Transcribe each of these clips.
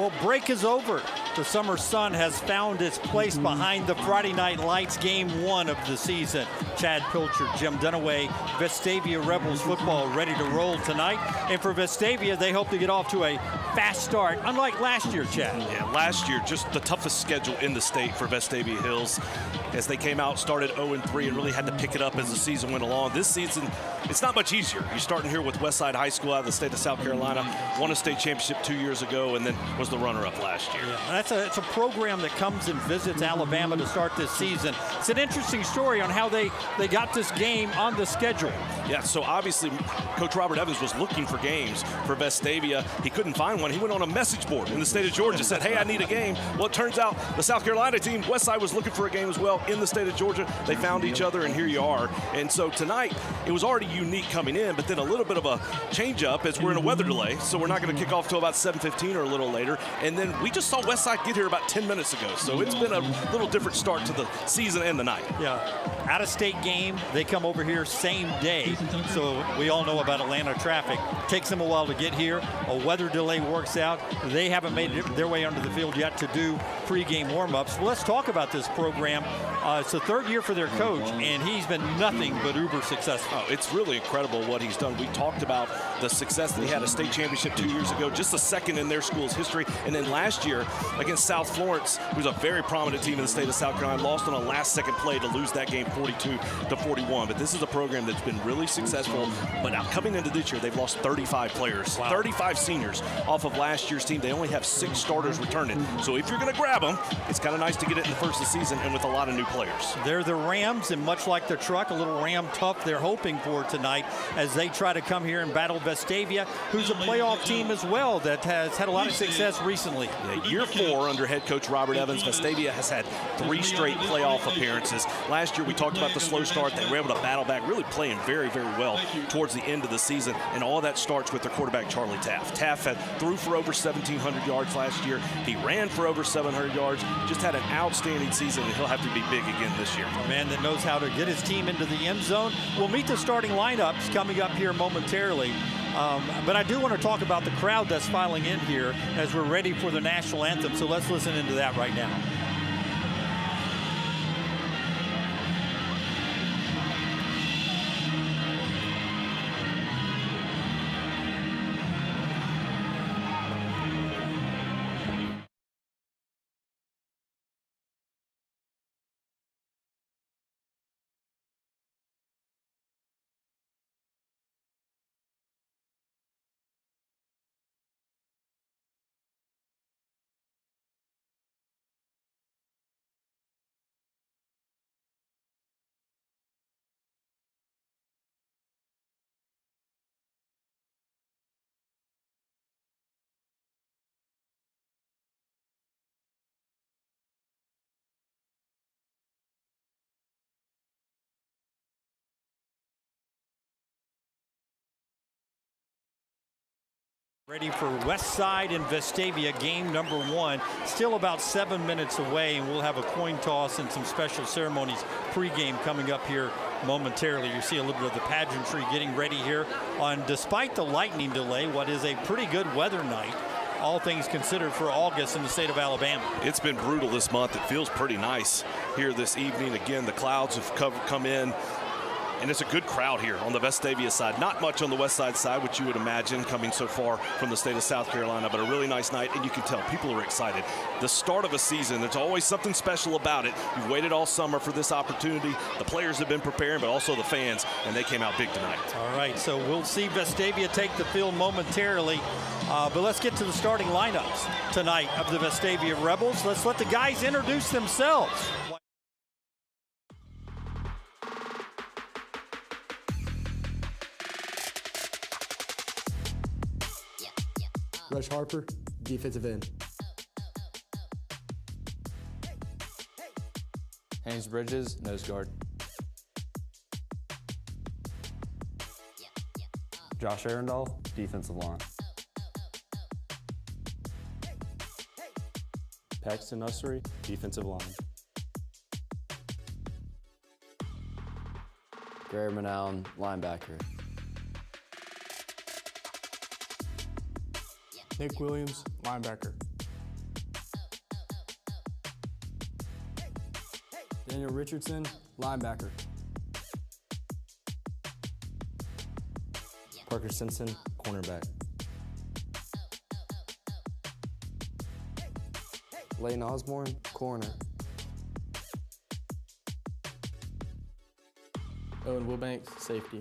Well, break is over. The summer sun has found its place behind the Friday Night Lights game 1 of the season. Chad Pilcher, Jim Dunaway, Vestavia Rebels football ready to roll tonight. And for Vestavia, they hope to get off to a fast start, unlike last year, Chad. Yeah, last year, just the toughest schedule in the state for Vestavia Hills. As they came out, started 0-3 and really had to pick it up as the season went along. This season, it's not much easier. You're starting here with Westside High School out of the state of South Carolina. Won a state championship 2 years ago and then was the runner-up last year. Yeah, it's a program that comes and visits Alabama to start this season. It's an interesting story on how they got this game on the schedule. Yeah, so obviously Coach Robert Evans was looking for games for Vestavia. He couldn't find one. He went on a message board in the state of Georgia, said, hey, I need a game. Well, it turns out the South Carolina team, Westside, was looking for a game as well in the state of Georgia. They found each other, and here you are. And so tonight, it was already unique coming in, but then a little bit of a change-up as we're in a weather delay, so we're not going to kick off till about 7:15 or a little later. And then we just saw Westside get here about 10 minutes ago, so it's been a little different start to the season and the night. Yeah, out-of-state game, they come over here same day. So we all know about Atlanta traffic. Takes them a while to get here. A weather delay works out. They haven't made their way onto the field yet to do pregame warm-ups. Well, let's talk about this program. It's the third year for their coach, and he's been nothing but uber successful. Oh, it's really incredible what he's done. We talked about the success that he had a state championship 2 years ago, just the second in their school's history. And then last year against South Florence, who's a very prominent team in the state of South Carolina, lost on a last-second play to lose that game 42-41. But this is a program that's been really successful. But now coming into this year, they've lost 35 players, wow. 35 seniors off of last year's team. They only have 6 starters returning. So if you're going to grab them, it's kind of nice to get it in the first of the season and with a lot of new players. They're the Rams, and much like their truck, a little Ram tough they're hoping for tonight as they try to come here and battle Vestavia, who's a playoff team as well that has had a lot of success recently. Yeah, year 4 under head coach Robert Evans, Vestavia has had 3 straight playoff appearances. Last year we talked about the slow start. They were able to battle back, really playing very, very well towards the end of the season, and all that starts with their quarterback Charlie Taft. Taft threw for over 1,700 yards last year. He ran for over 700 yards. Just had an outstanding season, and he'll have to be big again this year. A man that knows how to get his team into the end zone. We'll meet the starting lineups coming up here momentarily. But I do want to talk about the crowd that's filing in here as we're ready for the national anthem. So let's listen into that right now. Ready for Westside and Vestavia game number 1. Still about 7 minutes away, and we'll have a coin toss and some special ceremonies pregame coming up here momentarily. You see a little bit of the pageantry getting ready here on, despite the lightning delay, what is a pretty good weather night, all things considered, for August in the state of Alabama. It's been brutal this month. It feels pretty nice here this evening. Again, the clouds have come in. And it's a good crowd here on the Vestavia side. Not much on the Westside side, which you would imagine coming so far from the state of South Carolina, but a really nice night, and you can tell people are excited. The start of a season, there's always something special about it. You've waited all summer for this opportunity. The players have been preparing, but also the fans, and they came out big tonight. All right, so we'll see Vestavia take the field momentarily, but let's get to the starting lineups tonight of the Vestavia Rebels. Let's let the guys introduce themselves. Rush Harper, defensive end. Haynes Bridges, nose guard. Josh Arundel, defensive line. Paxton Nussery, defensive line. Gary Manown, linebacker. Nick Williams, linebacker. Daniel Richardson, linebacker. Parker Simpson, cornerback. Layton Osborne, corner. Owen Wilbanks, safety.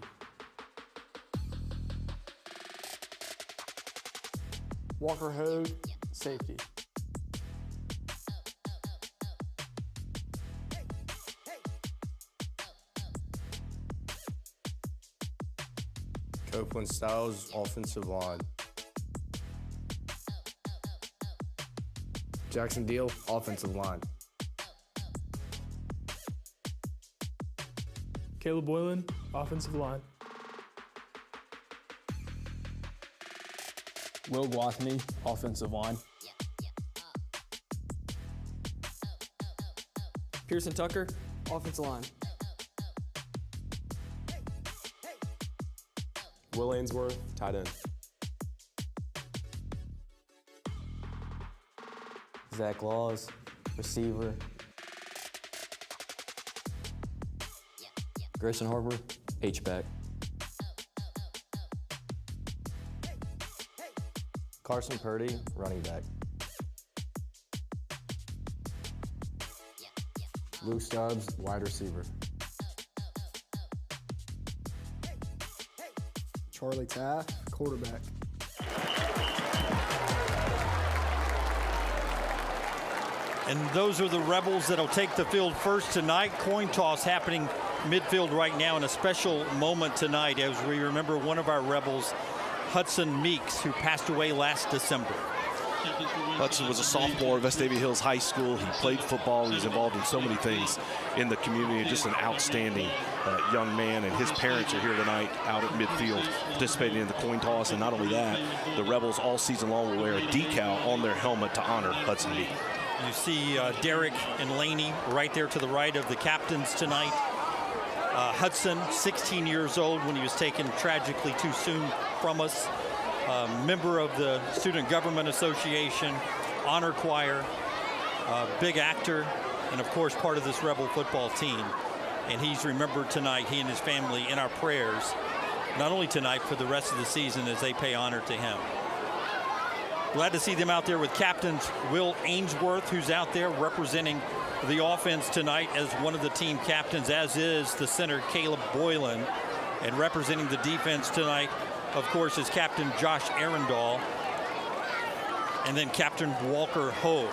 Walker Hogue, safety. Copeland Styles, offensive line. Jackson Deal, offensive line. Caleb Boylan, offensive line. Will Gwathmey, offensive line. Pearson Tucker, offensive line. Will Ainsworth, tight end. Zach Laws, receiver. Grayson Harper, H-back. Carson Purdy, running back. Luke Stubbs, wide receiver. Charlie Taft, quarterback. And those are the Rebels that'll take the field first tonight. Coin toss happening midfield right now, in a special moment tonight as we remember one of our Rebels, Hudson Meeks, who passed away last December. Hudson was a sophomore at Vestavia Hills High School. He played football. He was involved in so many things in the community. Just an outstanding young man, and his parents are here tonight out at midfield participating in the coin toss. And not only that, the Rebels all season long will wear a decal on their helmet to honor Hudson Meeks. You see Derek and Laney right there to the right of the captains tonight. Hudson, 16 years old when he was taken tragically too soon from us. Member of the Student Government Association, honor choir, big actor, and of course part of this Rebel football team. And he's remembered tonight, he and his family, in our prayers, not only tonight, for the rest of the season as they pay honor to him. Glad to see them out there with captains Will Ainsworth, who's out there representing the offense tonight as one of the team captains, as is the center Caleb Boylan. And representing the defense tonight, of course, is Captain Josh Arundel, and then Captain Walker Hogue.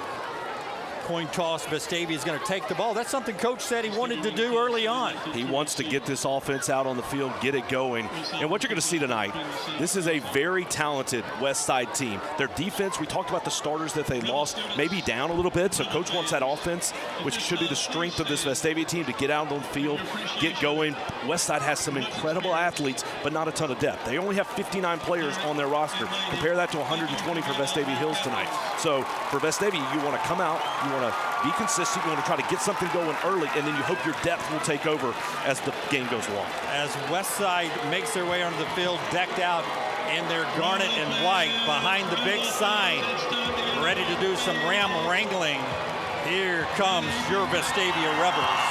Coin toss, Vestavia is going to take the ball. That's something Coach said he wanted to do early on. He wants to get this offense out on the field, get it going. And what you're going to see tonight, this is a very talented Westside team. Their defense, we talked about the starters that they lost, maybe down a little bit. So Coach wants that offense, which should be the strength of this Vestavia team, to get out on the field, get going. Westside has some incredible athletes, but not a ton of depth. They only have 59 players on their roster. Compare that to 120 for Vestavia Hills tonight. So for Vestavia, you want to come out, you want to be consistent, you want to try to get something going early, and then you hope your depth will take over as the game goes along. As Westside makes their way onto the field, decked out in their garnet and white, behind the big sign, ready to do some ram wrangling. Here comes your Vestavia Rebels.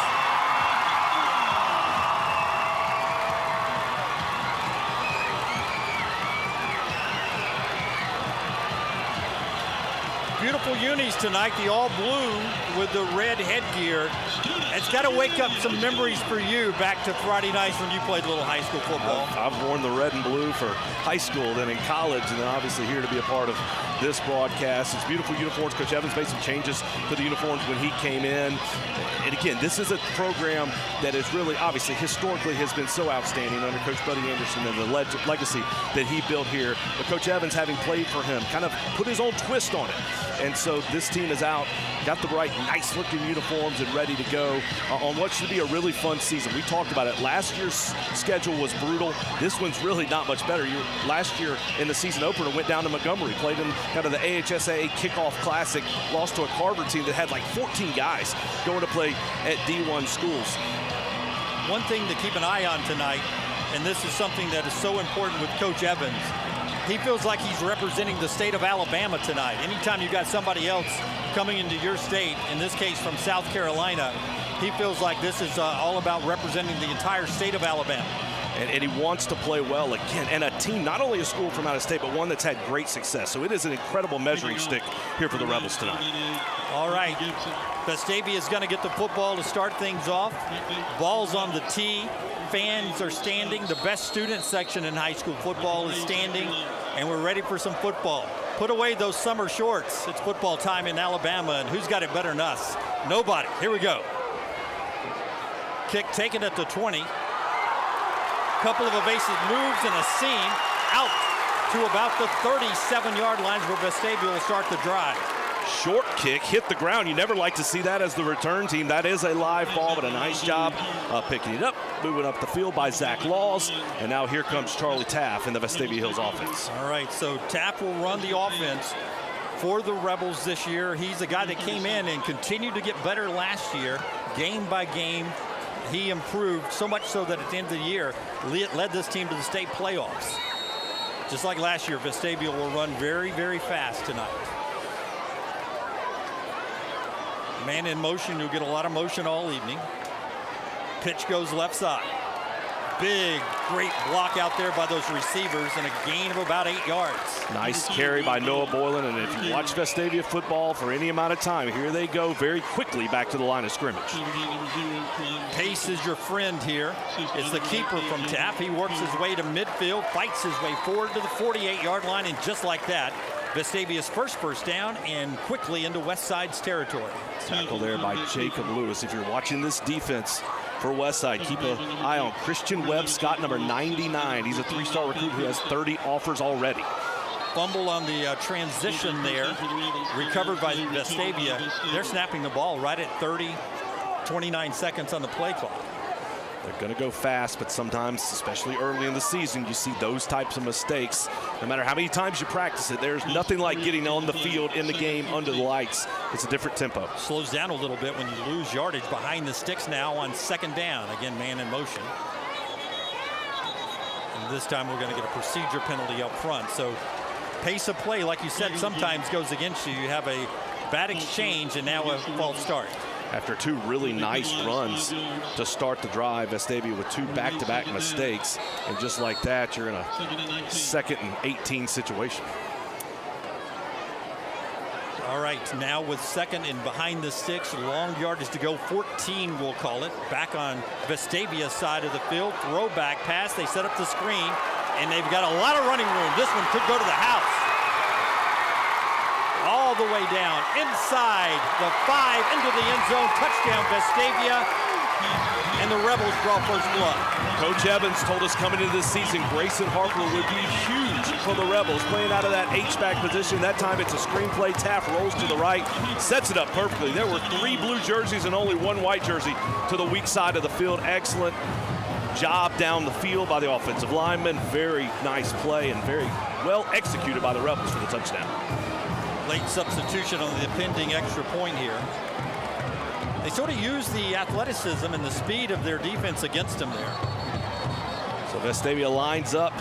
Beautiful unis tonight, the all blue with the red headgear. It's got to wake up some memories for you back to Friday nights when you played a little high school football. I've worn the red and blue for high school, then in college, and then obviously here to be a part of this broadcast. It's beautiful uniforms. Coach Evans made some changes to the uniforms when he came in. And again, this is a program that is really, obviously, historically has been so outstanding under Coach Buddy Anderson and the legacy that he built here. But Coach Evans, having played for him, kind of put his own twist on it. And so this team is out, got the right, nice-looking uniforms and ready to go on what should be a really fun season. We talked about it. Last year's schedule was brutal. This one's really not much better. Last year in the season opener went down to Montgomery, played in kind of the AHSAA Kickoff Classic, lost to a Carver team that had like 14 guys going to play at D1 schools. One thing to keep an eye on tonight, and this is something that is so important with Coach Evans, he feels like he's representing the state of Alabama tonight. Anytime you got somebody else coming into your state, in this case from South Carolina, he feels like this is all about representing the entire state of Alabama. And he wants to play well again. And a team, not only a school from out of state, but one that's had great success. So it is an incredible measuring stick here for the Rebels tonight. All right, Vestavia is going to get the football to start things off. Ball's on the tee. Fans are standing. The best student section in high school football is standing. And we're ready for some football. Put away those summer shorts. It's football time in Alabama, and who's got it better than us? Nobody. Here we go. Kick taken at the 20. Couple of evasive moves and a seam out to about the 37-yard lines where Vestavia will start the drive. Short kick, hit the ground. You never like to see that as the return team. That is a live ball, but a nice job picking it up, moving up the field by Zach Laws. And now here comes Charlie Taff in the Vestavia Hills offense. All right, so Taff will run the offense for the Rebels this year. He's a guy that came in and continued to get better last year, game by game. He improved so much so that at the end of the year, led this team to the state playoffs. Just like last year, Vestavia will run very, very fast tonight. Man in motion, you'll get a lot of motion all evening. Pitch goes left side. Big, great block out there by those receivers and a gain of about 8 yards. Nice carry by Noah Boylan, and if you watch Vestavia football for any amount of time, here they go very quickly back to the line of scrimmage. Pace is your friend here. It's the keeper from Taff. He works his way to midfield, fights his way forward to the 48-yard line, and just like that, Vestavia's first down and quickly into Westside's territory. Tackle there by Jacob Lewis. If you're watching this defense for Westside, keep an eye on Christian Webb Scott, number 99. He's a 3-star recruit who has 30 offers already. Fumble on the transition there, recovered by Vestavia. They're snapping the ball right at 29 seconds on the play clock. They're going to go fast, but sometimes, especially early in the season, you see those types of mistakes. No matter how many times you practice it, there's nothing like getting on the field in the game under the lights. It's a different tempo. Slows down a little bit when you lose yardage behind the sticks now on second down. Again, man in motion. And this time we're going to get a procedure penalty up front. So pace of play, like you said, sometimes goes against you. You have a bad exchange and now a false start. After two really nice runs to start the drive, Vestavia with two back-to-back mistakes. And just like that, you're in a 2nd and 18 situation. All right, now with 2nd and behind the sticks, long yardage to go, 14 we'll call it. Back on Vestavia's side of the field, throwback pass. They set up the screen, and they've got a lot of running room. This one could go to the house. All the way down, inside the 5, into the end zone, touchdown Vestavia, and the Rebels draw first blood. Coach Evans told us coming into this season, Grayson Harper would be huge for the Rebels, playing out of that H-back position. That time it's a screenplay. Taff rolls to the right, sets it up perfectly. There were 3 blue jerseys and only 1 white jersey to the weak side of the field. Excellent job down the field by the offensive lineman. Very nice play and very well executed by the Rebels for the touchdown. Late substitution on the pending extra point here. They sort of use the athleticism and the speed of their defense against them there. So Vestavia lines up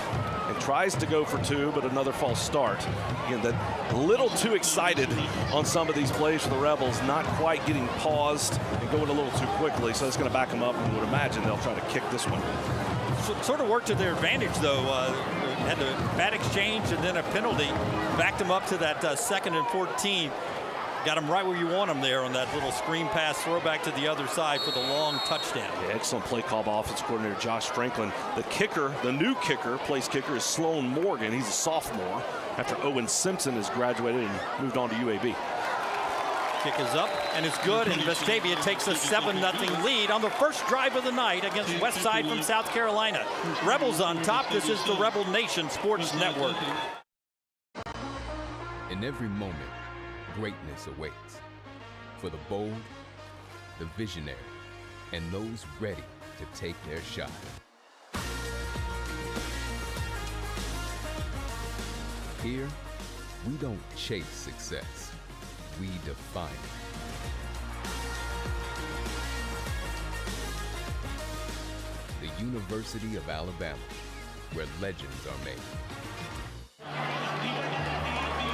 and tries to go for 2, but another false start. Again, that a little too excited on some of these plays for the Rebels, not quite getting paused and going a little too quickly. So it's going to back them up, and would imagine they'll try to kick this one. Sort of worked to their advantage, though. Had the bad exchange and then a penalty. Backed them up to that 2nd and 14. Got them right where you want them there on that little screen pass throwback to the other side for the long touchdown. Yeah, excellent play call by offensive coordinator Josh Franklin. The kicker, the new kicker, place kicker, is Sloan Morgan. He's a sophomore after Owen Simpson has graduated and moved on to UAB. Kick is up and it's good, and Vestavia takes a 7-0 lead on the first drive of the night against Westside from South Carolina. Rebels on top. This is the Rebel Nation Sports Network. In every moment, greatness awaits for the bold, the visionary, and those ready to take their shot. Here, we don't chase success, we define it. The University of Alabama, where legends are made.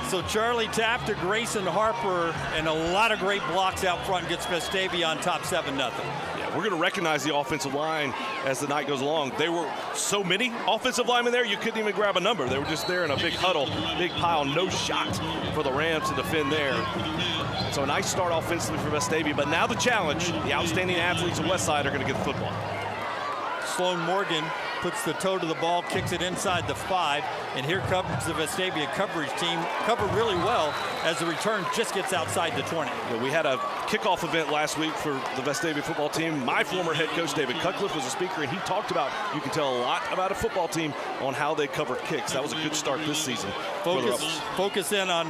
So Charlie Taft to Grayson Harper, and a lot of great blocks out front, gets Vestavia on top 7-0. Yeah, we're going to recognize the offensive line as the night goes along. There were so many offensive linemen there, you couldn't even grab a number. They were just there in a big huddle, big pile, no shot for the Rams to defend there. So a nice start offensively for Vestavia, but now the challenge, the outstanding athletes of Westside are going to get the football. Sloan Morgan puts the toe to the ball, kicks it inside the 5, and here comes the Vestavia coverage team. Covered really well as the return just gets outside the 20. Yeah, we had a kickoff event last week for the Vestavia football team. My former head coach, David Cutcliffe, was a speaker, and he talked about, you can tell a lot about a football team on how they cover kicks. That was a good start this season. Focus in on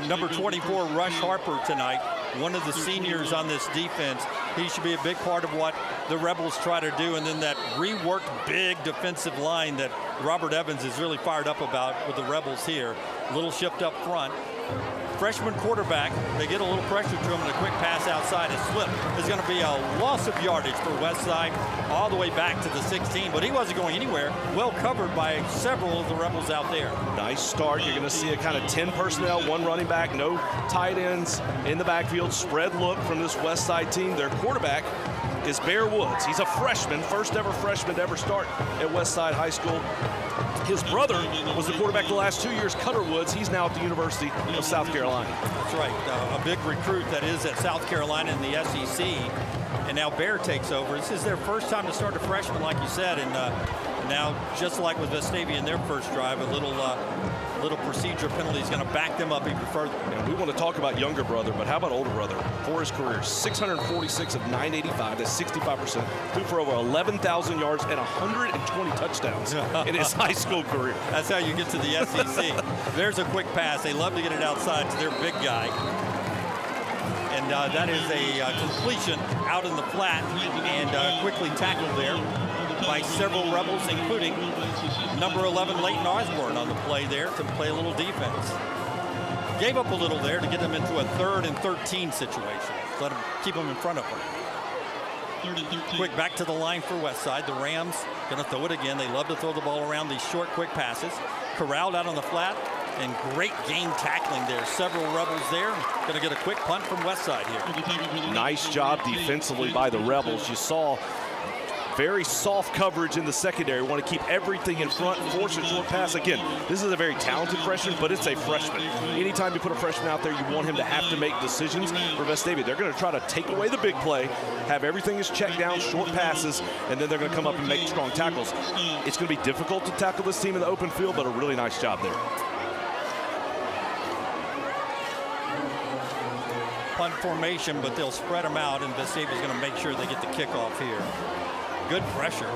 number 24, Rush Harper tonight. One of the seniors on this defense. He should be a big part of what the Rebels try to do. And then that reworked big defensive line that Robert Evans is really fired up about with the Rebels here. Little shift up front. Freshman quarterback, they get a little pressure to him, and a quick pass outside, a slip. There's going to be a loss of yardage for Westside all the way back to the 16, but he wasn't going anywhere. Well covered by several of the Rebels out there. Nice start. You're going to see a kind of 10 personnel, 1 running back, no tight ends in the backfield. Spread look from this Westside team. Their quarterback is Bear Woods. He's a freshman, first ever freshman to ever start at Westside High School. His brother was the quarterback the last 2 years, Cutter Woods. He's now at the University of South Carolina. That's right, a big recruit that is at South Carolina in the SEC. And now Bear takes over. This is their first time to start a freshman, like you said. And now, just like with Vestavia in their first drive, a little procedure penalty is going to back them up even further. And we want to talk about younger brother, but how about older brother? For his career, 646 of 985, that's 65%. Threw for over 11,000 yards and 120 touchdowns in his high school career. That's how you get to the SEC. There's a quick pass. They love to get it outside to their big guy. And that is a completion out in the flat, and quickly tackled there by several Rebels, including number 11, Leighton Osborne, on the play there to play a little defense. Gave up a little there to get them into a 3rd and 13 situation. Let them keep them in front of them. Quick back to the line for Westside. The Rams going to throw it again. They love to throw the ball around these short, quick passes. Corralled out on the flat, and great game tackling there. Several Rebels there. Going to get a quick punt from Westside here. Nice job defensively by the Rebels. You saw very soft coverage in the secondary. Want to keep everything in front, force a short pass. Again, this is a very talented freshman, but it's a freshman. Anytime you put a freshman out there, you want him to have to make decisions. For Vestavia, they're going to try to take away the big play, have everything is checked down, short passes, and then they're going to come up and make strong tackles. It's going to be difficult to tackle this team in the open field, but a really nice job there. Punt formation, but they'll spread them out, and Vestavia is going to make sure they get the kickoff here. Good pressure.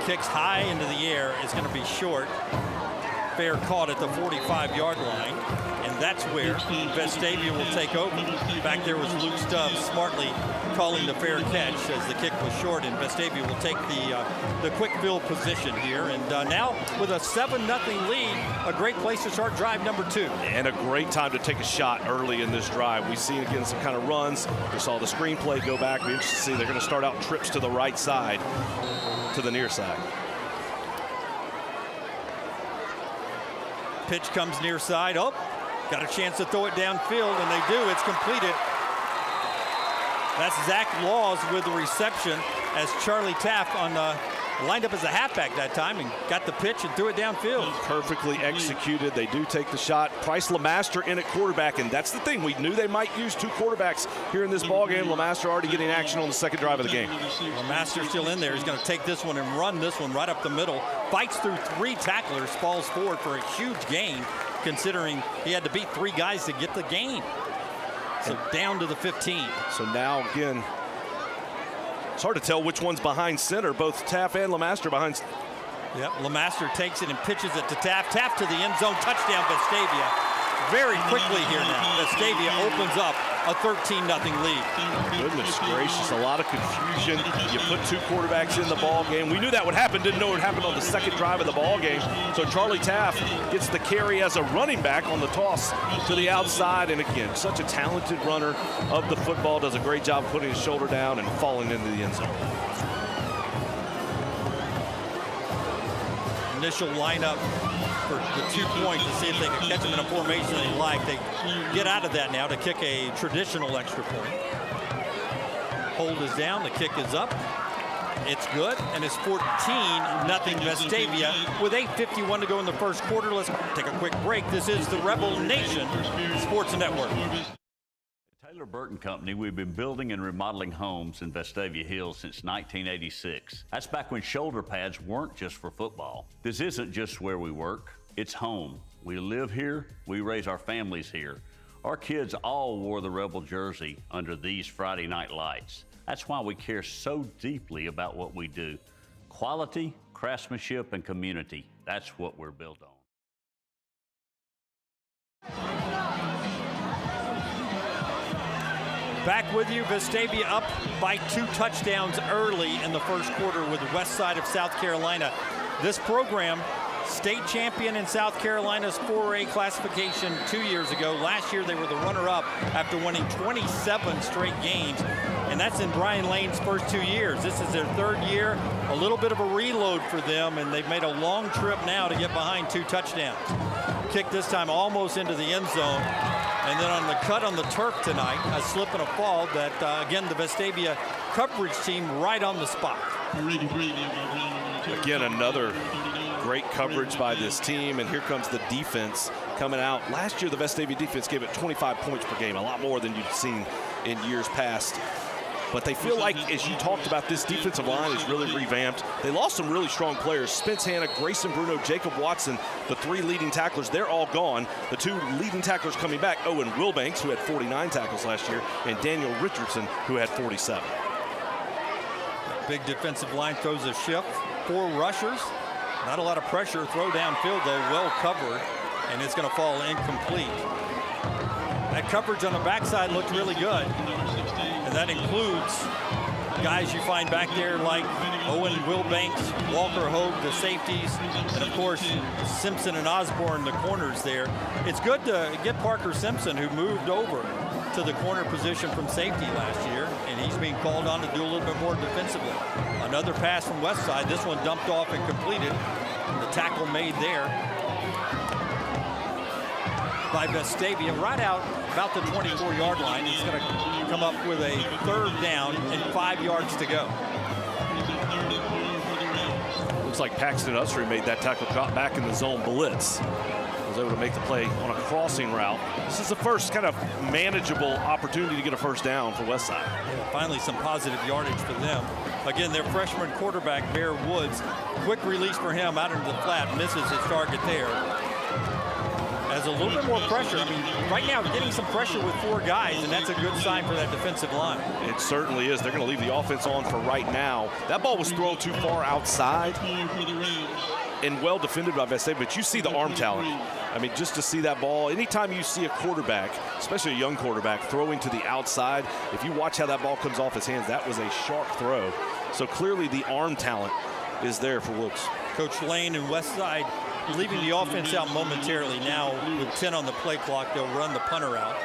Kicks high into the air. It's going to be short. Fair caught at the 45-yard line, and that's where Vestavia will take over. Back there was Luke Stubbs smartly calling the fair catch as the kick was short, and Vestavia will take the quick field position here. And now with a 7-0 lead, a great place to start drive number 2. And a great time to take a shot early in this drive. We see again some kind of runs. We saw the screenplay go back. We're interested to see they're going to start out trips to the right side, to the near side. Pitch comes near side. Oh, got a chance to throw it downfield, and they do. It's completed. That's Zach Laws with the reception, as Charlie Taft lined up as a halfback that time and got the pitch and threw it downfield. Perfectly executed. They do take the shot. Price Lamaster in at quarterback, and that's the thing. We knew they might use 2 quarterbacks here in this ball game. Lamaster already getting action on the second drive of the game. Lamaster still in there. He's going to take this one and run this one right up the middle. Fights through 3 tacklers, falls forward for a huge gain, considering he had to beat 3 guys to get the gain. So down to the 15. So now, again, it's hard to tell which one's behind center. Both Taft and Lamaster behind. Yep, Lamaster takes it and pitches it to Taft. Taft to the end zone, touchdown Vestavia. Very quickly here now, Vestavia opens up a 13-0 lead. Goodness gracious, a lot of confusion. You put 2 quarterbacks in the ball game. We knew that would happen, didn't know it would happen on the second drive of the ball game. So Charlie Taft gets the carry as a running back on the toss to the outside. And again, such a talented runner of the football, does a great job putting his shoulder down and falling into the end zone. Initial lineup for the 2 point to see if they can catch them in a formation they like. They get out of that now to kick a traditional extra point. Hold is down, the kick is up. It's good, and it's 14-0 Vestavia with 8:51 to go in the first quarter. Let's take a quick break. This is the Rebel Nation Sports Network. Taylor Burton Company, we've been building and remodeling homes in Vestavia Hills since 1986. That's back when shoulder pads weren't just for football. This isn't just where we work, it's home. We live here, we raise our families here. Our kids all wore the Rebel jersey under these Friday night lights. That's why we care so deeply about what we do. Quality, craftsmanship, and community. That's what we're built on. Back with you, Vestavia up by 2 touchdowns early in the first quarter with Westside of South Carolina. This program, state champion in South Carolina's 4A classification 2 years ago. Last year they were the runner-up after winning 27 straight games, and that's in Brian Lane's first 2 years. This is their 3rd year, a little bit of a reload for them, and they've made a long trip now to get behind 2 touchdowns. Kick this time almost into the end zone. And then on the cut on the turf tonight, a slip and a fall that, again, the Vestavia coverage team right on the spot. Again, another great coverage by this team, and here comes the defense coming out. Last year, the Vestavia defense gave it 25 points per game, a lot more than you've seen in years past. But they feel like, as you talked about, this defensive line is really revamped. They lost some really strong players. Spence Hanna, Grayson Bruno, Jacob Watson, the 3 leading tacklers, they're all gone. The 2 leading tacklers coming back, Owen Wilbanks, who had 49 tackles last year, and Daniel Richardson, who had 47. Big defensive line throws a shift. 4 rushers. Not a lot of pressure. Throw downfield, though, well covered, and it's going to fall incomplete. That coverage on the backside looked really good. And that includes guys you find back there like Owen Wilbanks, Walker Hogue, the safeties, and of course Simpson and Osborne, the corners there. It's good to get Parker Simpson, who moved over to the corner position from safety last year, and he's being called on to do a little bit more defensively. Another pass from Westside. This one dumped off and completed. The tackle made there by Vestavia right out about the 24-yard line. He's going to come up with a 3rd down and 5 yards to go. Looks like Paxton Usry made that tackle, got back in the zone blitz. Was able to make the play on a crossing route. This is the first kind of manageable opportunity to get a 1st down for Westside. Yeah, finally some positive yardage for them. Again, their freshman quarterback, Bear Woods, quick release for him out into the flat, misses his target there. Has a little bit more pressure. I mean, right now getting some pressure with 4 guys, and that's a good sign for that defensive line. It certainly is. They're going to leave the offense on for right now. That ball was thrown too far outside and well defended by Vestavia, but you see the arm talent. I mean, just to see that ball, anytime you see a quarterback, especially a young quarterback, throwing to the outside, if you watch how that ball comes off his hands, that was a sharp throw. So clearly the arm talent is there for Woods. Coach Lane and Westside leaving the offense out momentarily. Now with 10 on the play clock, they'll run the punter out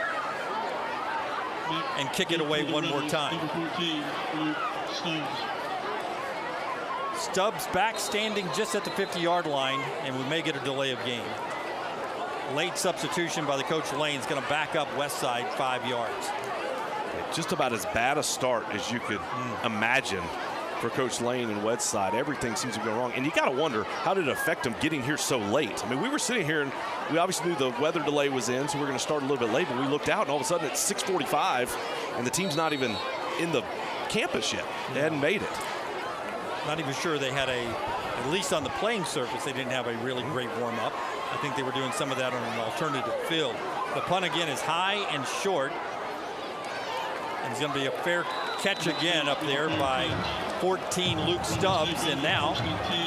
and kick it away one more time. Stubbs back, standing just at the 50-yard line, and we may get a delay of game. Late substitution by the Coach Lane is going to back up Westside 5 yards. Just about as bad a start as you could imagine for Coach Lane and Westside. Everything seems to go wrong, and you got to wonder, how did it affect them getting here so late? I mean, we were sitting here, and we obviously knew the weather delay was in, so we're going to start a little bit late, but we looked out, and all of a sudden it's 6:45, and the team's not even in the campus yet. They hadn't made it. Not even sure they had at least on the playing surface, they didn't have a really great warm-up. I think they were doing some of that on an alternative field. The punt again is high and short. And it's going to be a fair catch again up there by 14 Luke Stubbs. And now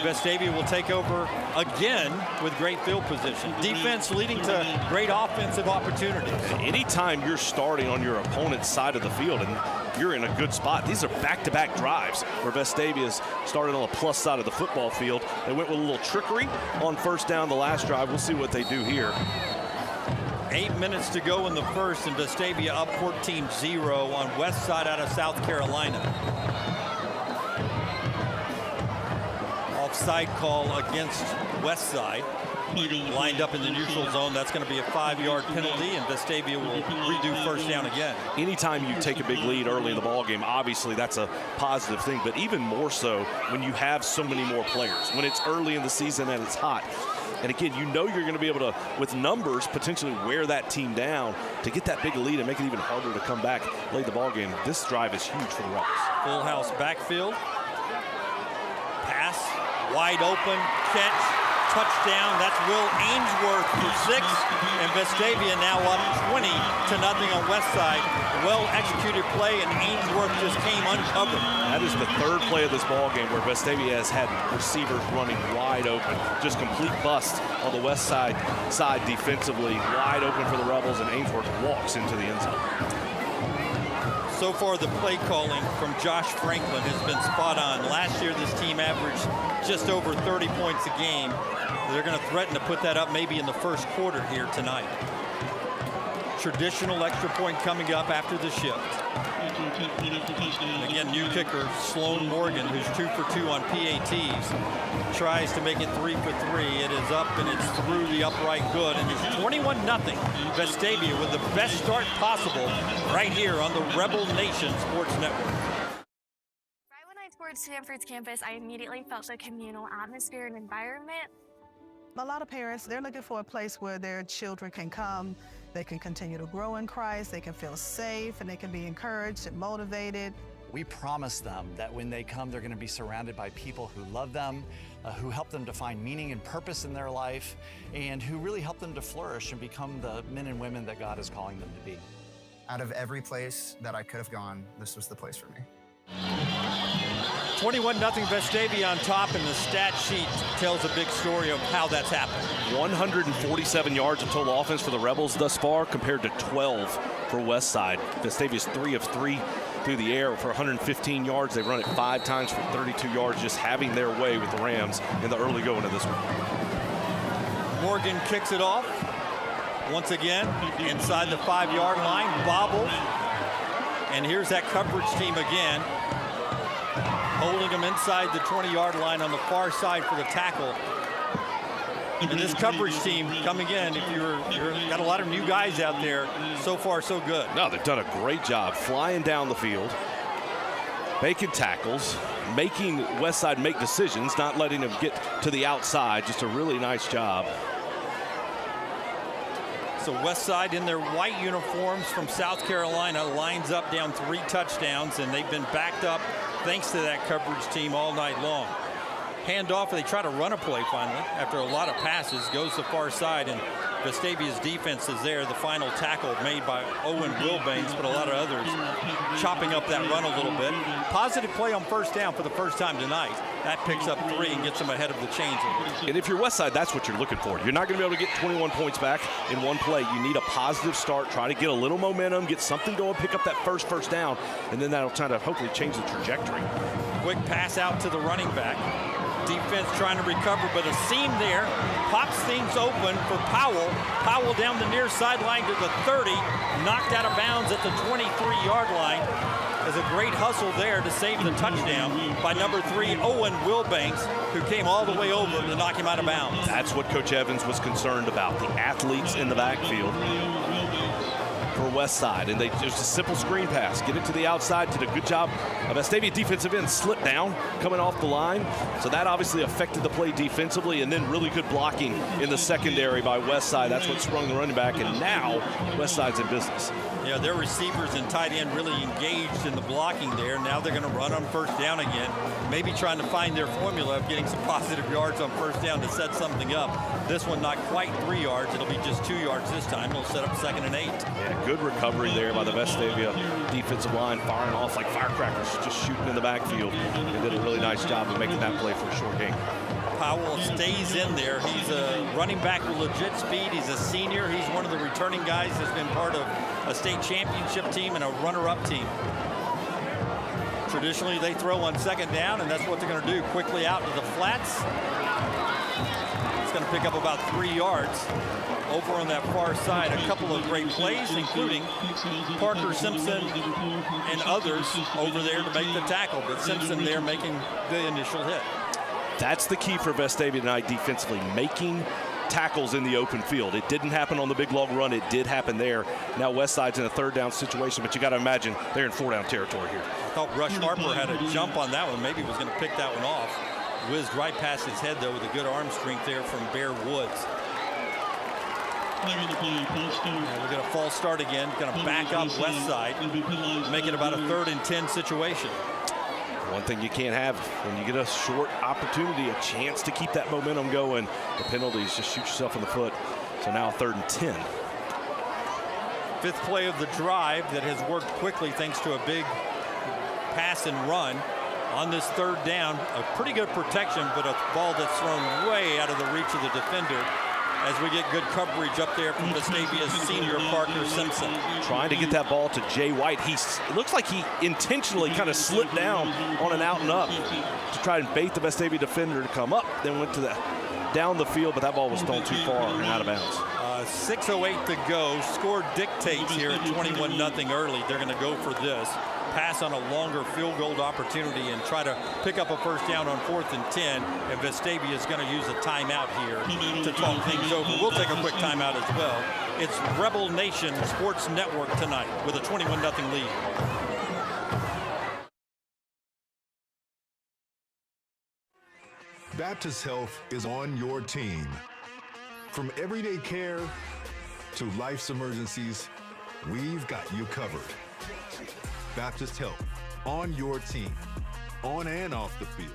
Vestavia will take over again with great field position. Defense leading to great offensive opportunities. Anytime you're starting on your opponent's side of the field and you're in a good spot, these are back-to-back drives where Vestavia's started on the plus side of the football field. They went with a little trickery on 1st down the last drive. We'll see what they do here. 8 minutes to go in the first, and Vestavia up 14-0 on Westside out of South Carolina. Offside call against Westside. lined up in the neutral zone. That's going to be a 5-yard penalty, and Vestavia will redo first down again. Anytime you take a big lead early in the ball game, obviously that's a positive thing, but even more so when you have so many more players, when it's early in the season and it's hot. And again, you know you're going to be able to, with numbers, potentially wear that team down to get that big lead and make it even harder to come back late in the ball game. This drive is huge for the Rebels. Full house backfield. Pass, wide open, catch, touchdown. That's Will Ainsworth for 6. And Vestavia now up 20-0 on Westside. Well-executed play, and Ainsworth just came uncovered. That is the 3rd play of this ball game where Vestavia has had receivers running wide open. Just complete bust on the West side defensively. Wide open for the Rebels, and Ainsworth walks into the end zone. So far, the play calling from Josh Franklin has been spot on. Last year, this team averaged just over 30 points a game. They're going to threaten to put that up maybe in the first quarter here tonight. Traditional extra point coming up after the shift. And again, new kicker Sloan Morgan, who's 2 for 2 on PATs, tries to make it 3 for 3. It is up and it's through the upright good, and it's 21-0. Vestavia with the best start possible right here on the Rebel Nation Sports Network. Right when I toured Stanford's campus, I immediately felt the communal atmosphere and environment. A lot of parents, they're looking for a place where their children can come, they can continue to grow in Christ, they can feel safe, and they can be encouraged and motivated. We promise them that when they come, they're going to be surrounded by people who love them, who help them to find meaning and purpose in their life, and who really help them to flourish and become the men and women that God is calling them to be. Out of every place that I could have gone, this was the place for me. 21-0 Vestavia on top, and the stat sheet tells a big story of how that's happened. 147 yards of total offense for the Rebels thus far, compared to 12 for Westside. Vestavia's 3 of 3 through the air for 115 yards. They've run it 5 times for 32 yards, just having their way with the Rams in the early going of this one. Morgan kicks it off. Once again, inside the 5-yard line, bobbled. And here's that coverage team again, holding them inside the 20-yard line on the far side for the tackle. And this coverage team coming in, if you're got a lot of new guys out there, so far so good. No, they've done a great job flying down the field, making tackles, making Westside make decisions, not letting them get to the outside. Just a really nice job. So Westside in their white uniforms from South Carolina lines up down 3 touchdowns, and they've been backed up thanks to that coverage team all night long. Handoff, they try to run a play finally after a lot of passes, goes the far side, and Vestavia's defense is there. The final tackle made by Owen Wilbanks, but a lot of others chopping up that run a little bit. Positive play on first down for the first time tonight. That picks up 3 and gets them ahead of the chains. And if you're Westside, that's what you're looking for. You're not going to be able to get 21 points back in one play. You need a positive start, try to get a little momentum, get something going, pick up that first down, and then that'll try to hopefully change the trajectory. Quick pass out to the running back. Defense trying to recover, but a seam there pops things open for Powell. Powell down the near sideline to the 30, knocked out of bounds at the 23-yard line. There's a great hustle there to save the touchdown by number 3, Owen Wilbanks, who came all the way over to knock him out of bounds. That's what Coach Evans was concerned about, the athletes in the backfield for Westside, and just a simple screen pass, get it to the outside, did a good job. Vestavia defensive end slipped down coming off the line, so that obviously affected the play defensively, and then really good blocking in the secondary by Westside. That's what sprung the running back, and now Westside's in business. Yeah, their receivers and tight end really engaged in the blocking there. Now they're going to run on first down again, maybe trying to find their formula of getting some positive yards on first down to set something up. This one not quite 3 yards, it'll be just 2 yards this time. It'll set up 2nd and 8. Yeah, good recovery there by the Vestavia defensive line, firing off like firecrackers, just shooting in the backfield. They did a really nice job of making that play for a short game. Powell stays in there. He's a running back with legit speed. He's a senior. He's one of the returning guys that's been part of a state championship team and a runner-up team. Traditionally, they throw on 2nd down, and that's what they're going to do. Quickly out to the flats. It's going to pick up about 3 yards. Over on that far side, a couple of great plays, including Parker Simpson and others over there to make the tackle, but Simpson there making the initial hit. That's the key for Vestavia tonight defensively, making tackles in the open field. It didn't happen on the big long run. It did happen there. Now Westside's in a third down situation, but you got to imagine they're in 4 down territory here. I thought Rush Harper had a jump on that one. Maybe he was going to pick that one off. Whizzed right past his head, though, with a good arm strength there from Bear Woods. And we're going to false start again. Going to back up Westside, make it about a 3rd and 10 situation. One thing you can't have when you get a short opportunity, a chance to keep that momentum going. The penalties just shoot yourself in the foot. So now 3rd and 10. 5th play of the drive that has worked quickly thanks to a big pass and run. On this 3rd down, a pretty good protection, but a ball that's thrown way out of the reach of the defender as we get good coverage up there from Vestavia's senior Parker Simpson. Trying to get that ball to Jay White. It looks like he intentionally kind of slipped down on an out and up to try and bait the Vestavia defender to come up, then went to down the field, but that ball was thrown too far and out of bounds. 6:08 to go. Score dictates here at 21-0 early. They're going to go for this. Pass on a longer field goal opportunity and try to pick up a 1st down on 4th and 10. And Vestavia is going to use a timeout here to talk things over. We'll take a quick timeout as well. It's Rebel Nation Sports Network tonight with a 21-0 lead. Baptist Health is on your team. From everyday care to life's emergencies, we've got you covered. Baptist Health, on your team, on and off the field.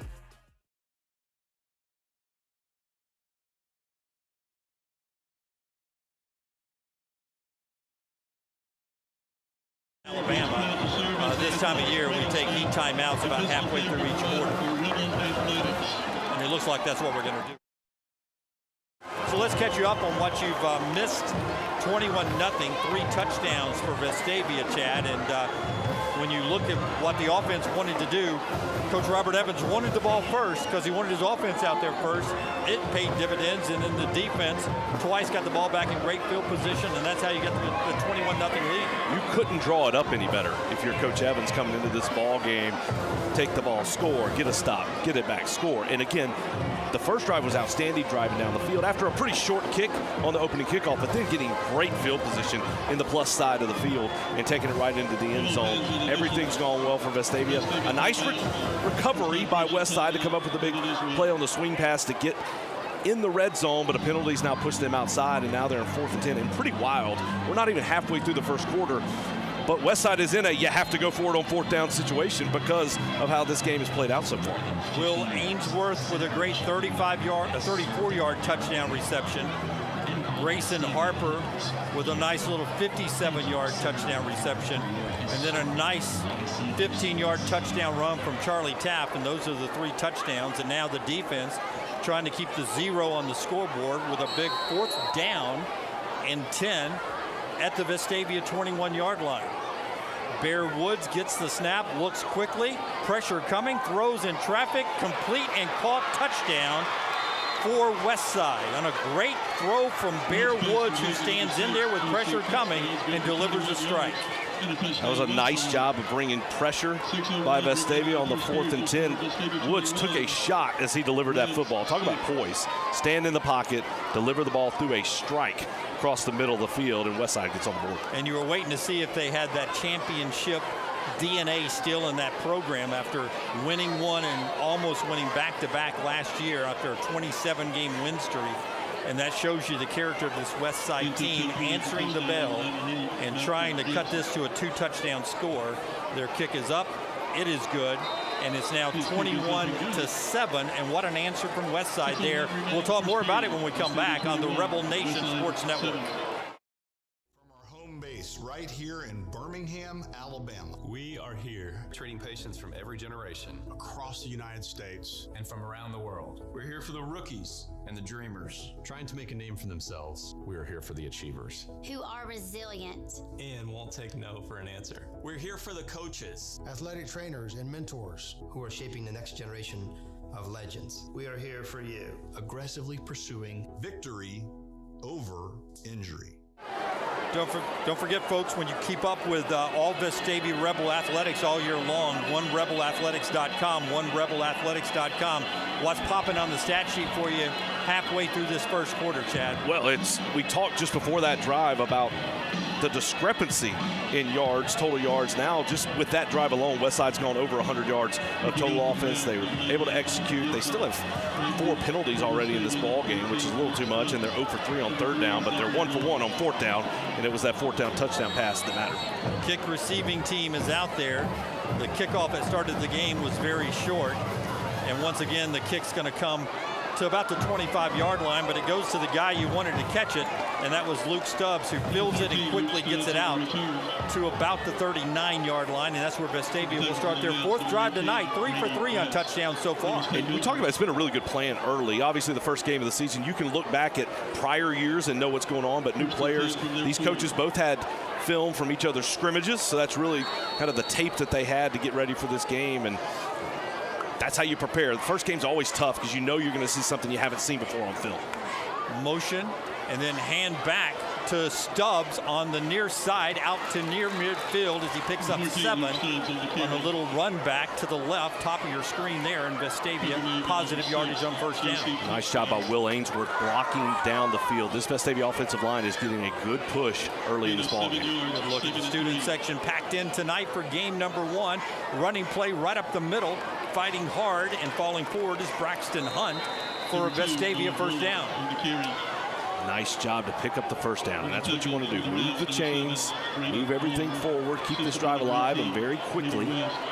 Alabama, this time of year, we take heat timeouts about halfway through each quarter. And it looks like that's what we're going to do. So let's catch you up on what you've missed. 21-0, 3 touchdowns for Vestavia, Chad. And when you look at what the offense wanted to do, Coach Robert Evans wanted the ball first because he wanted his offense out there first. It paid dividends, and then the defense twice got the ball back in great field position, and that's how you get the 21-0 lead. You couldn't draw it up any better if you're Coach Evans coming into this ball game. Take the ball, score, get a stop, get it back, score. And again, the first drive was outstanding, driving down the field after a pretty short kick on the opening kickoff, but then getting great field position in the plus side of the field and taking it right into the end zone. Everything's gone well for Vestavia. A nice recovery by Westside to come up with a big play on the swing pass to get in the red zone, but a penalty's now pushed them outside, and now they're in 4th and 10, and pretty wild. We're not even halfway through the first quarter, but Westside is in a you have to go for it on 4th down situation because of how this game has played out so far. Will Ainsworth with a great 34-yard touchdown reception. Grayson Harper with a nice little 57-yard touchdown reception. And then a nice 15-yard touchdown run from Charlie Tapp, and those are the 3 touchdowns. And now the defense trying to keep the 0 on the scoreboard with a big 4th down and 10 at the Vestavia 21-yard line. Bear Woods gets the snap, looks quickly, pressure coming, throws in traffic, complete and caught, touchdown for Westside on a great throw from Bear Woods, who stands in there with pressure coming and delivers a strike. That was a nice job of bringing pressure by Vestavia on the 4th and 10. Woods took a shot as he delivered that football. Talk about poise. Stand in the pocket, deliver the ball through a strike across the middle of the field, and Westside gets on the board. And you were waiting to see if they had that championship DNA still in that program after winning one and almost winning back-to-back last year after a 27-game win streak. And that shows you the character of this Westside team, answering the bell and trying to cut this to a 2-touchdown score. Their kick is up. It is good. And it's now 21-7. And what an answer from Westside there. We'll talk more about it when we come back on the Rebel Nation Sports Network. Right here in Birmingham, Alabama. We are here treating patients from every generation across the United States and from around the world. We're here for the rookies and the dreamers trying to make a name for themselves. We are here for the achievers who are resilient and won't take no for an answer. We're here for the coaches, athletic trainers and mentors who are shaping the next generation of legends. We are here for you, aggressively pursuing victory over injury. Don't forget, folks, when you keep up with all Vestavia Rebel Athletics all year long, onerebelathletics.com, onerebelathletics.com. What's popping on the stat sheet for you halfway through this first quarter, Chad. Well, we talked just before that drive about the discrepancy in yards, total yards. Now, just with that drive alone, Westside's gone over 100 yards of total offense. They were able to execute. They still have 4 penalties already in this ball game, which is a little too much, and they're 0 for 3 on third down, but they're 1 for 1 on fourth down, and it was that fourth down touchdown pass that mattered. Kick receiving team is out there. The kickoff that started the game was very short, and once again, the kick's going to come to about the 25-yard line, but it goes to the guy you wanted to catch it, and that was Luke Stubbs, who fields it and quickly gets it out to about the 39-yard line, and that's where Vestavia will start their 4th drive tonight. 3 for 3 on touchdowns so far. And we talked about it's been a really good plan early. Obviously, the first game of the season, you can look back at prior years and know what's going on, but new players, these coaches both had film from each other's scrimmages, so that's really kind of the tape that they had to get ready for this game, and that's how you prepare. The first game's always tough because you know you're going to see something you haven't seen before on film. Motion, and then hand back to Stubbs on the near side, out to near midfield as he picks up 7 on a little run back to the left, top of your screen there, and Vestavia positive yardage on first down. Nice job by Will Ainsworth blocking down the field. This Vestavia offensive line is getting a good push early in this ball game. Good look at the student section packed in tonight for game number 1. Running play right up the middle, fighting hard and falling forward is Braxton Hunt for a Vestavia first down. Nice job to pick up the first down, and that's what you want to do. Move the chains, move everything forward, keep this drive alive, and very quickly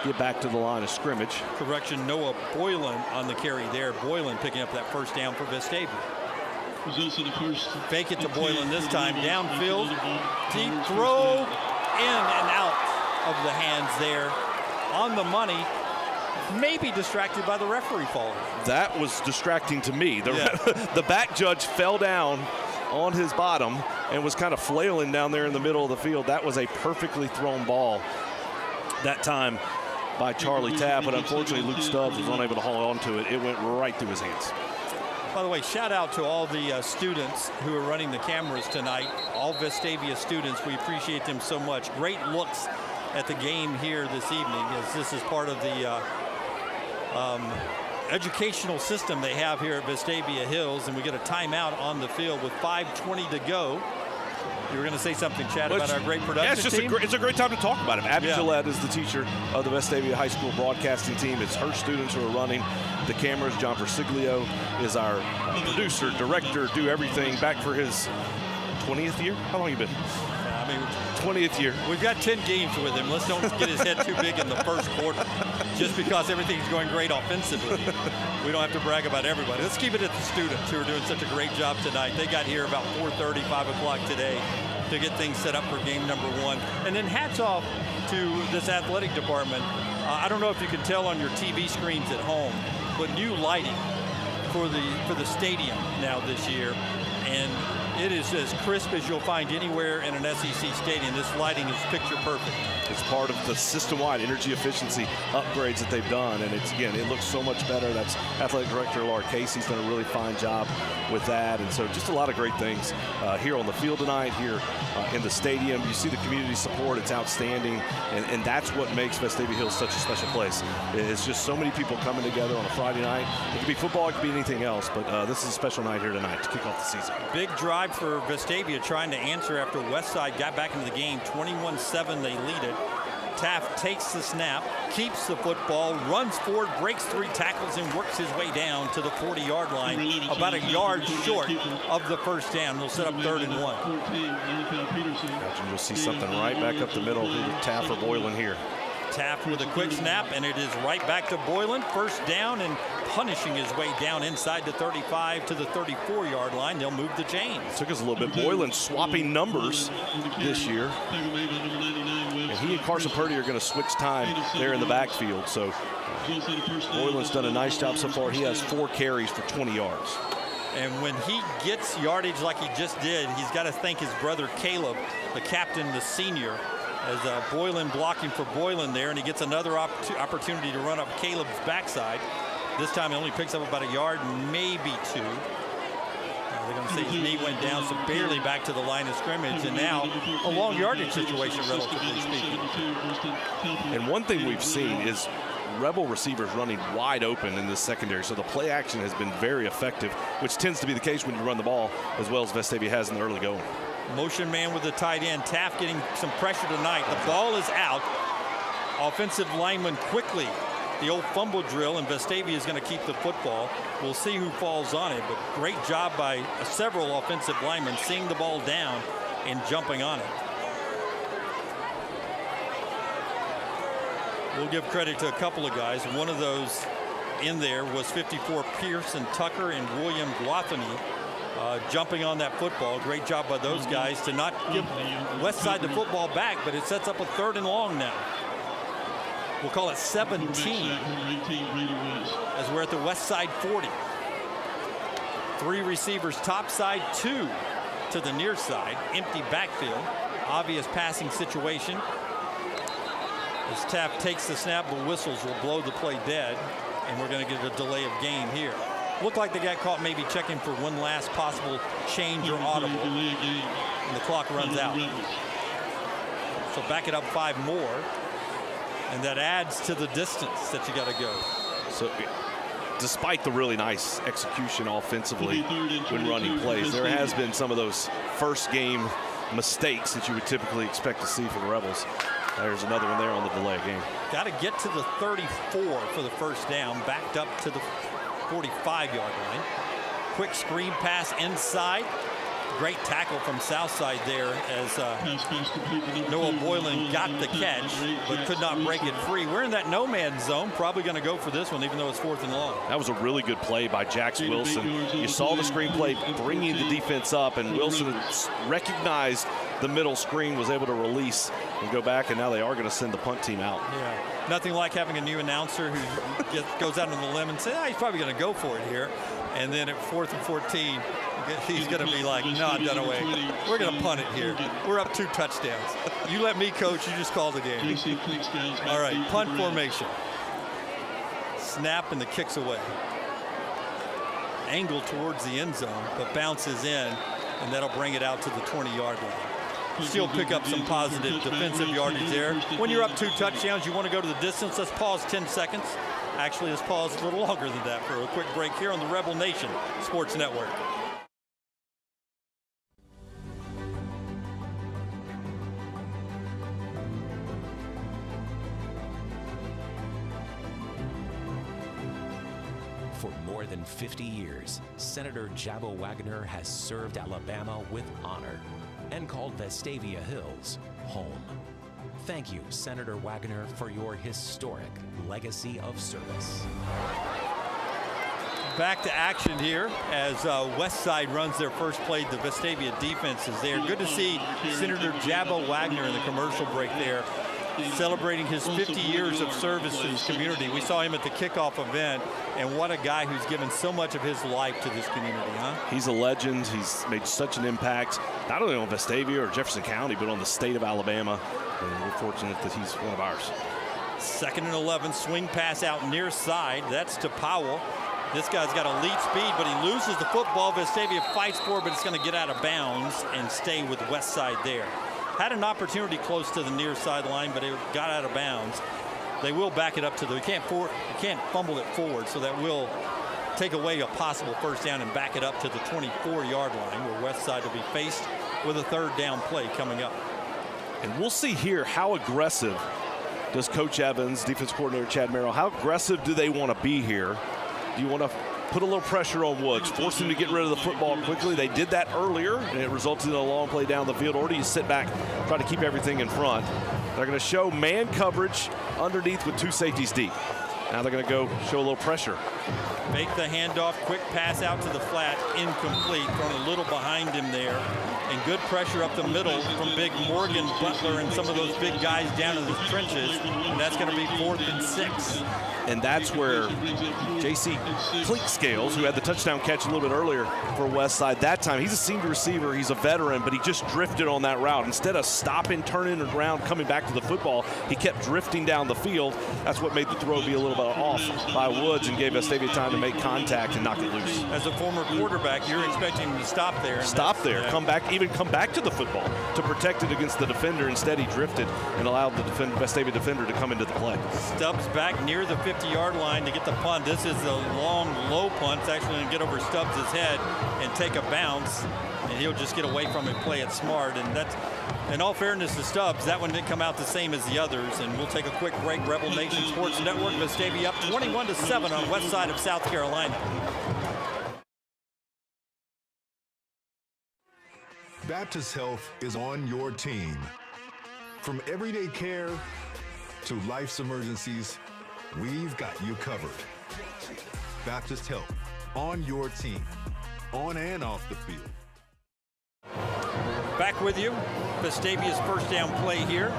get back to the line of scrimmage. Correction, Noah Boylan on the carry there. Boylan picking up that first down for Vestavia. Fake it to Boylan this time, downfield, deep throw, in and out of the hands there. On the money, maybe distracted by the referee falling. That was distracting to me. The back judge fell down on his bottom and was kind of flailing down there in the middle of the field. That was a perfectly thrown ball that time by Charlie Tapp, but unfortunately Luke Stubbs was unable to hold on to it. It went right through his hands. By the way, shout out to all the students who are running the cameras tonight, all Vestavia students. We appreciate them so much. Great looks at the game here this evening, as this is part of the educational system they have here at Vestavia Hills, and we get a timeout on the field with 5:20 to go. You were going to say something, Chad, about our great production team? It's a great time to talk about it. Abby Gillette is the teacher of the Vestavia High School broadcasting team. It's her students who are running the cameras. John Persiglio is our producer, director, do everything, back for his 20th year. How long have you been? 20th year. We've got 10 games with him. Let's don't get his head too big in the first quarter. Just because everything's going great offensively, we don't have to brag about everybody. Let's keep it at the students who are doing such a great job tonight. They got here about 4:30, 5 o'clock today to get things set up for game number 1. And then hats off to this athletic department. I don't know if you can tell on your TV screens at home, but new lighting for the stadium now this year. And it is as crisp as you'll find anywhere in an SEC stadium. This lighting is picture perfect. It's part of the system-wide energy efficiency upgrades that they've done, and it looks so much better. That's Athletic Director Laura Casey's done a really fine job with that, and so just a lot of great things here on the field tonight, here in the stadium. You see the community support, it's outstanding, and that's what makes Vestavia Hills such a special place. It's just so many people coming together on a Friday night. It could be football, it could be anything else, but this is a special night here tonight to kick off the season. Big drive for Vestavia trying to answer after Westside got back into the game. 21-7, they lead it. Taft takes the snap, keeps the football, runs forward, breaks 3 tackles, and works his way down to the 40-yard line, about a yard short of the first down. They'll set up 3rd and 1. Imagine you'll see something right back up the middle. Taft or Boylan here. Taft with a quick snap, and it is right back to Boylan. First down, and punishing his way down inside the 35 to the 34-yard line. They'll move the chains. Took us a little bit. Boylan swapping numbers this year. And he and Carson Purdy are going to switch time there in the backfield. So Boylan's done a nice job so far. He has 4 carries for 20 yards. And when he gets yardage like he just did, he's got to thank his brother Caleb, the captain, the senior, as Boylan blocking for Boylan there, and he gets another opportunity to run up Caleb's backside. This time he only picks up about a yard, maybe 2. They're going to say his knee went down, so barely back to the line of scrimmage, and now a long yardage situation, relatively speaking. And one thing we've seen is Rebel receivers running wide open in this secondary. So the play action has been very effective, which tends to be the case when you run the ball as well as Vestavia has in the early going. Motion man with the tight end. Taft getting some pressure tonight. The ball is out. Offensive lineman quickly. The old fumble drill, and Vestavia is going to keep the football. We'll see who falls on it, but great job by several offensive linemen seeing the ball down and jumping on it. We'll give credit to a couple of guys. One of those in there was 54 Pearson Tucker and William Guathany jumping on that football. Great job by those guys to not give Westside the football back, but it sets up a 3rd and long now. We'll call it 17 as we're at the Westside 40. 3 receivers top side, 2 to the near side. Empty backfield. Obvious passing situation. As Taft takes the snap, the whistles will blow the play dead, and we're going to get a delay of game here. Looked like they got caught maybe checking for one last possible change or audible, and the clock runs out. So back it up 5 more, and that adds to the distance that you got to go. So despite the really nice execution offensively when running plays, there has been some of those first game mistakes that you would typically expect to see from the Rebels. There's another one there on the delay game. Got to get to the 34 for the first down, backed up to the 45-yard line. Quick screen pass inside. Great tackle from Southside there as Noah Boylan got the catch but could not break it free. We're in that no-man's zone. Probably going to go for this one even though it's 4th and long. That was a really good play by Jax Wilson. You saw the screen play bringing the defense up, and Wilson recognized the middle screen, was able to release and go back, and now they are going to send the punt team out. Yeah, nothing like having a new announcer who goes out on the limb and says, he's probably going to go for it here. And then at 4th and 14, he's going to be like, no, Dunaway, we're going to punt it here. We're up 2 touchdowns. You let me coach, you just call the game. All right, punt formation. Snap and the kick's away. Angle towards the end zone, but bounces in, and that'll bring it out to the 20-yard line. Still pick up some positive defensive yardage there. When you're up 2 touchdowns, you want to go to the distance. Let's pause 10 seconds. Actually, let's pause a little longer than that for a quick break here on the Rebel Nation Sports Network. For more than 50 years, Senator Jabbo Wagner has served Alabama with honor and called Vestavia Hills home. Thank you, Senator Wagner, for your historic legacy of service. Back to action here as Westside runs their first play. The Vestavia defense is there. Good to see Senator Jabbo Wagner in the commercial break there, celebrating his 50 years of service to his community. We saw him at the kickoff event, and what a guy who's given so much of his life to this community, huh? He's a legend. He's made such an impact, not only on Vestavia or Jefferson County, but on the state of Alabama. And we're fortunate that he's one of ours. 2nd and 11, swing pass out near side. That's to Powell. This guy's got elite speed, but he loses the football. Vestavia fights for it, but it's going to get out of bounds and stay with Westside there. Had an opportunity close to the near sideline, but it got out of bounds. They will back it up to the, you can't fumble it forward, so that will take away a possible first down and back it up to the 24-yard line, where Westside will be faced with a 3rd down play coming up. And we'll see here how aggressive does Coach Evans, defense coordinator Chad Merrill, how aggressive do they want to be here? Do you want to put a little pressure on Woods, force him to get rid of the football quickly? They did that earlier, and it resulted in a long play down the field. Or do you sit back, try to keep everything in front? They're going to show man coverage underneath with 2 safeties deep. Now they're going to go show a little pressure. Make the handoff, quick pass out to the flat, incomplete, thrown a little behind him there. And good pressure up the middle from big Morgan Butler and some of those big guys down in the trenches. And that's going to be 4th and 6. And that's where J.C. Cleek-Scales, who had the touchdown catch a little bit earlier for Westside, that time, he's a senior receiver, he's a veteran, but he just drifted on that route. Instead of stopping, turning around, coming back to the football, he kept drifting down the field. That's what made the throw be a little bit off by Woods and gave Vestavia time to make contact and knock it loose. As a former quarterback, you're expecting him to stop there. Stop there, yeah. come back, even come back to the football to protect it against the defender. Instead, he drifted and allowed the Vestavia defender to come into the play. Stubbs back near the 50-yard line to get the punt. This is a long, low punt. It's actually going to get over Stubbs' head and take a bounce, and he'll just get away from it, play it smart. And that's, in all fairness to Stubbs, that one didn't come out the same as the others. And we'll take a quick break. Rebel Nation Sports Network, Vestavia up 21-7 on west side of South Carolina. Baptist Health is on your team. From everyday care to life's emergencies, we've got you covered. Baptist Health, on your team, on and off the field. Back with you. Vestavia's first down play here.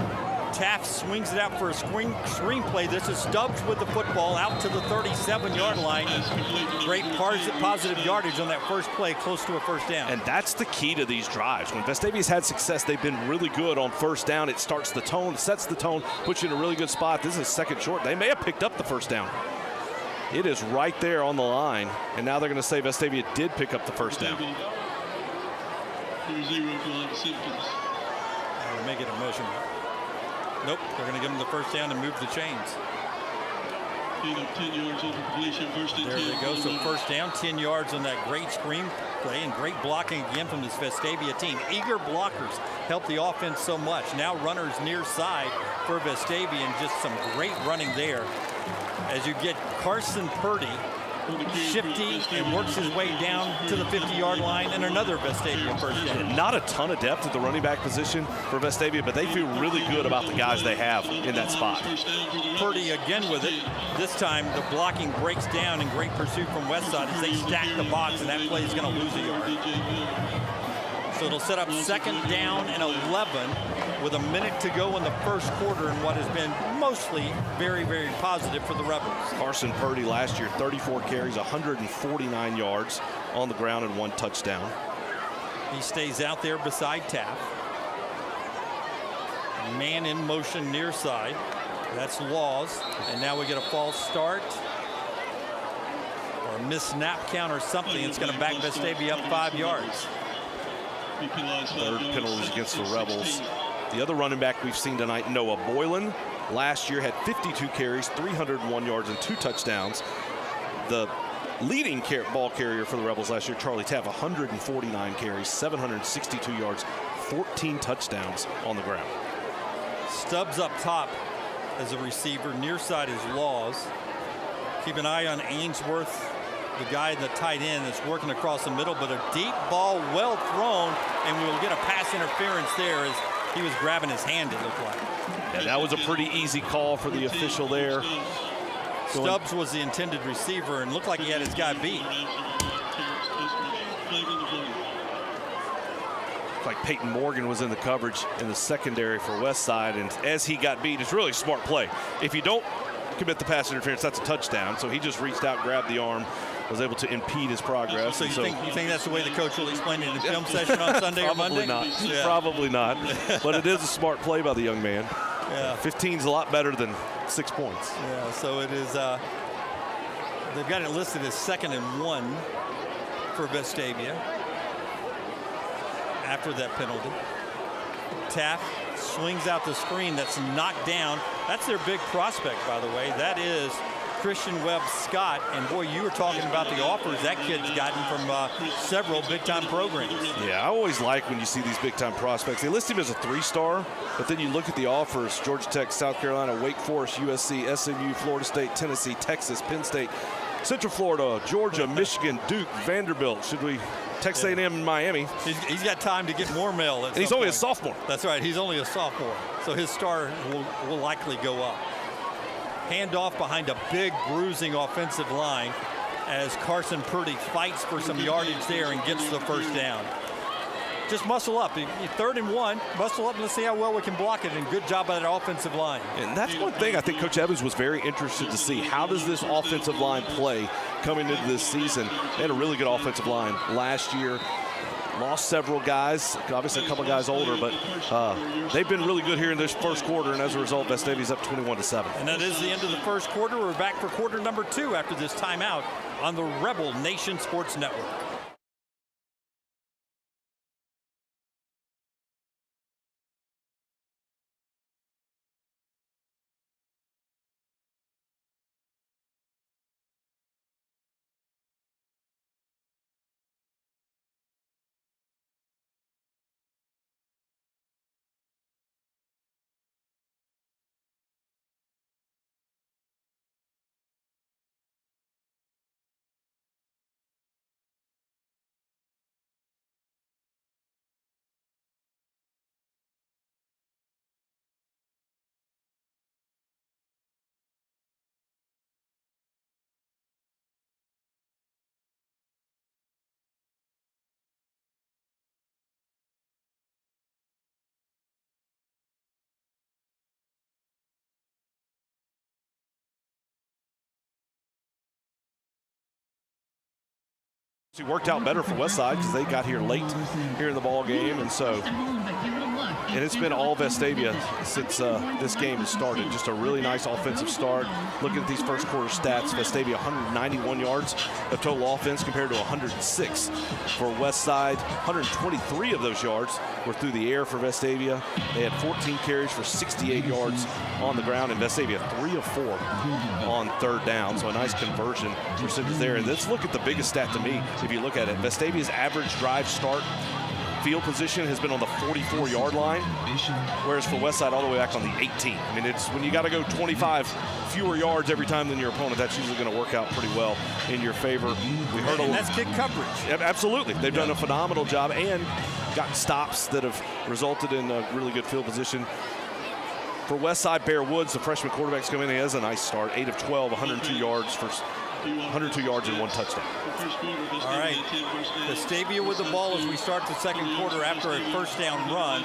Taft swings it out for a screen play. This is Stubbs with the football out to the 37-yard line. Great positive yardage on that first play, close to a first down. And that's the key to these drives. When Vestavia's had success, they've been really good on first down. It starts the tone, sets the tone, puts you in a really good spot. This is second short. They may have picked up the first down. It is right there on the line, and now they're going to say Vestavia did pick up the first down. Make it a motion. Nope, they're going to give them the first down and move the chains. There they go, so first down, 10 yards on that great screen play and great blocking again from this Vestavia team. Eager blockers help the offense so much. Now runners near side for Vestavia and just some great running there. As you get Carson Purdy shifty and works his way down to the 50-yard line, and another Vestavia first down. Not a ton of depth at the running back position for Vestavia, but they feel really good about the guys they have in that spot. Purdy again with it. This time the blocking breaks down in great pursuit from Westside as they stack the box, and that play is going to lose a yard. So it'll set up second down and 11 with a minute to go in the first quarter in what has been mostly very, very positive for the Rebels. Carson Purdy last year, 34 carries, 149 yards on the ground and 1 touchdown. He stays out there beside Taft. Man in motion near side. That's Laws. And now we get a false start or a missed snap count or something. It's going to back Vestavia up 5 yards. Third penalties against the Rebels. The other running back we've seen tonight, Noah Boylan, last year had 52 carries, 301 yards, and 2 touchdowns. The leading ball carrier for the Rebels last year, Charlie Taft, 149 carries, 762 yards, 14 touchdowns on the ground. Stubbs up top as a receiver. Near side is Laws. Keep an eye on Ainsworth, the guy in the tight end that's working across the middle, but a deep ball well thrown, and we will get a pass interference there as he was grabbing his hand, it looked like. Yeah, that was a pretty easy call for the official there. Stubbs was the intended receiver and looked like he had his guy beat. Like Peyton Morgan was in the coverage in the secondary for Westside, and as he got beat, it's really a smart play. If you don't commit the pass interference, that's a touchdown. So he just reached out, grabbed the arm, was able to impede his progress. So you think that's the way the coach will explain it in the film session on Sunday or Monday? Probably not. But it is a smart play by the young man. Yeah. 15's a lot better than 6 points. Yeah, so it is, they've got it listed as 2nd and 1 for Vestavia after that penalty. Taft swings out the screen that's knocked down. That's their big prospect, by the way. That is Christian Webb Scott. And boy, you were talking about the offers that kid's gotten from several big-time programs. Yeah, I always like when you see these big-time prospects. They list him as a 3-star, but then you look at the offers: Georgia Tech, South Carolina, Wake Forest, USC, SMU, Florida State, Tennessee, Texas, Penn State, Central Florida, Georgia, Michigan, Duke, Vanderbilt. Should we Texas A&M in Miami? He's got time to get more mail. And he's only a sophomore. That's right. He's only a sophomore. So his star will likely go up. Handoff behind a big bruising offensive line as Carson Purdy fights for some yardage there and gets the first down. just muscle up. 3rd and 1, muscle up and let's see how well we can block it. And good job by that offensive line. And that's one thing I think Coach Evans was very interested to see. How does this offensive line play coming into this season? They had a really good offensive line last year. Lost several guys, obviously a couple guys older, but they've been really good here in this first quarter, and as a result, Vestavia's up 21-7. And that is the end of the first quarter. We're back for quarter number 2 after this timeout on the Rebel Nation Sports Network. It worked out better for Westside because they got here late here in the ball game, and it's been all Vestavia since this game has started. Just a really nice offensive start. Looking at these first quarter stats, Vestavia 191 yards of total offense compared to 106 for Westside. 123 of those yards were through the air for Vestavia. They had 14 carries for 68 yards on the ground, and Vestavia 3 of 4 on 3rd down. So a nice conversion percentage there. And let's look at the biggest stat to me. If you look at it, Vestavia's average drive start field position has been on the 44-yard line, whereas for Westside all the way back on the 18. I mean, it's when you got to go 25 fewer yards every time than your opponent, that's usually going to work out pretty well in your favor. We heard and that's kick coverage. Absolutely. They've done a phenomenal job and gotten stops that have resulted in a really good field position. For Westside, Bear Woods, the freshman quarterback's coming in. He has a nice start, 8 of 12, 102 yards and 1 touchdown. All right, Vestavia with the ball as we start the second quarter after a first down run.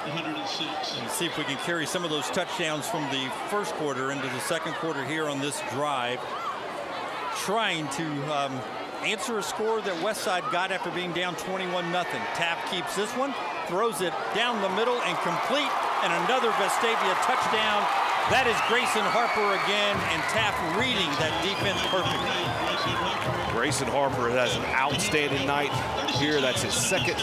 And see if we can carry some of those touchdowns from the first quarter into the second quarter here on this drive. Trying to answer a score that Westside got after being down 21-0. Taft keeps this one, throws it down the middle and complete, and another Vestavia touchdown. That is Grayson Harper again, and Taft reading that defense perfectly. Grayson Harper has an outstanding night here. That's his 2nd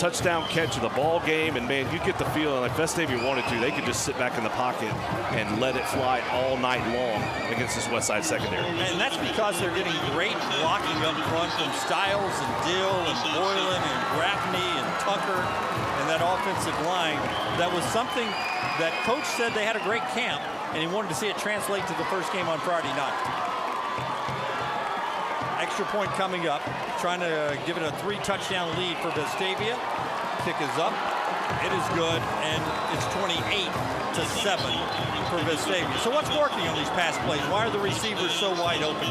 touchdown catch of the ball game, and man, you get the feeling like Vestavia wanted to. They could just sit back in the pocket and let it fly all night long against this Westside secondary. And that's because they're getting great blocking up front from Stiles and Dill and Boylan and Grafney and Tucker and that offensive line. That was something that Coach said they had a great camp, and he wanted to see it translate to the first game on Friday night. Extra point coming up, trying to give it a 3-touchdown lead for Vestavia. Kick is up, it is good, and it's 28-7 for Vestavia. So what's working on these pass plays? Why are the receivers so wide open?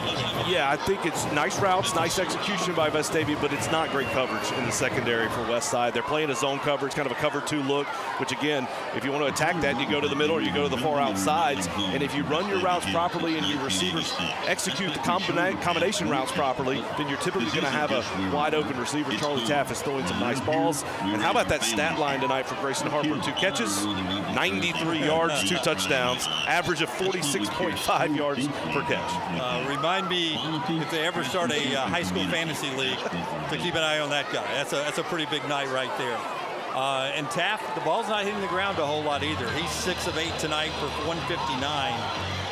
Yeah, I think it's nice routes, nice execution by Vestavia, but it's not great coverage in the secondary for Westside. They're playing a zone coverage, kind of a cover 2 look, which again, if you want to attack that, you go to the middle or you go to the far outsides. And if you run your routes properly and your receivers execute the combination routes properly, then you're typically going to have a wide open receiver. Charlie Taft is throwing some nice balls. And how about that stat line tonight for Grayson Harper? 2 catches, 93 yards, 2 touchdowns, average of 46.5 yards per catch. Remind me if they ever start a high school fantasy league to keep an eye on that guy. That's a pretty big night right there. And Taft, the ball's not hitting the ground a whole lot either. He's 6 of 8 tonight for 159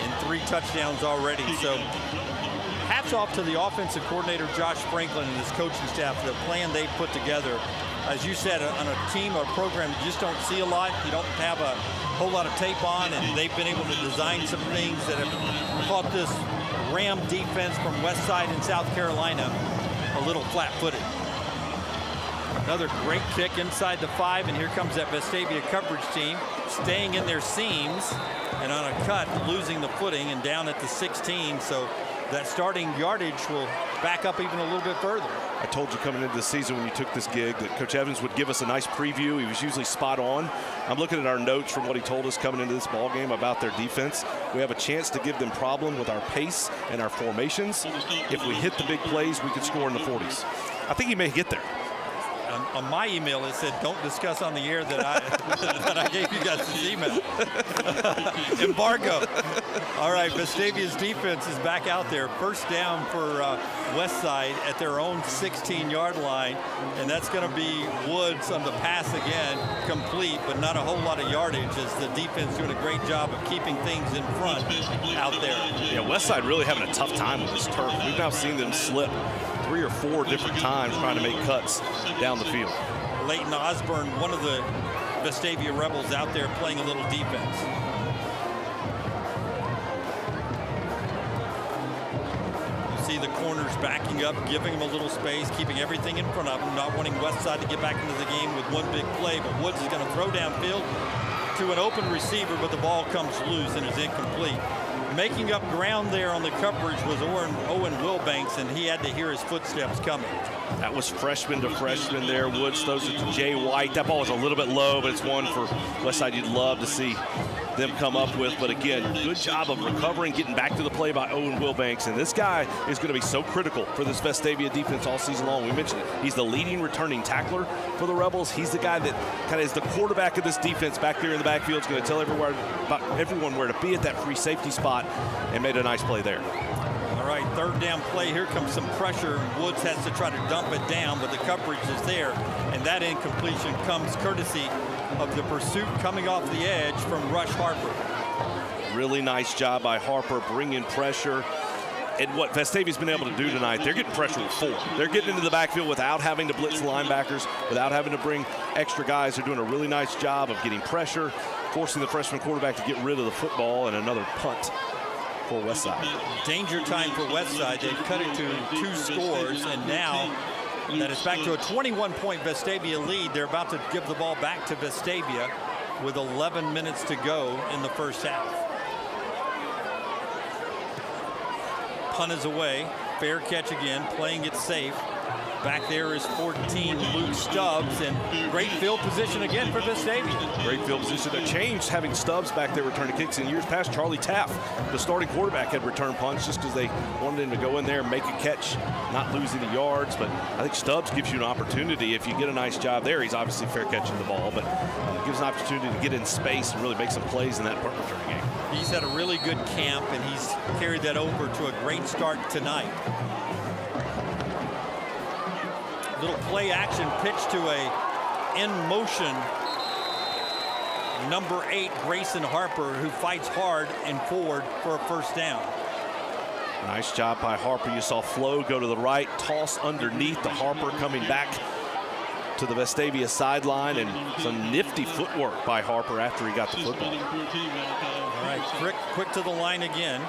and 3 touchdowns already. So hats off to the offensive coordinator, Josh Franklin, and his coaching staff for the plan they put together. As you said, on a team or program you just don't see a lot. You don't have a whole lot of tape on, and they've been able to design some things that have caught this Ram defense from Westside in South Carolina a little flat-footed. Another great kick inside the 5, and here comes that Vestavia coverage team staying in their seams, and on a cut losing the footing and down at the 16. So that starting yardage will back up even a little bit further. I told you coming into the season when you took this gig that Coach Evans would give us a nice preview. He was usually spot on. I'm looking at our notes from what he told us coming into this ball game about their defense. We have a chance to give them problem with our pace and our formations. If we hit the big plays, we could score in the 40s. I think he may get there. On my email, it said, don't discuss on the air that I gave you guys this email. Embargo. All right, Vestavia's defense is back out there. First down for Westside at their own 16-yard line, and that's going to be Woods on the pass again, complete, but not a whole lot of yardage as the defense doing a great job of keeping things in front out there. Yeah, Westside really having a tough time with this turf. We've now seen them slip 3 or 4 different times trying to make cuts down the field. Leighton Osborne, one of the Vestavia Rebels out there playing a little defense. You see the corners backing up, giving them a little space, keeping everything in front of them, not wanting Westside to get back into the game with one big play, but Woods is going to throw downfield to an open receiver, but the ball comes loose and is incomplete. Making up ground there on the coverage was Owen Wilbanks, and he had to hear his footsteps coming. That was freshman to freshman there. Woods throws it to Jay White. That ball was a little bit low, but it's one for Westside you'd love to see them come up with. But again, good job of recovering, getting back to the play by Owen Wilbanks. And this guy is going to be so critical for this Vestavia defense all season long. We mentioned it. He's the leading returning tackler for the Rebels. He's the guy that kind of is the quarterback of this defense back there in the backfield. Is going to tell everyone where to be at that free safety spot, and made a nice play there. All right, third down play. Here comes some pressure. Woods has to try to dump it down, but the coverage is there. And that incompletion comes courtesy of the pursuit coming off the edge from Rush Harper. Really nice job by Harper bringing pressure. And what Vestavia's been able to do tonight, they're getting pressure with 4. They're getting into the backfield without having to blitz linebackers, without having to bring extra guys. They're doing a really nice job of getting pressure, forcing the freshman quarterback to get rid of the football, and another punt for Westside. Danger time for Westside. They've cut it to 2 scores, and now that it's back to a 21-point Vestavia lead. They're about to give the ball back to Vestavia with 11 minutes to go in the first half. Punt is away. Fair catch again, playing it safe. Back there is 14, Luke Stubbs, and great field position again for Vestavia. Great field position. They changed having Stubbs back there returning kicks. In years past, Charlie Taff, the starting quarterback, had returned punts just because they wanted him to go in there and make a catch, not losing the yards. But I think Stubbs gives you an opportunity. If you get a nice job there, he's obviously fair catching the ball, but gives an opportunity to get in space and really make some plays in that punt returning game. He's had a really good camp, and he's carried that over to a great start tonight. Little play action pitch to a in motion number 8 Grayson Harper, who fights hard and forward for a first down. Nice job by Harper. You saw Flo go to the right, toss underneath to Harper, coming back to the Vestavia sideline, and some nifty footwork by Harper after he got the football. All right, quick to the line again.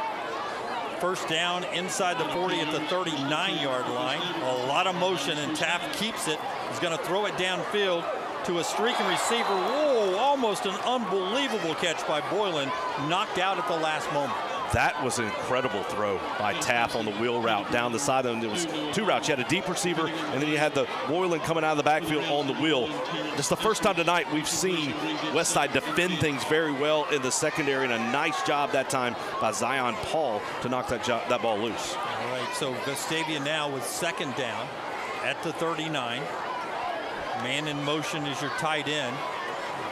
First down inside the 40 at the 39-yard line. A lot of motion, and Taft keeps it. He's going to throw it downfield to a streaking receiver. Whoa, almost an unbelievable catch by Boylan, knocked out at the last moment. That was an incredible throw by Taff on the wheel route down the side. And there was 2 routes. You had a deep receiver, and then you had the Boylan coming out of the backfield on the wheel. Just the first time tonight we've seen Westside defend things very well in the secondary, and a nice job that time by Zion Paul to knock that ball loose. All right, so Vestavia now with second down at the 39. Man in motion is your tight end.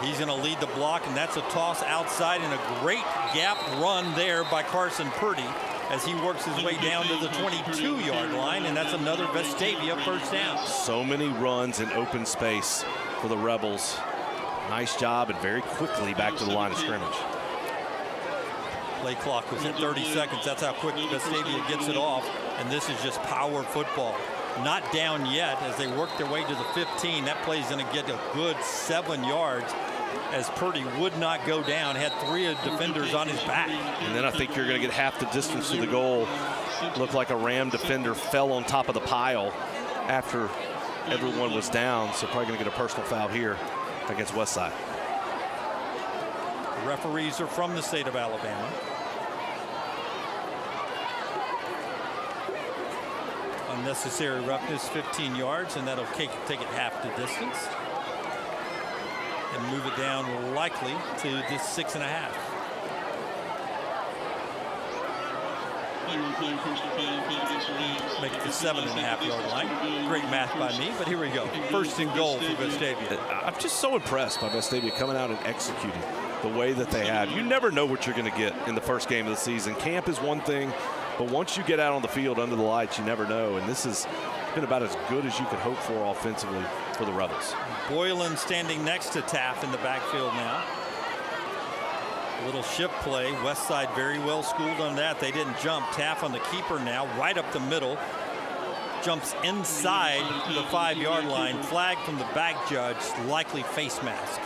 He's going to lead the block, and that's a toss outside, and a great gap run there by Carson Purdy as he works his way down to the 22-yard line, and that's another Vestavia first down. So many runs in open space for the Rebels. Nice job, and very quickly back to the line of scrimmage. Play clock was at 30 seconds. That's how quick Vestavia gets it off, and this is just power football. Not down yet as they work their way to the 15. That play is going to get a good 7 yards as Purdy would not go down, had 3 defenders on his back. And then I think you're going to get half the distance to the goal. Looked like a Ram defender fell on top of the pile after everyone was down, so probably going to get a personal foul here against Westside. The referees are from the state of Alabama. Unnecessary roughness, 15 yards, and that'll take it half the distance and move it down likely to this 6.5. Make it the 7.5-yard line. Great math by me, but here we go. First and goal for Vestavia. I'm just so impressed by Vestavia coming out and executing the way that they have. You never know what you're going to get in the first game of the season. Camp is one thing, but once you get out on the field under the lights, you never know. And this has been about as good as you could hope for offensively for the Rebels. Boylan standing next to Taff in the backfield now. A little shift play. Westside very well schooled on that. They didn't jump. Taff on the keeper now, right up the middle. Jumps inside the 5-yard line. Flag from the back judge, likely face mask.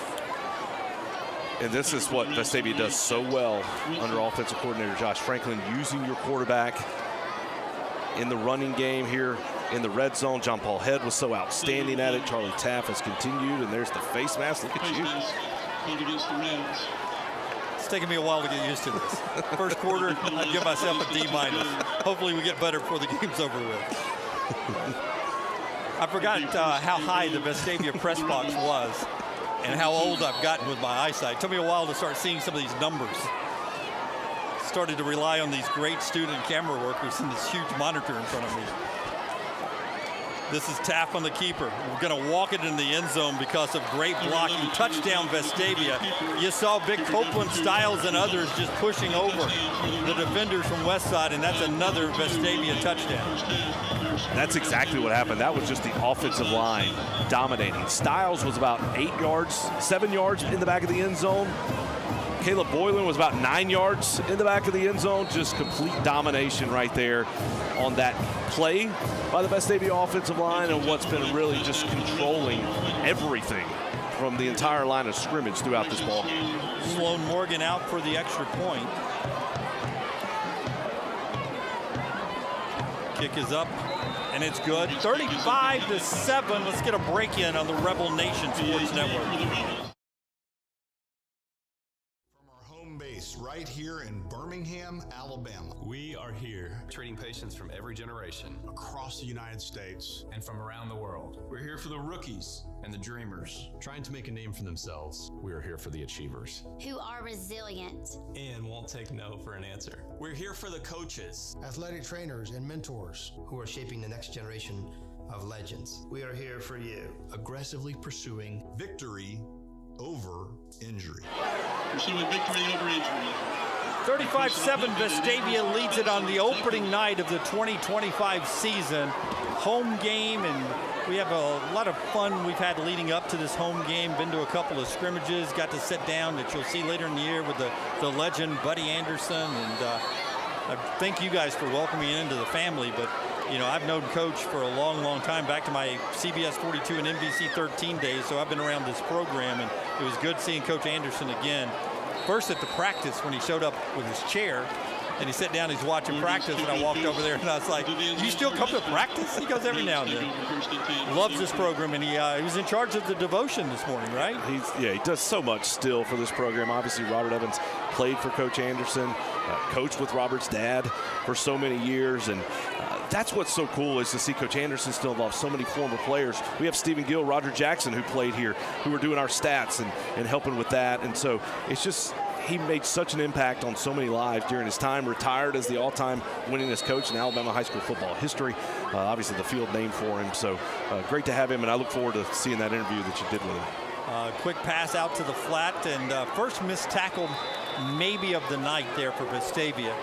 And this is what Vestavia does so well under offensive coordinator Josh Franklin, using your quarterback in the running game here in the red zone. John Paul Head was so outstanding at it. Charlie Taff has continued, and there's the face mask. Look at you. It's taking me a while to get used to this. First quarter, I'd give myself a D-. Hopefully we get better before the game's over with. I forgot how high the Vestavia press box was and how old I've gotten with my eyesight. It took me a while to start seeing some of these numbers. Started to rely on these great student camera workers and this huge monitor in front of me. This is Taff on the keeper. We're going to walk it in the end zone because of great blocking. Touchdown Vestavia. You saw Vic Copeland, Styles, and others just pushing over the defenders from Westside, and that's another Vestavia touchdown. That's exactly what happened. That was just the offensive line dominating. Styles was about 7 yards in the back of the end zone. Caleb Boylan was about 9 yards in the back of the end zone. Just complete domination right there on that play by the Vestavia offensive line, and what's been really just controlling everything from the entire line of scrimmage throughout this ball game. Sloan Morgan out for the extra point. Kick is up, and it's good. 35-7. Let's get a break in on the Rebel Nation Sports Network. Right here in Birmingham, Alabama. We are here treating patients from every generation Across the United States and from around the world. We're here for the rookies and the dreamers, trying to make a name for themselves. We are here for the achievers, who are resilient and won't take no for an answer. We're here for the coaches, athletic trainers and mentors who are shaping the next generation of legends. We are here for you, aggressively pursuing victory over injury. Pursuing victory over injury. 35-7, Vestavia leads it on the opening night of the 2025 season. Home game, and we have a lot of fun we've had leading up to this home game. Been to a couple of scrimmages, got to sit down that you'll see later in the year with the legend Buddy Anderson, and I thank you guys for welcoming me into the family. But you know, I've known Coach for a long, long time, back to my CBS 42 and NBC 13 days, so I've been around this program, and it was good seeing Coach Anderson again. First at the practice when he showed up with his chair, and he sat down, he's watching practice, and I walked over there, and I was like, you still come to practice? He goes every now and then. Loves this program, and he was in charge of the devotion this morning, right? He does so much still for this program. Obviously, Robert Evans played for Coach Anderson, coached with Robert's dad for so many years, and that's what's so cool is to see Coach Anderson still involved so many former players. We have Stephen Gill, Roger Jackson, who played here, who were doing our stats and helping with that. And so it's just, he made such an impact on so many lives during his time, retired as the all-time winningest coach in Alabama high school football history. Obviously the field named for him. So great to have him, and I look forward to seeing that interview that you did with him. Quick pass out to the flat, and first missed tackle maybe of the night there for Vestavia,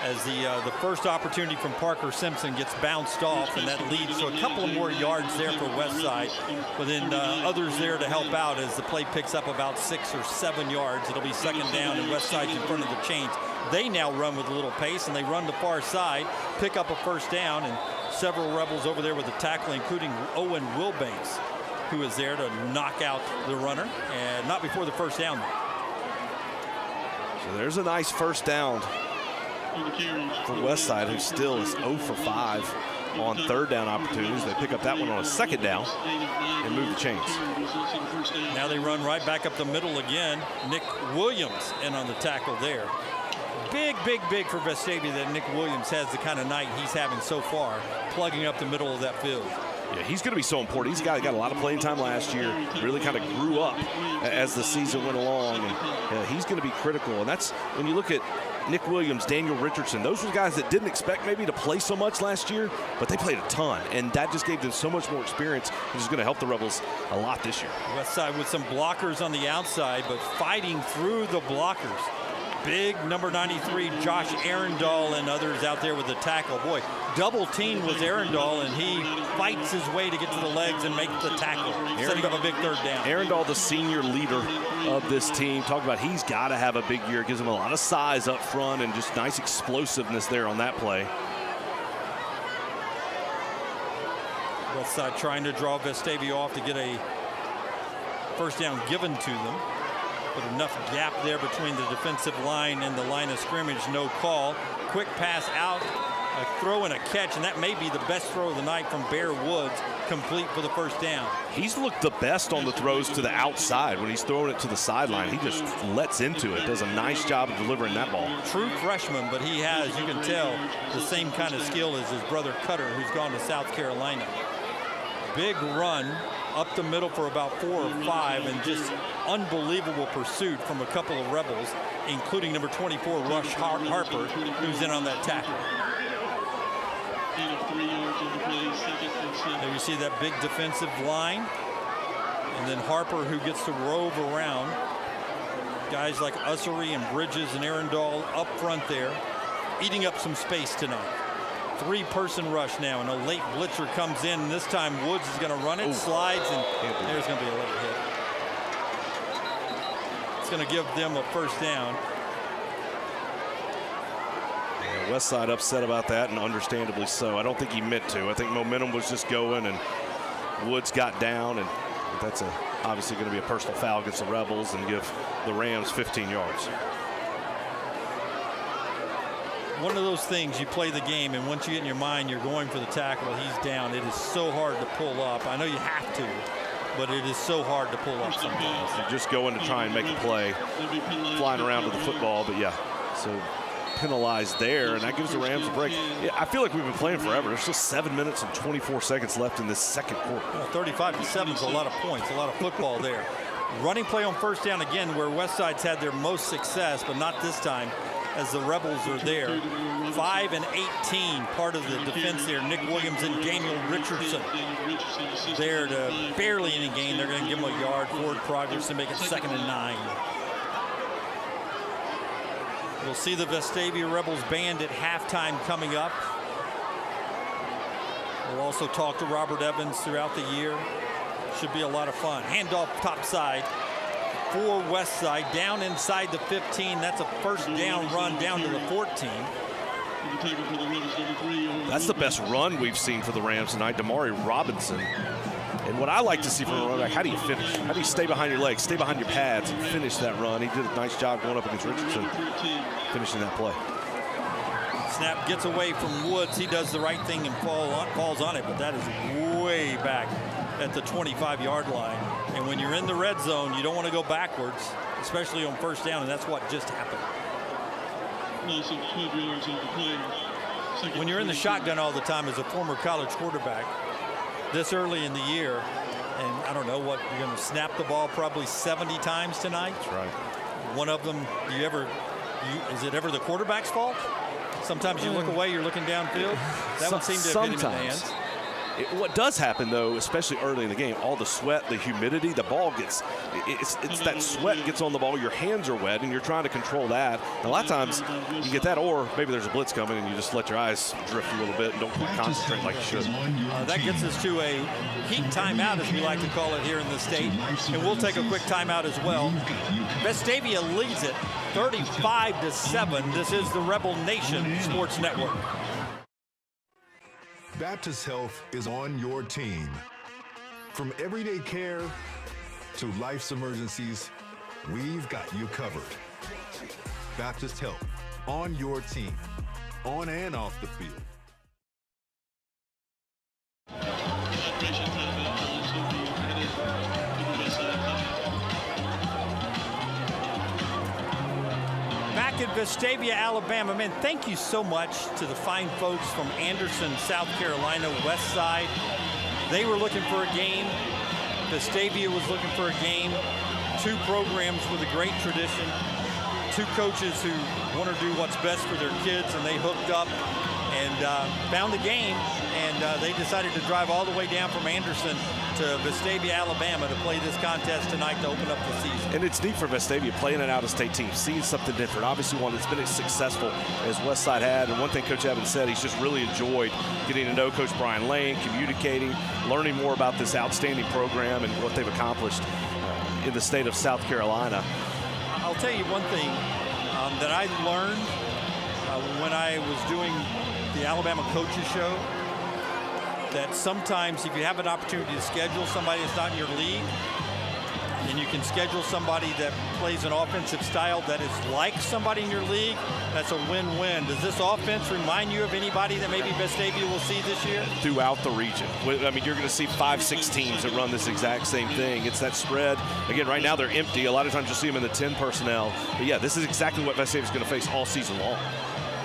as the first opportunity from Parker Simpson gets bounced off, and that leads to a couple of more yards there for Westside, but then others there to help out as the play picks up about 6 or 7 yards. It'll be second down, and Westside's in front of the chains. They now run with a little pace, and they run the far side, pick up a first down, and several Rebels over there with the tackle, including Owen Wilbanks, who is there to knock out the runner, and not before the first down. So there's a nice first down for Westside, who still is 0 for 5 on third down opportunities. They pick up that one on a second down and move the chains. Now they run right back up the middle again. Nick Williams in on the tackle there. Big for Vestavia that Nick Williams has the kind of night he's having so far, plugging up the middle of that field. Yeah, he's going to be so important. He's a guy that got a lot of playing time last year, really kind of grew up as the season went along, and he's going to be critical. And that's when you look at Nick Williams, Daniel Richardson, those were guys that didn't expect maybe to play so much last year, but they played a ton, and that just gave them so much more experience, which is going to help the Rebels a lot this year. Westside with some blockers on the outside, but fighting through the blockers. Big number 93, Josh Arundel, and others out there with the tackle. Boy, double team was Arundel, and he fights his way to get to the legs and make the tackle, setting up a big third down. Arundel, the senior leader of this team, talk about he's got to have a big year. It gives him a lot of size up front and just nice explosiveness there on that play. Westside trying to draw Vestavia off to get a first down given to them. But enough gap there between the defensive line and the line of scrimmage, no call. Quick pass out, a throw and a catch, and that may be the best throw of the night from Bear Woods, complete for the first down. He's looked the best on the throws to the outside. When he's throwing it to the sideline, he just lets into it, does a nice job of delivering that ball. True freshman, but he has, you can tell, the same kind of skill as his brother Cutter, who's gone to South Carolina. Big run up the middle for about 4 or 5, and just unbelievable pursuit from a couple of Rebels, including number 24, Rush Harper, who's in on that tackle. There you see that big defensive line, and then Harper, who gets to rove around. Guys like Ussery and Bridges and Arundel up front there, eating up some space tonight. 3-person rush now, and a late blitzer comes in. This time Woods is going to run it, slides, and there's going to be a late hit. It's going to give them a first down. Yeah, Westside upset about that, and understandably so. I don't think he meant to. I think momentum was just going, and Woods got down, and that's obviously going to be a personal foul against the Rebels and give the Rams 15 yards. One of those things, you play the game, and once you get in your mind you're going for the tackle, he's down. It is so hard to pull up. I know you have to, but it is so hard to pull up sometimes. You're just going to try and make a play, flying around to the football, but yeah, so penalized there, and that gives the Rams a break. Yeah, I feel like we've been playing forever. There's still 7 minutes and 24 seconds left in this second quarter. 35-7 is a lot of points, a lot of football there. Running play on first down again, where Westside's had their most success, but not this time, as the Rebels are there. 5 and 18, part of the defense there. Nick Williams and Daniel Richardson there to barely any gain. They're going to give them a yard forward progress to make it 2nd and 9. We'll see the Vestavia Rebels band at halftime coming up. We'll also talk to Robert Evans throughout the year. Should be a lot of fun. Handoff top side for Westside, down inside the 15. That's a first down run down to the 14. That's the best run we've seen for the Rams tonight. Damari Robinson. And what I like to see from a running back, how do you finish? How do you stay behind your legs, stay behind your pads, and finish that run? He did a nice job going up against Richardson, finishing that play. Snap gets away from Woods. He does the right thing and falls on it, but that is way back at the 25-yard line. And when you're in the red zone, you don't want to go backwards, especially on first down, and that's what just happened. When you're in the shotgun all the time as a former college quarterback, this early in the year, and I don't know what, you're going to snap the ball probably 70 times tonight. That's right. One of them, is it ever the quarterback's fault? Sometimes you look away, you're looking downfield. That would seem to have hit him in the hands. What does happen, though, especially early in the game, all the sweat, the humidity, the ball gets, it's that sweat gets on the ball, your hands are wet, and you're trying to control that. And a lot of times you get that, or maybe there's a blitz coming and you just let your eyes drift a little bit and don't concentrate like you should. That gets us to a heat timeout, as we like to call it here in the state. And we'll take a quick timeout as well. Vestavia leads it 35-7. This is the Rebel Nation Sports Network. Baptist Health is on your team. From everyday care to life's emergencies, we've got you covered. Baptist Health, on your team, on and off the field. Back at Vestavia, Alabama. Man, thank you so much to the fine folks from Anderson, South Carolina, Westside. They were looking for a game. Vestavia was looking for a game. Two programs with a great tradition. Two coaches who want to do what's best for their kids, and they hooked up and found the game, and they decided to drive all the way down from Anderson to Vestavia, Alabama to play this contest tonight to open up the season. And it's neat for Vestavia playing an out-of-state team, seeing something different. Obviously one that's been as successful as Westside had, and one thing Coach Evans said, he's just really enjoyed getting to know Coach Brian Lane, communicating, learning more about this outstanding program and what they've accomplished in the state of South Carolina. I'll tell you one thing that I learned when I was doing the Alabama Coaches Show, that sometimes if you have an opportunity to schedule somebody that's not in your league, and you can schedule somebody that plays an offensive style that is like somebody in your league, that's a win-win. Does this offense remind you of anybody that maybe Vestavia will see this year? Throughout the region. I mean, you're going to see 5-6 teams that run this exact same thing. It's that spread. Again, right now they're empty. A lot of times you'll see them in the 10 personnel. But yeah, this is exactly what Vestavia is going to face all season long.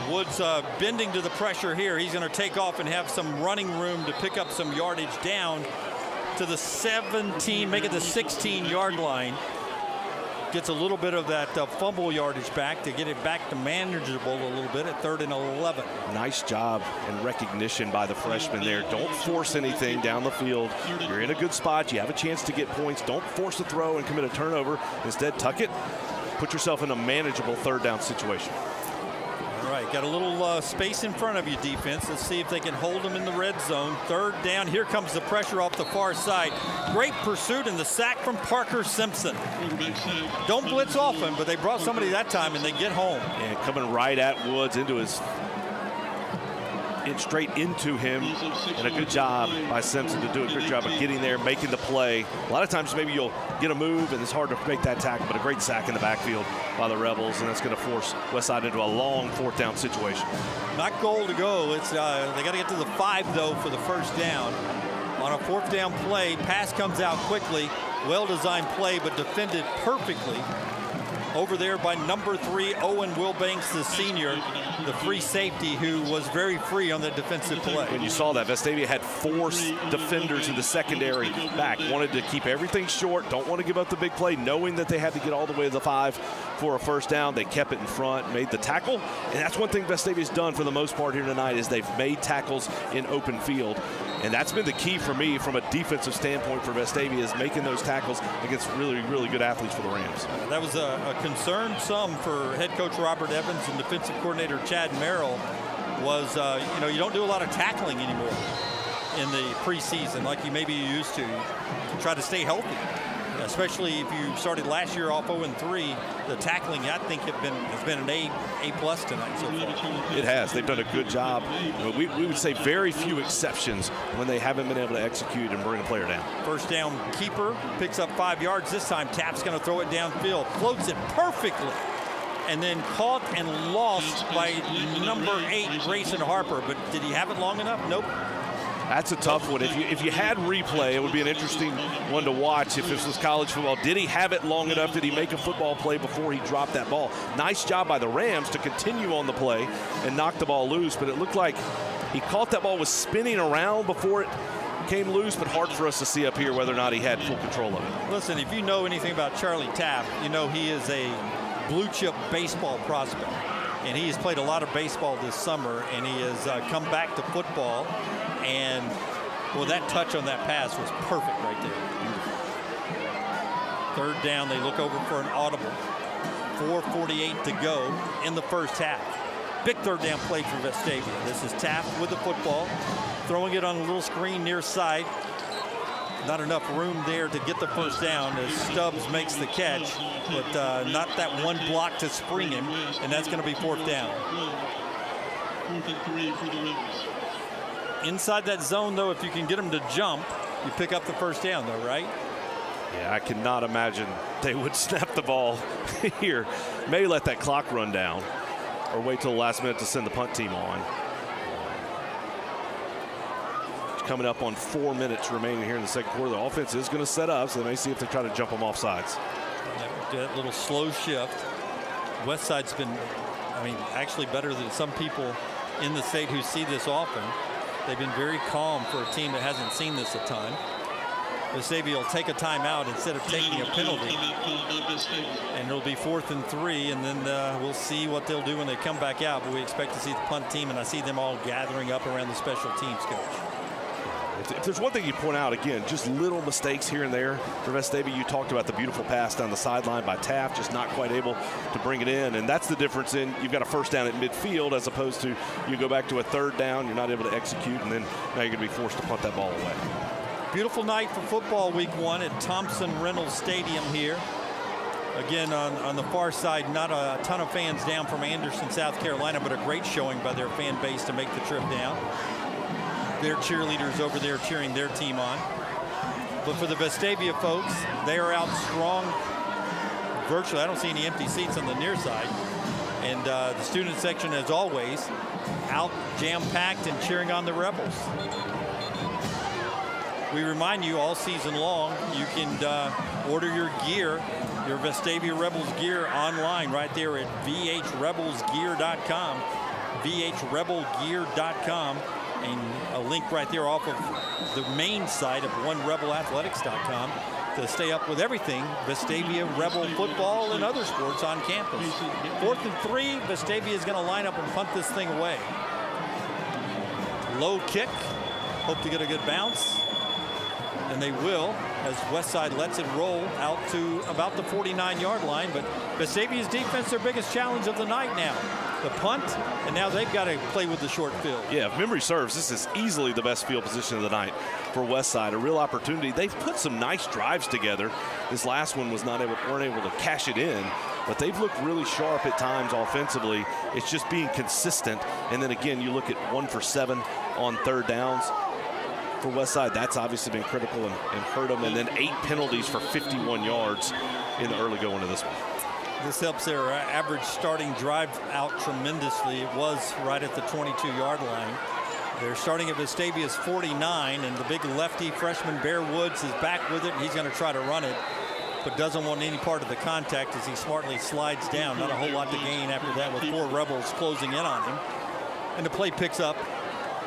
Woods bending to the pressure here. He's going to take off and have some running room to pick up some yardage down to the 17, make it the 16-yard line. Gets a little bit of that fumble yardage back to get it back to manageable a little bit at 3rd and 11. Nice job and recognition by the freshman there. Don't force anything down the field. You're in a good spot. You have a chance to get points. Don't force the throw and commit a turnover. Instead, tuck it. Put yourself in a manageable 3rd down situation. All right, got a little space in front of you, defense. Let's see if they can hold them in the red zone. 3rd down. Here comes the pressure off the far side. Great pursuit and the sack from Parker Simpson. Don't blitz often, but they brought somebody that time and they get home. And coming right at Woods into his, straight into him, and a good job by Simpson to do a good job of getting there, making the play. A lot of times maybe you'll get a move and it's hard to make that tackle, but a great sack in the backfield by the Rebels, and that's going to force Westside into a long 4th down situation. Not goal to go. It's they got to get to the 5 though for the 1st down. On a 4th down play, pass comes out quickly. Well-designed play, but defended perfectly over there by number 3, Owen Wilbanks, the senior, the free safety who was very free on that defensive play. When you saw that, Vestavia had 4 defenders in the secondary back. Wanted to keep everything short, don't want to give up the big play, knowing that they had to get all the way to the 5 for a 1st down. They kept it in front, made the tackle, and that's one thing Vestavia's done for the most part here tonight is they've made tackles in open field. And that's been the key for me from a defensive standpoint for Vestavia, is making those tackles against really, really good athletes for the Rams. That was a concern some for head coach Robert Evans and defensive coordinator Chad Merrill was, you don't do a lot of tackling anymore in the preseason like you maybe used to try to stay healthy. Especially if you started last year off 0-3, the tackling I think has been an A+ tonight so far. It has. They've done a good job. We would say very few exceptions when they haven't been able to execute and bring a player down. 1st down, keeper picks up 5 yards. This time Tapp's going to throw it downfield, floats it perfectly, and then caught and lost by number 8, Grayson Harper. But did he have it long enough? Nope. That's a tough one. If you had replay, it would be an interesting one to watch if this was college football. Did he have it long enough? Did he make a football play before he dropped that ball? Nice job by the Rams to continue on the play and knock the ball loose, but it looked like he caught that ball, was spinning around before it came loose, but hard for us to see up here whether or not he had full control of it. Listen, if you know anything about Charlie Tapp, you know he is a blue-chip baseball prospect, and he has played a lot of baseball this summer, and he has come back to football. And, well, that touch on that pass was perfect right there. Beautiful. 3rd down, they look over for an audible. 4:48 to go in the 1st half. Big 3rd down play for Vestavia. This is Taft with the football, throwing it on a little screen near side. Not enough room there to get the 1st down as Stubbs makes the catch, but not that one block to spring him, and that's going to be 4th down. 4th and 3 for the Rebels. Inside that zone, though, if you can get them to jump, you pick up the 1st down, though, right? Yeah, I cannot imagine they would snap the ball here. May let that clock run down or wait till the last minute to send the punt team on. It's coming up on 4 minutes remaining here in the 2nd quarter. The offense is going to set up, so they may see if they try to jump them off sides. That little slow shift. Westside's been I mean, actually better than some people in the state who see this often. They've been very calm for a team that hasn't seen this a ton. Vestavia will take a timeout instead of taking a penalty. And it'll be 4th and 3, and then we'll see what they'll do when they come back out. But we expect to see the punt team, and I see them all gathering up around the special teams coach. If there's one thing you point out, again, just little mistakes here and there for Vestavia. You talked about the beautiful pass down the sideline by Taft, just not quite able to bring it in. And that's the difference in you've got a first down at midfield as opposed to you go back to a 3rd down, you're not able to execute, and then now you're going to be forced to punt that ball away. Beautiful night for football week 1 at Thompson Reynolds Stadium here. Again, on the far side, not a ton of fans down from Anderson, South Carolina, but a great showing by their fan base to make the trip down. Their cheerleaders over there cheering their team on. But for the Vestavia folks, they are out strong virtually. I don't see any empty seats on the near side. And the student section, as always, out jam-packed and cheering on the Rebels. We remind you all season long, you can order your gear, your Vestavia Rebels gear online right there at vhrebelsgear.com, vhrebelgear.com. And a link right there off of the main site of onerebelathletics.com to stay up with everything Vestavia Rebel football and other sports on campus. 4th and 3, Vestavia is going to line up and punt this thing away. Low kick, hope to get a good bounce. And they will, as Westside lets it roll out to about the 49-yard line. But Vestavia's defense, their biggest challenge of the night now. The punt, and now they've got to play with the short field. Yeah, if memory serves, this is easily the best field position of the night for Westside. A real opportunity. They've put some nice drives together. This last one weren't able to cash it in, but they've looked really sharp at times offensively. It's just being consistent. And then again, you look at 1 for 7 on 3rd downs. For Westside, that's obviously been critical and hurt them. And then 8 penalties for 51 yards in the early going of this one. This helps their average starting drive out tremendously. It was right at the 22-yard line. They're starting at Vestavia's 49, and the big lefty freshman Bear Woods is back with it. And he's going to try to run it, but doesn't want any part of the contact as he smartly slides down. Not a whole lot to gain after that with 4 Rebels closing in on him. And the play picks up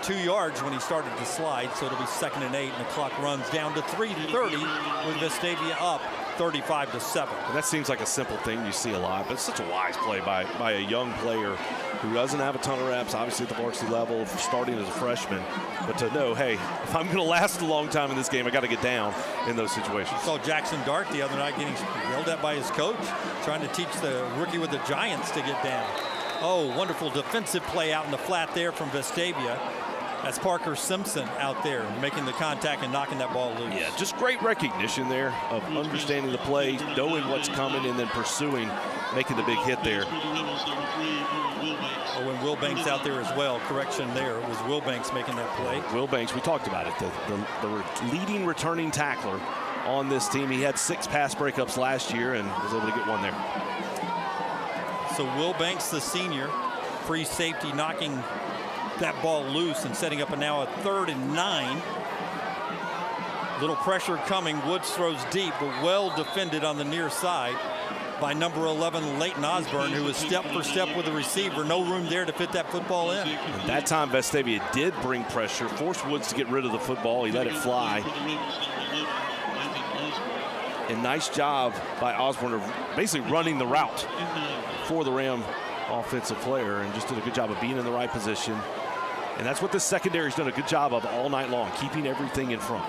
2 yards when he started to slide, so it'll be 2nd and 8, and the clock runs down to 3:30 with Vestavia up 35-7. And that seems like a simple thing you see a lot, but it's such a wise play by a young player who doesn't have a ton of reps, obviously at the varsity level, starting as a freshman. But to know, hey, if I'm going to last a long time in this game, I got to get down in those situations. Saw Jackson Dart the other night getting yelled at by his coach, trying to teach the rookie with the Giants to get down. Oh, wonderful defensive play out in the flat there from Vestavia. That's Parker Simpson out there making the contact and knocking that ball loose. Yeah, just great recognition there of understanding the play, knowing what's coming, and then pursuing, making the big hit there. Oh, and Wilbanks out there as well. Correction there. It was Wilbanks making that play. Wilbanks, we talked about it, the leading returning tackler on this team. He had 6 pass breakups last year and was able to get 1 there. So Wilbanks, the senior, free safety, knocking that ball loose and setting up now a 3rd and 9. Little pressure coming. Woods throws deep, but well defended on the near side by number 11, Leighton Osborne, who was step for step with the receiver. No room there to fit that football in. And that time, Vestavia did bring pressure, forced Woods to get rid of the football. He let it fly. And nice job by Osborne of basically running the route for the Ram offensive player, and just did a good job of being in the right position. And that's what this secondary's done a good job of all night long, keeping everything in front.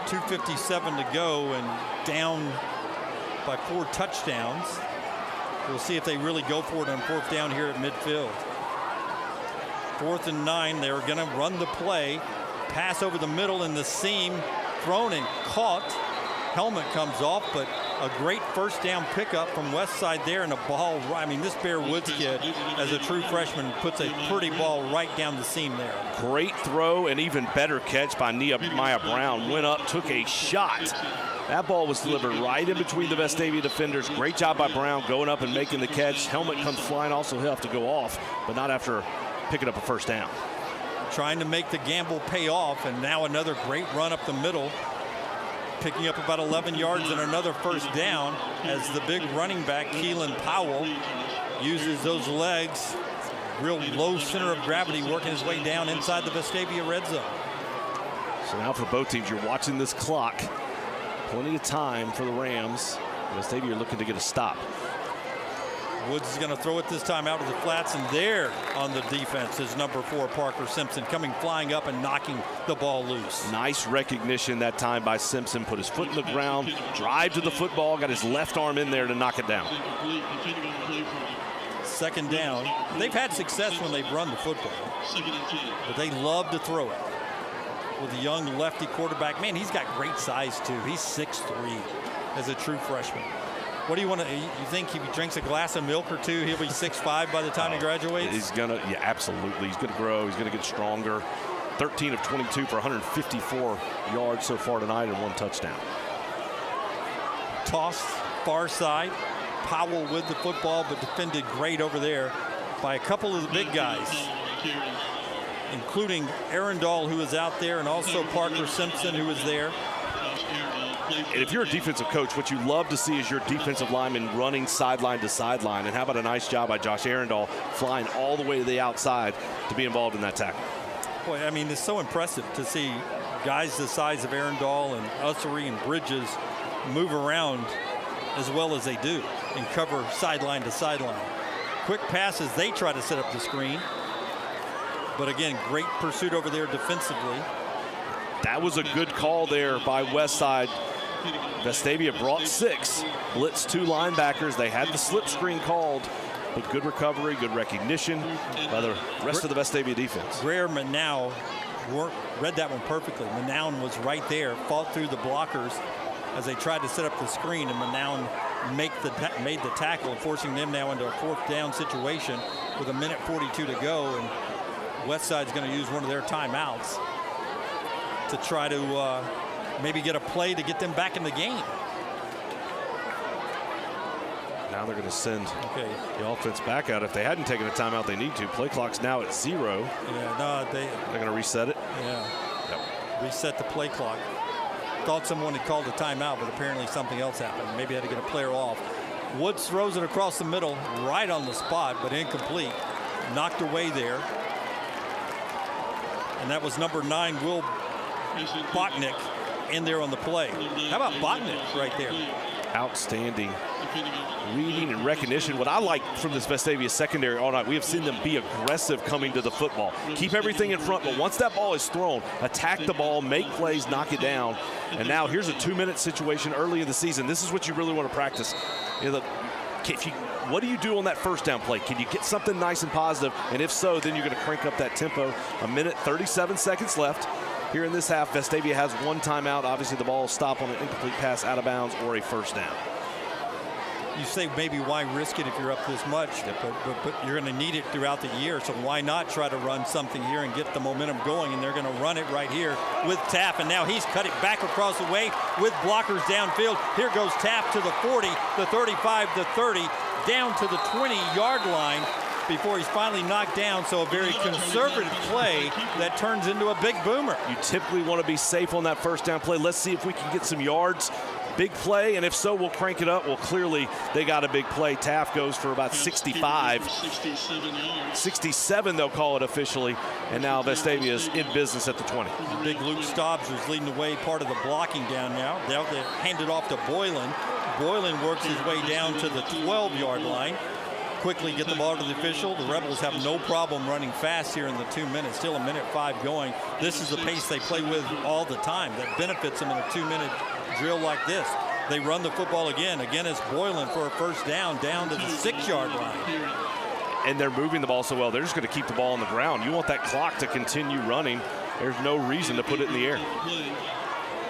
2:57 to go and down by 4 touchdowns. We'll see if they really go for it on 4th down here at midfield. 4th and 9, they're going to run the play. Pass over the middle in the seam, thrown and caught. Helmet comes off, but a great first down pickup from Westside there, and a ball. I mean, this Bear Woods kid, as a true freshman, puts a pretty ball right down the seam there. Great throw and even better catch by Nehemiah Brown. Went up, took a shot. That ball was delivered right in between the Vestavia defenders. Great job by Brown going up and making the catch. Helmet comes flying. Also, he'll have to go off, but not after picking up a first down. Trying to make the gamble pay off, and now another great run up the middle, picking up about 11 yards and another first down as the big running back, Keelan Powell, uses those legs. Real low center of gravity working his way down inside the Vestavia red zone. So now for both teams, you're watching this clock. Plenty of time for the Rams. Vestavia looking to get a stop. Woods is going to throw it this time out of the flats, and there on the defense is number 4, Parker Simpson, coming flying up and knocking the ball loose. Nice recognition that time by Simpson. Put his foot in the ground, drive to the football, got his left arm in there to knock it down. Second down. They've had success when they've run the football, but they love to throw it. With a young lefty quarterback, man, he's got great size too. He's 6'3" as a true freshman. What do you want to? You think if he drinks a glass of milk or two, he'll be 6'5" by the time he graduates? He's gonna, yeah, absolutely. He's gonna grow. He's gonna get stronger. 13 of 22 for 154 yards so far tonight and 1 touchdown. Tossed far side. Powell with the football, but defended great over there by a couple of the big guys, including Arundel, who is out there, and also Parker Simpson, who is there. And if you're a defensive coach, what you love to see is your defensive lineman running sideline to sideline. And how about a nice job by Josh Arundel flying all the way to the outside to be involved in that tackle. Boy, I mean, it's so impressive to see guys the size of Arundel and Ussery and Bridges move around as well as they do and cover sideline to sideline. Quick passes, they try to set up the screen. But again, great pursuit over there defensively. That was a good call there by Westside. Vestavia brought 6, blitzed 2 linebackers. They had the slip screen called, but good recovery, good recognition by the rest of the Vestavia defense. Greer Manow read that one perfectly. Manown was right there, fought through the blockers as they tried to set up the screen, and Manown made the tackle, forcing them now into a 4th down situation with 1:42 to go. And Westside's going to use one of their timeouts to try to maybe get a play to get them back in the game. Now they're going to send the offense back out. If they hadn't taken a timeout, they need to. Play clock's now at 0. Yeah, no, they're going to reset it. Yeah, reset the play clock. Thought someone had called a timeout, but apparently something else happened. Maybe had to get a player off. Woods throws it across the middle, right on the spot, but incomplete. Knocked away there. And that was number 9, Will Botnick, in there on the play. How about Botnick right there? Outstanding reading and recognition. What I like from this Vestavia secondary all night, we have seen them be aggressive coming to the football. Keep everything in front, but once that ball is thrown, attack the ball, make plays, knock it down. And now here's a 2-minute situation early in the season. This is what you really want to practice. You know, what do you do on that first down play? Can you get something nice and positive? And if so, then you're going to crank up that tempo. 1:37 seconds left. Here in this half, Vestavia has 1 timeout. Obviously, the ball will stop on an incomplete pass out of bounds or a first down. You say maybe why risk it if you're up this much, but you're going to need it throughout the year. So why not try to run something here and get the momentum going? And they're going to run it right here with Taft. And now he's cut it back across the way with blockers downfield. Here goes Taft to the 40, the 35, the 30, down to the 20-yard line before he's finally knocked down. So a very conservative play that turns into a big boomer. You typically want to be safe on that first down play. Let's see if we can get some yards. Big play, and if so, we'll crank it up. Well, clearly they got a big play. Taft goes for about 65. 67, they'll call it officially. And now Vestavia's in business at the 20. Big Luke Stobbs was leading the way, part of the blocking down now. They'll hand it off to Boylan. Boylan works his way down to the 12-yard line. Quickly get the ball to the official. The Rebels have no problem running fast here in the 2 minutes. Still 1:05 going. This is the pace they play with all the time. That benefits them in a 2-minute drill like this. They run the football again. Again, it's Boylan for a first down to the 6-yard line. And they're moving the ball so well. They're just going to keep the ball on the ground. You want that clock to continue running. There's no reason to put it in the air.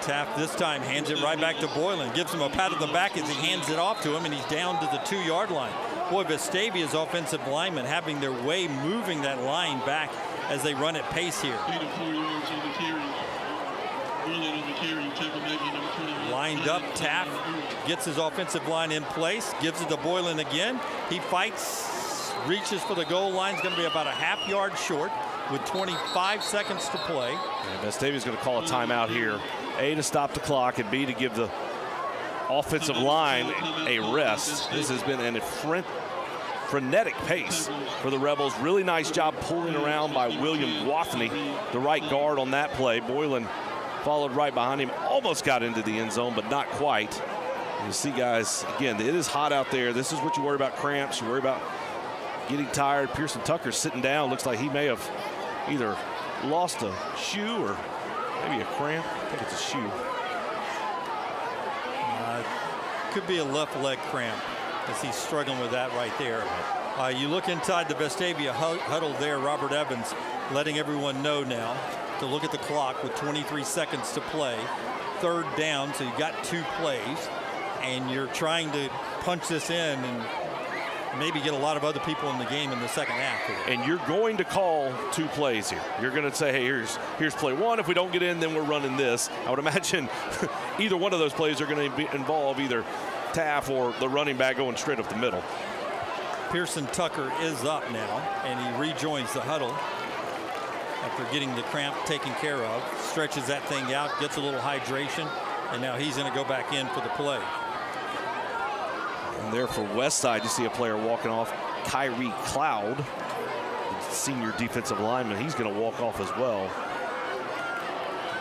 Taft this time hands it right back to Boylan. Gives him a pat on the back as he hands it off to him, and he's down to the 2-yard line. Boy, Vestavia's offensive linemen having their way moving that line back as they run at pace here. Lined up, Taft gets his offensive line in place, gives it to Boylan again. He fights, reaches for the goal line. It's going to be about a half-yard short with 25 seconds to play. And Vestavia's going to call a timeout here. A, to stop the clock, and B, to give the offensive line a rest. This has been an frenetic pace for the Rebels. Really nice job pulling around by William Wathney, the right guard on that play. Boylan followed right behind him, almost got into the end zone, but not quite. You see, guys, again, it is hot out there. This is what you worry about, cramps. You worry about getting tired. Pearson Tucker's sitting down. Looks like he may have either lost a shoe or maybe a cramp. I think it's a shoe. Could be a left leg cramp as he's struggling with that right there. You look inside the Vestavia huddle there. Robert Evans letting everyone know now to look at the clock with 23 seconds to play. 3rd down, so you got 2 plays, and you're trying to punch this in and maybe get a lot of other people in the game in the second half here. And you're going to call 2 plays here. You're going to say, hey, here's play 1. If we don't get in, then we're running this. I would imagine either one of those plays are going to involve either Taff or the running back going straight up the middle. Pearson Tucker is up now, and he rejoins the huddle after getting the cramp taken care of. Stretches that thing out, gets a little hydration, and now he's going to go back in for the play. And there for Westside, you see a player walking off, Kyrie Cloud, the senior defensive lineman. He's going to walk off as well.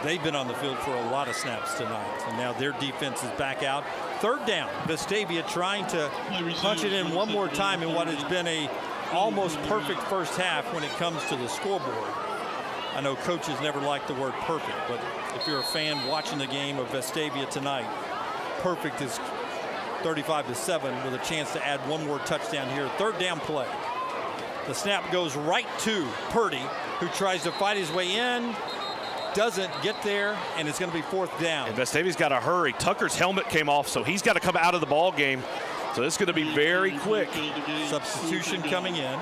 They've been on the field for a lot of snaps tonight, and now their defense is back out. 3rd down, Vestavia trying to punch it in one more time in what has been a almost perfect first half when it comes to the scoreboard. I know coaches never like the word perfect, but if you're a fan watching the game of Vestavia tonight, perfect is 35-7 with a chance to add one more touchdown here. 3rd down play. The snap goes right to Purdy, who tries to fight his way in. Doesn't get there, and it's going to be 4th down. And Vestavia's got to hurry. Tucker's helmet came off, so he's got to come out of the ball game. So it's going to be very quick. Substitution coming in.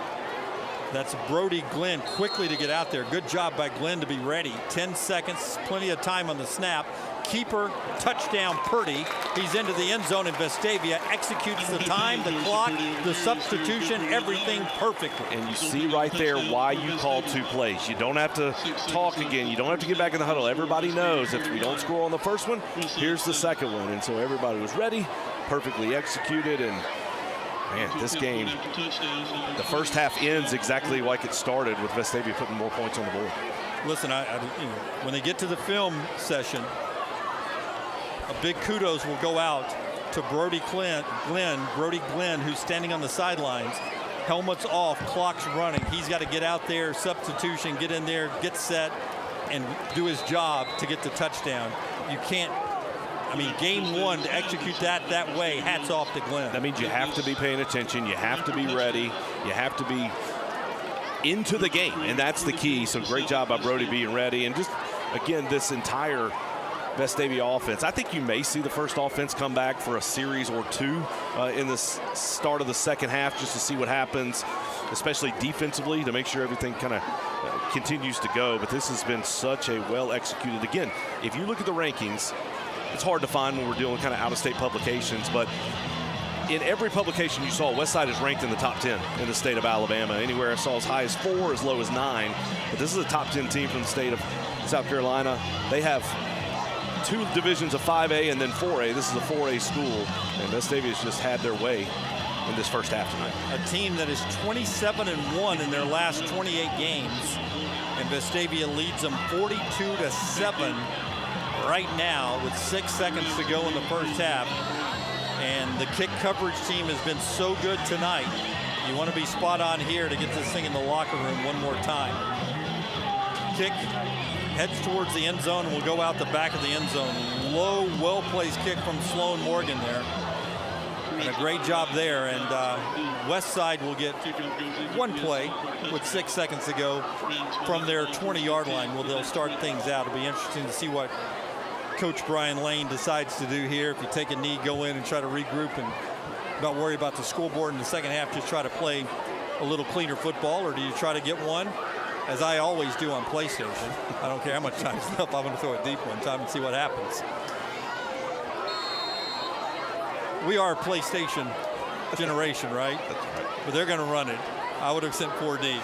That's Brody Glenn quickly to get out there. Good job by Glenn to be ready. 10 seconds, plenty of time on the snap. Keeper, touchdown Purdy. He's into the end zone, and Vestavia executes the time, the clock, the substitution, everything perfectly. And you see right there why you call 2 plays. You don't have to talk again. You don't have to get back in the huddle. Everybody knows if we don't score on the first one, here's the second one. And so everybody was ready, perfectly executed, and man, this game, the first half ends exactly like it started, with Vestavia putting more points on the board. Listen, when they get to the film session, a big kudos will go out to Brody Glenn, who's standing on the sidelines. Helmets off, clock's running. He's got to get out there, substitution, get in there, get set, and do his job to get the touchdown. You can't, game 1 to execute that way, hats off to Glenn. That means you have to be paying attention. You have to be ready. You have to be into the game, and that's the key. So great job by Brody being ready. And just, again, this entire Vestavia offense. I think you may see the first offense come back for a series or 2 in the start of the second half, just to see what happens, especially defensively, to make sure everything kind of continues to go. But this has been such a well-executed. Again, if you look at the rankings, it's hard to find when we're doing kind of out-of-state publications, but in every publication you saw, Westside is ranked in the top 10 in the state of Alabama. Anywhere I saw as high as 4, as low as 9. But this is a top 10 team from the state of South Carolina. They have 2 divisions of 5A and then 4A. This is a 4A school, and Vestavia's just had their way in this first half tonight. A team that is 27-1 in their last 28 games, and Vestavia leads them 42-7 right now with 6 seconds to go in the first half. And the kick coverage team has been so good tonight. You want to be spot on here to get this thing in the locker room one more time. Kick heads towards the end zone and will go out the back of the end zone. Low, well-placed kick from Sloan Morgan there. And a great job there. And Westside will get 1 play with 6 seconds to go from their 20-yard line. Well, they'll start things out. It'll be interesting to see what Coach Brian Lane decides to do here. If you take a knee, go in and try to regroup and not worry about the scoreboard in the second half, just try to play a little cleaner football, or do you try to get one, as I always do on PlayStation? I don't care how much time's left. I'm going to throw a deep one time and see what happens. We are a PlayStation generation, right? That's right. But they're going to run it. I would have sent 4D.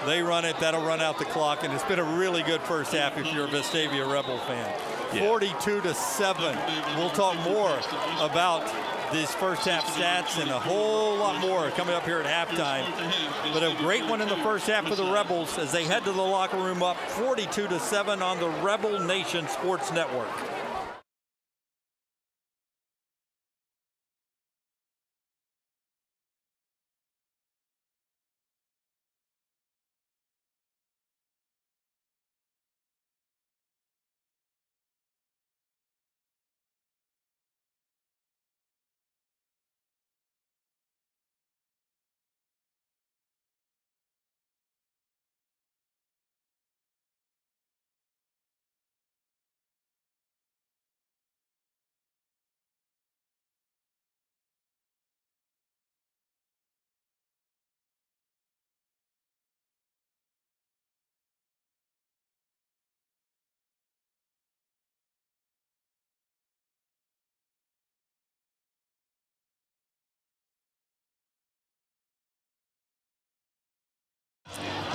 They run it, that'll run out the clock, and it's been a really good first half if you're a Vestavia Rebel fan. Yeah. 42-7. We'll talk more about these first half stats and a whole lot more coming up here at halftime. But a great one in the first half for the Rebels as they head to the locker room up 42-7 on the Rebel Nation Sports Network.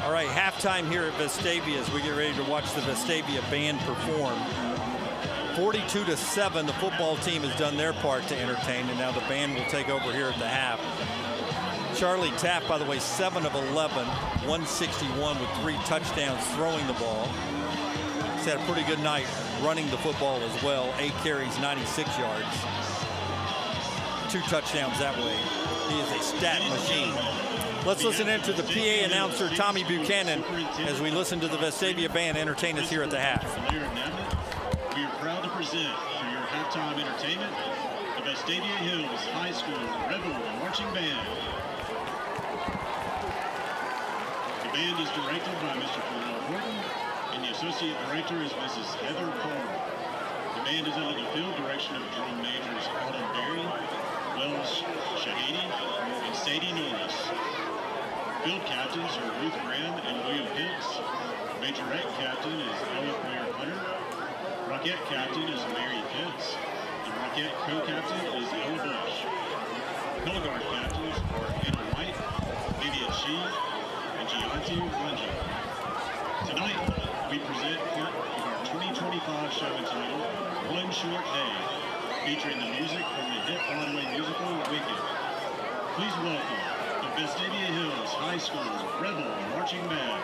All right, halftime here at Vestavia as we get ready to watch the Vestavia band perform. 42-7, the football team has done their part to entertain, and now the band will take over here at the half. Charlie Tapp, by the way, 7 of 11, 161 with 3 touchdowns throwing the ball. He's had a pretty good night running the football as well. 8 carries, 96 yards. 2 touchdowns that way. He is a stat machine. Let's listen in to the PA announcer, Tommy Buchanan, as we listen to the Vestavia band entertain us here at the half. We are proud to present for your halftime entertainment the Vestavia Hills High School Rebel Marching Band. The band is directed by Mr. Pharrell Horton, and the associate director is Mrs. Heather Carr. The band is under the field direction of drum majors Autumn Berry, Wells Shahidi, and Sadie Norris. Field captains are Ruth Graham and William Hicks. Majorette captain is Ella Blair Hunter. Rockette captain is Mary Pitts. And Rockette co-captain is Ella Bush. Color guard captains are Anna White, Vivian Shee, and Gianti Lungi. Tonight, we present part of our 2025 show entitled One Short Day, featuring the music from the hit Broadway musical Wicked. Please welcome the Vestavia Hills High School Rebel Marching Band.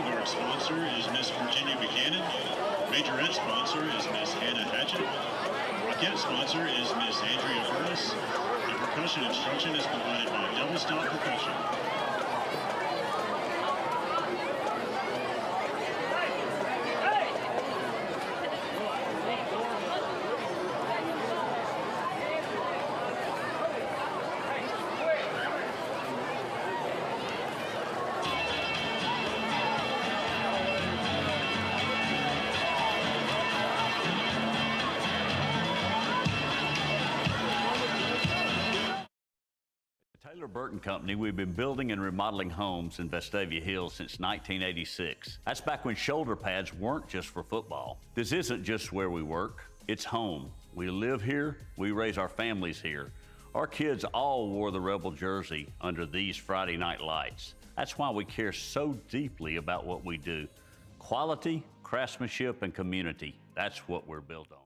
Color Guard sponsor is Miss Virginia Buchanan. Majorette sponsor is Miss Hannah Hatchett. Rockette sponsor is Miss Andrea Furnace. And percussion instruction is provided by Double Stop Percussion. Burton Company, we've been building and remodeling homes in Vestavia Hills since 1986. That's back when shoulder pads weren't just for football. This isn't just where we work, it's home. We live here, we raise our families here. Our kids all wore the Rebel jersey under these Friday night lights. That's why we care so deeply about what we do. Quality, craftsmanship, and community, that's what we're built on.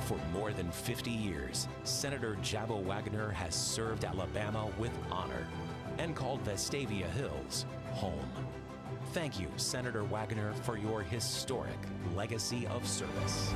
For more than 50 years, Senator Jabba Wagner has served Alabama with honor and called Vestavia Hills home. Thank you, Senator Wagner, for your historic legacy of service.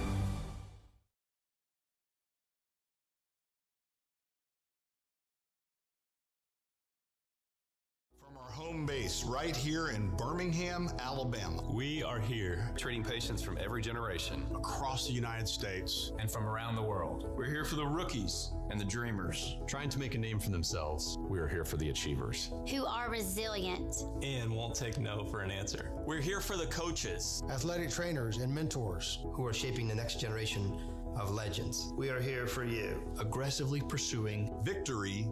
Home base right here in Birmingham, Alabama. We are here, treating patients from every generation, Across the United States. and from around the world. We're here for the rookies and the dreamers, trying to make a name for themselves. We are here for the achievers, Who are resilient. and won't take no for an answer. We're here for the coaches, Athletic trainers and mentors who are shaping the next generation of legends. We are here for you. Aggressively pursuing victory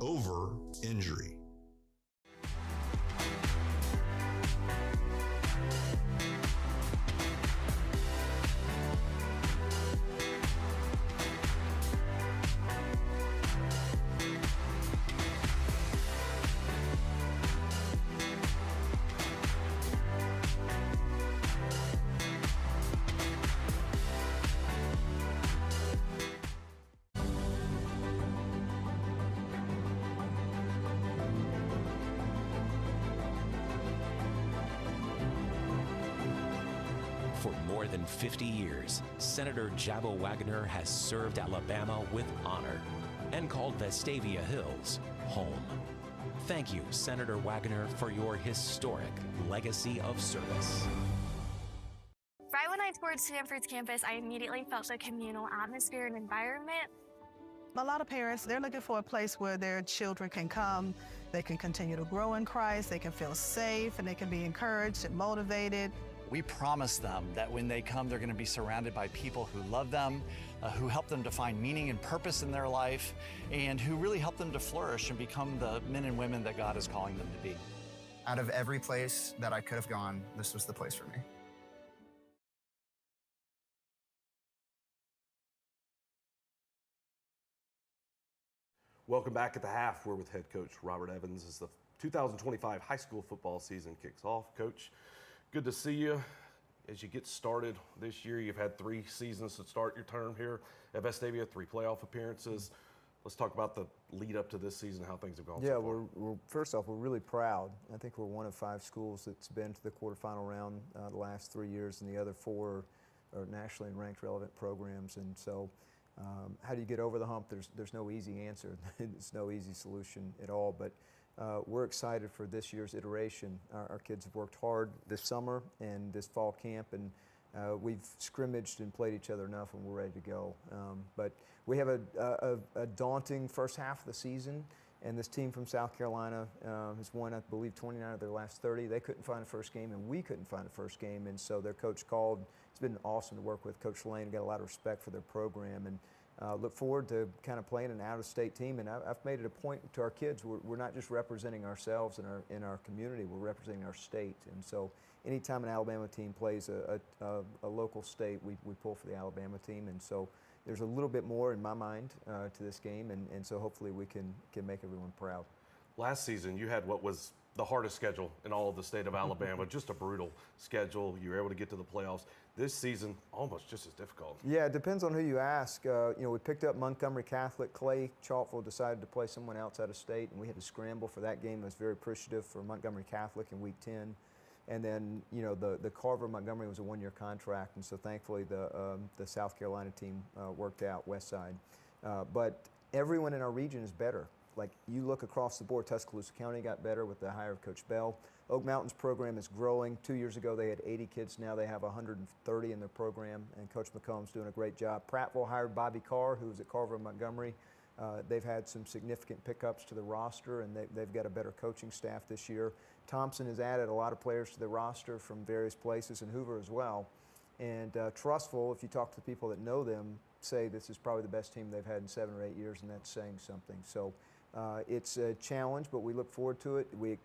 over injury. For more than 50 years, Senator Jabba Wagner has served Alabama with honor and called Vestavia Hills home. Thank you, Senator Wagner, for your historic legacy of service. Right when I toured Stanford's campus, I immediately felt a communal atmosphere and environment. A lot of parents, they're looking for a place where their children can come, they can continue to grow in Christ, they can feel safe, and they can be encouraged and motivated. We promise them that when they come, they're going to be surrounded by people who love them, who help them to find meaning and purpose in their life, and who really help them to flourish and become the men and women that God is calling them to be. Out of every place that I could have gone, this was the place for me. Welcome back at the half. We're with head coach Robert Evans as the 2025 high school football season kicks off. Coach, good to see you. As you get started this year, you've had 3 seasons to start your term here at Vestavia, 3 playoff appearances. Let's talk about the lead up to this season, how things have gone so far. We're first off, we're really proud. I think we're one of 5 schools that's been to the quarterfinal round the last 3 years, and the other 4 are nationally ranked relevant programs. And so how do you get over the hump? There's no easy answer. There's no easy solution at all, but we're excited for this year's iteration. Our kids have worked hard this summer and this fall camp, and we've scrimmaged and played each other enough, and we're ready to go. But we have a daunting first half of the season, and this team from South Carolina has won, I believe, 29 of their last 30. They couldn't find a first game, and we couldn't find a first game, and so their coach called. It's been awesome to work with Coach Lane. Got a lot of respect for their program, and look forward to kind of playing an out-of-state team. And I've made it a point to our kids, we're not just representing ourselves in our community, we're representing our state. And so anytime an Alabama team plays a local state, we pull for the Alabama team. And so there's a little bit more in my mind to this game, and so hopefully we can make everyone proud. Last season, you had what was the hardest schedule in all of the state of Alabama, just a brutal schedule. You were able to get to the playoffs. This season, almost just as difficult. Yeah, it depends on who you ask. We picked up Montgomery Catholic. Clay Chalkville decided to play someone outside of state, and we had to scramble for that game. I was very appreciative for Montgomery Catholic in Week 10. And then, the Carver Montgomery was a one-year contract, and so thankfully the South Carolina team worked out, Westside. But everyone in our region is better. Like, you look across the board, Tuscaloosa County got better with the hire of Coach Bell. Oak Mountain's program is growing. 2 years ago, they had 80 kids. Now they have 130 in their program, and Coach McComb's doing a great job. Prattville hired Bobby Carr, who was at Carver and Montgomery. They've had some significant pickups to the roster, and they've got a better coaching staff this year. Thompson has added a lot of players to the roster from various places, and Hoover as well. And Trustful, if you talk to the people that know them, say this is probably the best team they've had in 7 or 8 years, and that's saying something. So it's a challenge, but we look forward to it. We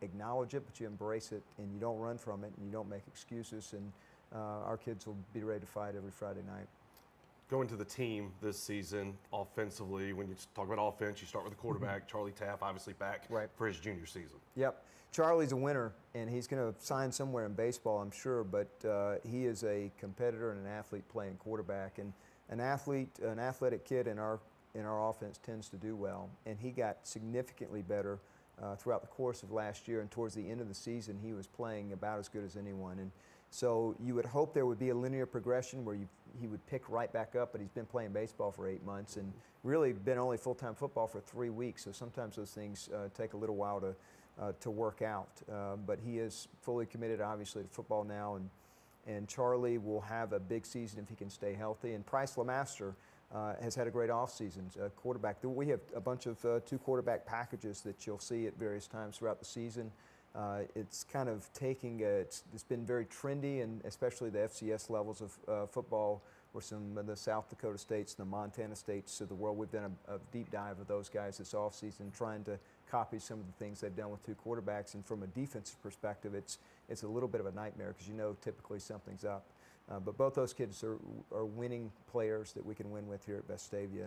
acknowledge it, but you embrace it, and you don't run from it, and you don't make excuses. And our kids will be ready to fight every Friday night. Going to the team this season offensively, when you talk about offense, you start with the quarterback, Charlie Taff, obviously back for his junior season. Yep. Charlie's a winner, and he's going to sign somewhere in baseball, I'm sure, but he is a competitor and an athlete playing quarterback. And an athletic kid in our offense tends to do well, and he got significantly better throughout the course of last year, and towards the end of the season, he was playing about as good as anyone. And so you would hope there would be a linear progression where he would pick right back up, but he's been playing baseball for 8 months and really been only full-time football for 3 weeks, so sometimes those things take a little while to work out. But he is fully committed, obviously, to football now, and Charlie will have a big season if he can stay healthy. And Price LeMaster has had a great offseason, quarterback. We have a bunch of 2 quarterback packages that you'll see at various times throughout the season. It's kind of it's been very trendy, and especially the FCS levels of football, where some of the South Dakota states and the Montana states of the world, we've done a deep dive of those guys this offseason, trying to copy some of the things they've done with 2 quarterbacks. And from a defensive perspective, it's a little bit of a nightmare because typically something's up. But both those kids are winning players that we can win with here at Vestavia.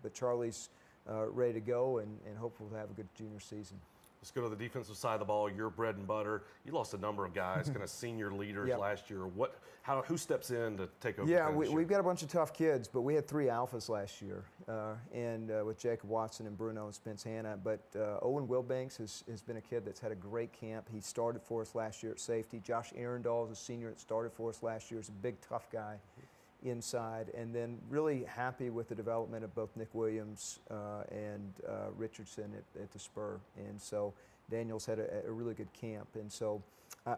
But Charlie's ready to go, and hopefully we'll have a good junior season. Let's go to the defensive side of the ball, your bread and butter. You lost a number of guys, kind of senior leaders last year. Who steps in to take over? Yeah, we've got a bunch of tough kids, but we had 3 alphas last year, with Jacob Watson and Bruno and Spence Hanna. But Owen Wilbanks has been a kid that's had a great camp. He started for us last year at safety. Josh Arundel is a senior that started for us last year. He's a big, tough guy inside. And then really happy with the development of both Nick Williams and Richardson at the Spur. And so Daniel's had a really good camp. And so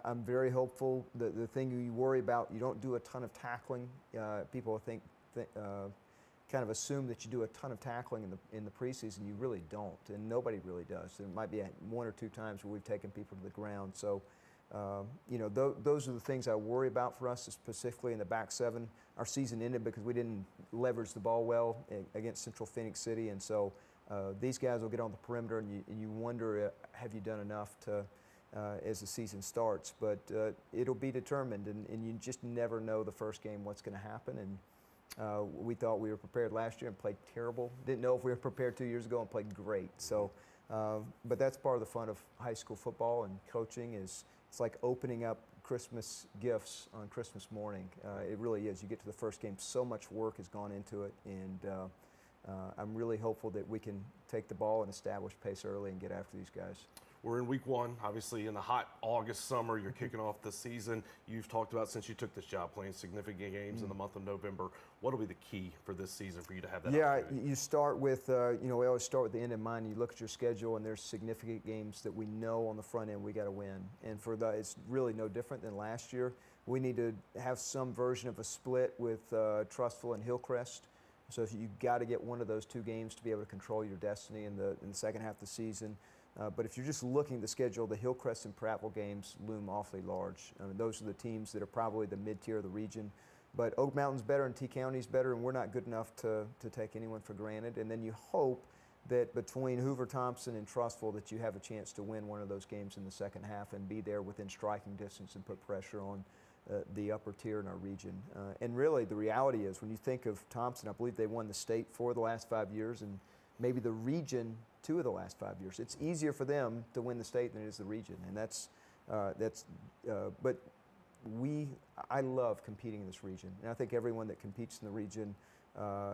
I'm very hopeful. The thing you worry about, you don't do a ton of tackling. People kind of assume that you do a ton of tackling in the preseason. You really don't, and nobody really does. There might be 1 or 2 times where we've taken people to the ground. So those are the things I worry about for us, specifically in the back 7. Our season ended because we didn't leverage the ball well against Central Phoenix City, and so these guys will get on the perimeter, and you wonder, have you done enough to as the season starts? But it'll be determined, and you just never know the first game what's going to happen. And we thought we were prepared last year and played terrible. Didn't know if we were prepared 2 years ago and played great. So, but that's part of the fun of high school football and coaching. It's like opening up Christmas gifts on Christmas morning. It really is. You get to the first game, so much work has gone into it, and I'm really hopeful that we can take the ball and establish pace early and get after these guys. We're in week 1, obviously in the hot August summer. You're kicking off the seison. You've talked about, since you took this job, playing significant games in the month of November. What will be the key for this season for you to have that? Yeah, you start with, we always start with the end in mind. You look at your schedule, and there's significant games that we know on the front end we got to win. And for that, it's really no different than last year. We need to have some version of a split with Trustful and Hillcrest. So if you got to get one of those 2 games to be able to control your destiny in the second half of the season. But if you're just looking at the schedule, the Hillcrest and Prattville games loom awfully large. I mean, those are the teams that are probably the mid-tier of the region. But Oak Mountain's better and T County's better, and we're not good enough to take anyone for granted. And then you hope that between Hoover, Thompson, and Trustful that you have a chance to win one of those games in the second half and be there within striking distance and put pressure on the upper tier in our region. And really, the reality is, when you think of Thompson, I believe they won the state 4 of the last 5 years, and maybe the region 2 of the last 5 years. It's easier for them to win the state than it is the region, and but I love competing in this region, and I think everyone that competes in the region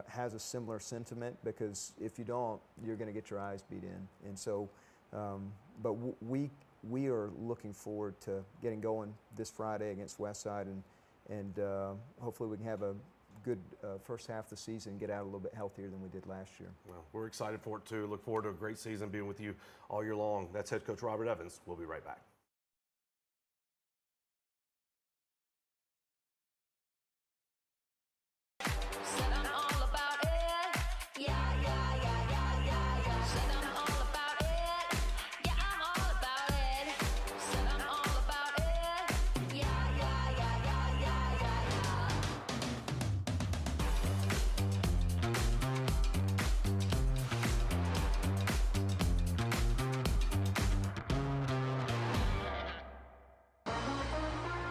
has a similar sentiment, because if you don't, you're going to get your eyes beat in. And so, but we are looking forward to getting going this Friday against Westside, and hopefully we can have a good first half of the season and get out a little bit healthier than we did last year. Well, we're excited for it too. Look forward to a great season being with you all year long. That's head coach Robert Evans. We'll be right back.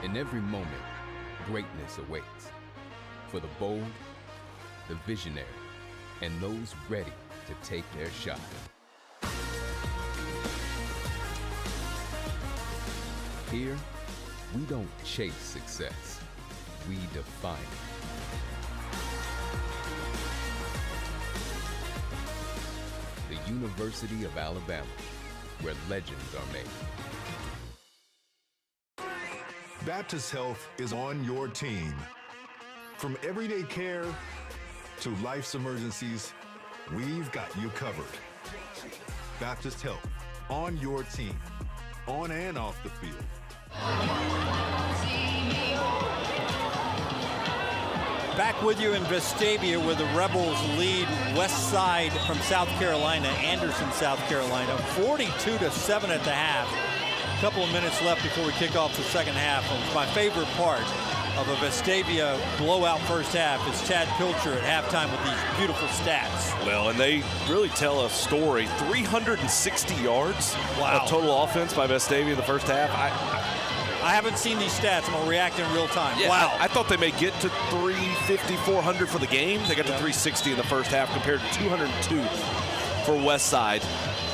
In every moment, greatness awaits. For the bold, the visionary, and those ready to take their shot. Here, we don't chase success, we define it. The University of Alabama, where legends are made. Baptist Health is on your team. From everyday care to life's emergencies, we've got you covered. Baptist Health, on your team, on and off the field. Back with you in Vestavia, where the Rebels lead Westside from South Carolina, Anderson, South Carolina, 42-7 at the half. A couple of minutes left before we kick off the second half. And my favorite part of a Vestavia blowout first half is Chad Pilcher at halftime with these beautiful stats. Well, and they really tell a story. 360 yards of total offense by Vestavia in the first half. I haven't seen these stats. I'm going to react in real time. Yeah, wow. I thought they may get to 350, 400 for the game. They got to 360 in the first half compared to 202 for Westside.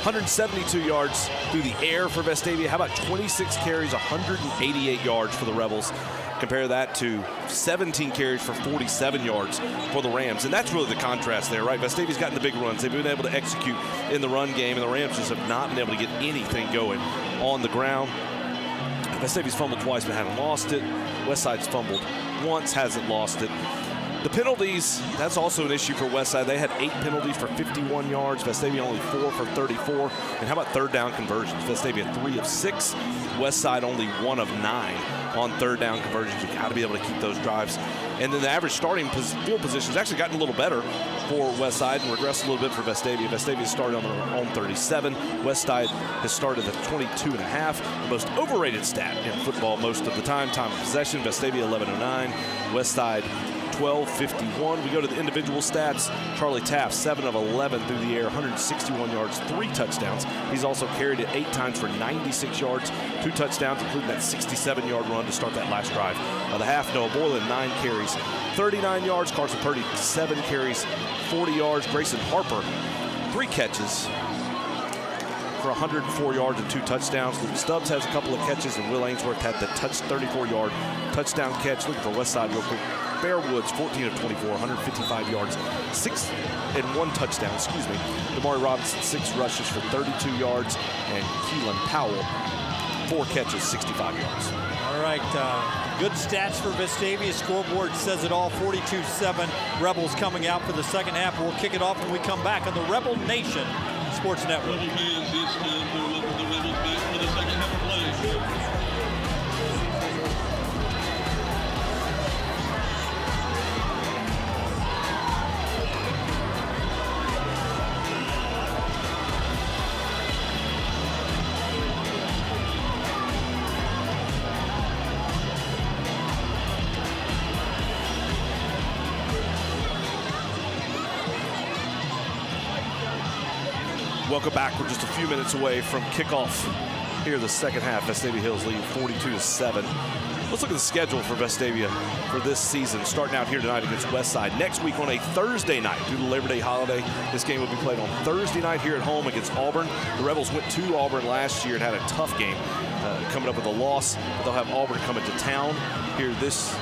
172 yards through the air for Vestavia. How about 26 carries, 188 yards for the Rebels? Compare that to 17 carries for 47 yards for the Rams. And that's really the contrast there, right? Vestavia's gotten the big runs. They've been able to execute in the run game, and the Rams just have not been able to get anything going on the ground. Vestavia's fumbled twice but haven't lost it. Westside's fumbled once, hasn't lost it. The penalties, that's also an issue for Westside. They had 8 penalties for 51 yards. Vestavia only 4 for 34. And how about third down conversions? Vestavia 3 of 6. Westside only 1 of 9 on third down conversions. You've got to be able to keep those drives. And then the average starting field position has actually gotten a little better for Westside and regressed a little bit for Vestavia. Vestavia started on their own 37. Westside has started at 22.5. The most overrated stat in football most of the time of possession. Vestavia 11.09. Westside 12.51. We go to the individual stats. Charlie Taft, 7 of 11 through the air, 161 yards, 3 touchdowns. He's also carried it 8 times for 96 yards, 2 touchdowns, including that 67-yard run to start that last drive of the half. Noah Boylan, 9 carries, 39 yards. Carson Purdy, 7 carries, 40 yards. Grayson Harper, 3 catches for 104 yards and 2 touchdowns. Luke Stubbs has a couple of catches, and Will Ainsworth had the 34-yard touchdown catch. Looking for Westside real quick. Bear Woods, 14 of 24, 155 yards, 6 and 1 touchdown, excuse me. Damari Robinson, 6 rushes for 32 yards, and Keelan Powell, 4 catches, 65 yards. All right, good stats for Vestavia. Scoreboard says it all, 42-7. Rebels coming out for the second half. We'll kick it off when we come back on the Rebel Nation Sports Network. Rebel fans, it's time to welcome the Rebels back for the second half of play. Welcome back. We're just a few minutes away from kickoff here the second half. Vestavia Hills lead 42-7. Let's look at the schedule for Vestavia for this season, starting out here tonight against Westside. Next week on a Thursday night, due to the Labor Day holiday, this game will be played on Thursday night here at home against Auburn. The Rebels went to Auburn last year and had a tough game, coming up with a loss. They'll have Auburn coming to town here this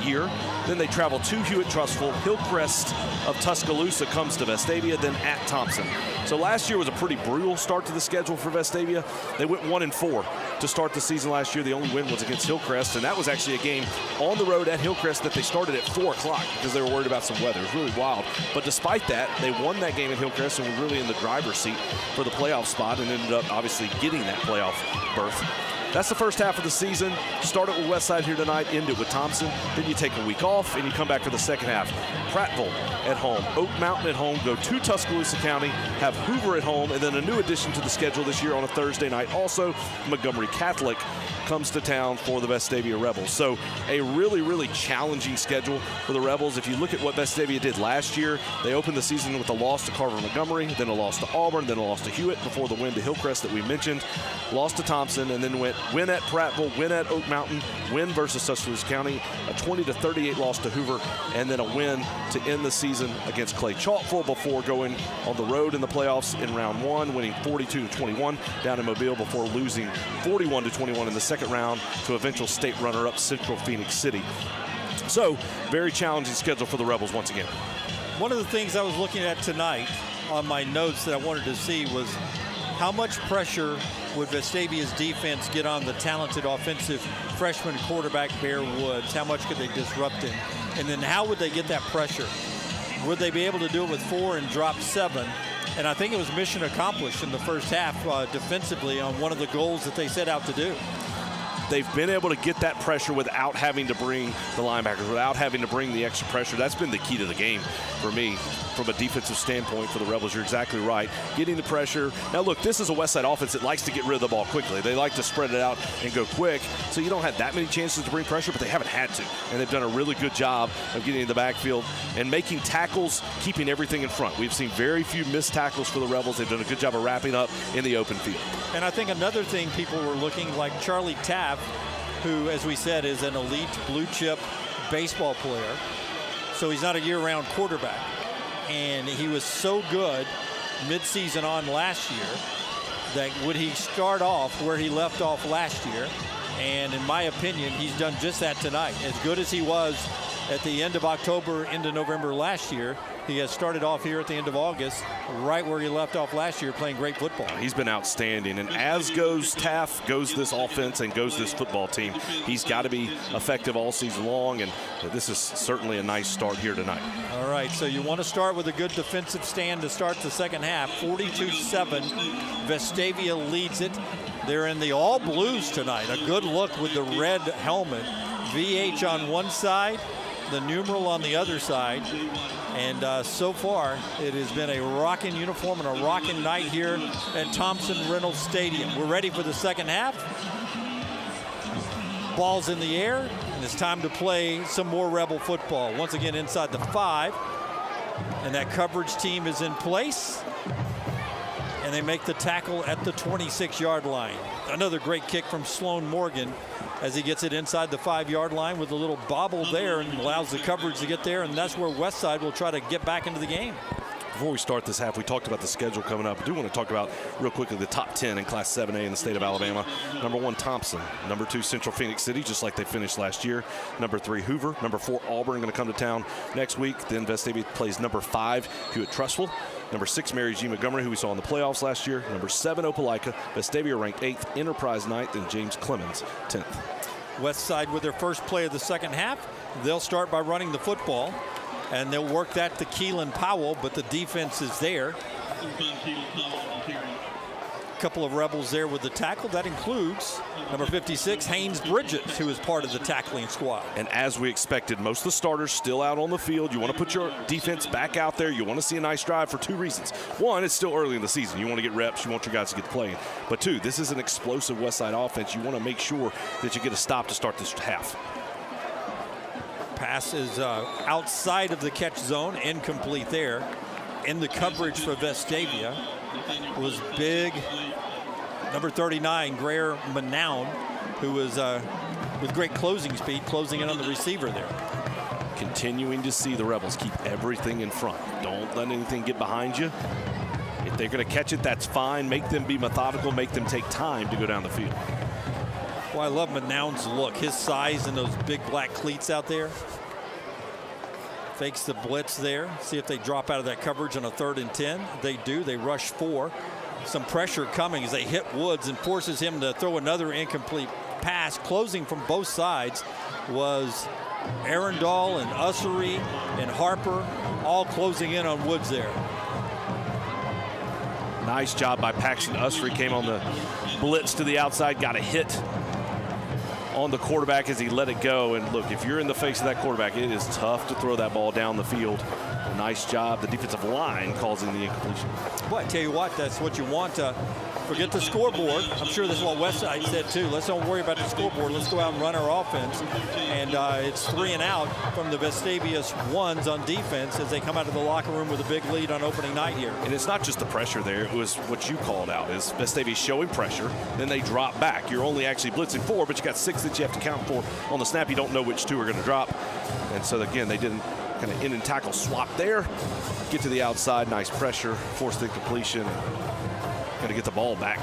year. Then they travel to Hewitt-Trussville. Hillcrest of Tuscaloosa comes to Vestavia, then at Thompson. So last year was a pretty brutal start to the schedule for Vestavia. They went 1-4 to start the season last year. The only win was against Hillcrest, and that was actually a game on the road at Hillcrest that they started at 4 o'clock because they were worried about some weather. It was really wild. But despite that, they won that game at Hillcrest and were really in the driver's seat for the playoff spot and ended up obviously getting that playoff berth. That's the first half of the season. Start it with Westside here tonight, end it with Thompson. Then you take a week off and you come back for the second half. Prattville at home, Oak Mountain at home, go to Tuscaloosa County, have Hoover at home, and then a new addition to the schedule this year on a Thursday night. Also, Montgomery Catholic comes to town for the Vestavia Rebels. So a really, really challenging schedule for the Rebels. If you look at what Vestavia did last year, they opened the season with a loss to Carver Montgomery, then a loss to Auburn, then a loss to Hewitt before the win to Hillcrest that we mentioned, lost to Thompson, and then went win at Prattville, win at Oak Mountain, win versus Tuscaloosa County, a 20-38 loss to Hoover, and then a win to end the season against Clay Chalkville before going on the road in the playoffs in round 1, winning 42-21 down in Mobile before losing 41-21 in the second round to eventual state runner-up Central Phoenix City. So, very challenging schedule for the Rebels once again. One of the things I was looking at tonight on my notes that I wanted to see was how much pressure would Vestavia's defense get on the talented offensive freshman quarterback Bear Woods? How much could they disrupt him? And then how would they get that pressure? Would they be able to do it with 4 and drop 7? And I think it was mission accomplished in the first half defensively on one of the goals that they set out to do. They've been able to get that pressure without having to bring the linebackers, without having to bring the extra pressure. That's been the key to the game for me from a defensive standpoint for the Rebels. You're exactly right. Getting the pressure. Now, look, this is a Westside offense that likes to get rid of the ball quickly. They like to spread it out and go quick, so you don't have that many chances to bring pressure, but they haven't had to. And they've done a really good job of getting in the backfield and making tackles, keeping everything in front. We've seen very few missed tackles for the Rebels. They've done a good job of wrapping up in the open field. And I think another thing people were looking like Charlie Taff, who, as we said, is an elite blue chip baseball player. So he's not a year-round quarterback. And he was so good mid-season on last year that would he start off where he left off last year? And in my opinion, he's done just that tonight. As good as he was at the end of October into November last year, he has started off here at the end of August, right where he left off last year, playing great football. He's been outstanding, and as goes Taff, goes this offense and goes this football team. He's got to be effective all season long, and this is certainly a nice start here tonight. All right, so you want to start with a good defensive stand to start the second half. 42-7, Vestavia leads it. They're in the all blues tonight. A good look with the red helmet. VH on one side, the numeral on the other side. And so far, it has been a rocking uniform and a rocking night here at Thompson Reynolds Stadium. We're ready for the second half. Ball's in the air, and it's time to play some more Rebel football. Once again, inside the 5. And that coverage team is in place. And they make the tackle at the 26-yard line. Another great kick from Sloan Morgan as he gets it inside the 5-yard line with a little bobble there and allows the coverage to get there, and that's where Westside will try to get back into the game. Before we start this half, we talked about the schedule coming up. I do want to talk about real quickly the top 10 in Class 7A in the state of Alabama. Number 1, Thompson. Number 2, Central Phoenix City, just like they finished last year. Number 3, Hoover. Number 4, Auburn, going to come to town next week. Then Vestavia plays number 5, Hewitt-Trussville. Number 6, Mary G. Montgomery, who we saw in the playoffs last year. Number 7, Opelika. Vestavia ranked 8th, Enterprise 9th, and James Clemens 10th. Westside with their first play of the second half. They'll start by running the football, and they'll work that to Keelan Powell, but the defense is there. A couple of Rebels there with the tackle. That includes number 56, Haynes Bridges, who is part of the tackling squad. And as we expected, most of the starters still out on the field. You want to put your defense back out there. You want to see a nice drive for 2 reasons. 1, it's still early in the season. You want to get reps. You want your guys to get playing. But 2, this is an explosive Westside offense. You want to make sure that you get a stop to start this half. Pass is outside of the catch zone, incomplete there. In the coverage for Vestavia was big number 39, Greer Manown, who was with great closing speed, closing in on the receiver there. Continuing to see the Rebels keep everything in front. Don't let anything get behind you. If they're going to catch it, that's fine. Make them be methodical. Make them take time to go down the field. Well, I love Manown's look. His size and those big black cleats out there. Fakes the blitz there. See if they drop out of that coverage on a 3rd and 10. They do. They rush 4. Some pressure coming as they hit Woods and forces him to throw another incomplete pass. Closing from both sides was Arundel and Ussery and Harper, all closing in on Woods there. Nice job by Paxton Ussery. Came on the blitz to the outside, got a hit on the quarterback as he let it go. And look, if you're in the face of that quarterback, it is tough to throw that ball down the field. Nice job. The defensive line causing the incompletion. Well, I tell you what, that's what you want to forget the scoreboard. I'm sure that's what Westside said too. Let's don't worry about the scoreboard. Let's go out and run our offense. And it's 3 and out from the Vestavia ones on defense as they come out of the locker room with a big lead on opening night here. And it's not just the pressure there. It was what you called out is Vestavia showing pressure. Then they drop back. You're only actually blitzing 4, but you got 6 that you have to count for on the snap. You don't know which 2 are going to drop. And so again, they didn't kind of in and tackle swap there. Get to the outside, nice pressure, force the completion. Going to get the ball back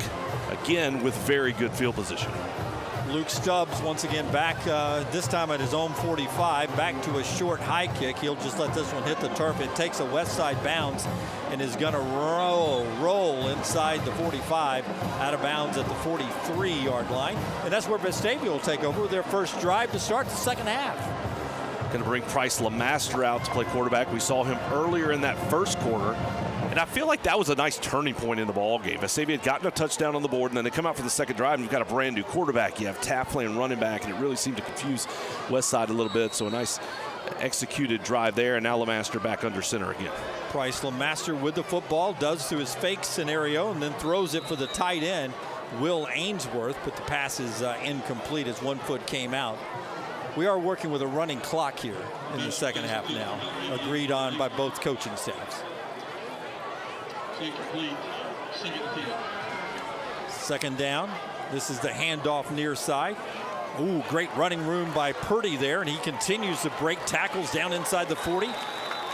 again with very good field position. Luke Stubbs once again back, this time at his own 45, back to a short high kick. He'll just let this one hit the turf. It takes a Westside bounce and is going to roll inside the 45, out of bounds at the 43-yard line. And that's where Vestavia will take over with their first drive to start the second half. Going to bring Price LeMaster out to play quarterback. We saw him earlier in that first quarter, and I feel like that was a nice turning point in the ball game. Vestavia had gotten a touchdown on the board, and then they come out for the second drive, and you've got a brand new quarterback. You have Taft playing running back, and it really seemed to confuse Westside a little bit. So a nice executed drive there, and now LeMaster back under center again. Price LeMaster with the football, does through his fake scenario, and then throws it for the tight end, Will Ainsworth, but the pass is incomplete as 1 foot came out. We are working with a running clock here in the second half now, agreed on by both coaching staffs. Second down. This is the handoff near side. Ooh, great running room by Purdy there, and he continues to break tackles down inside the 40,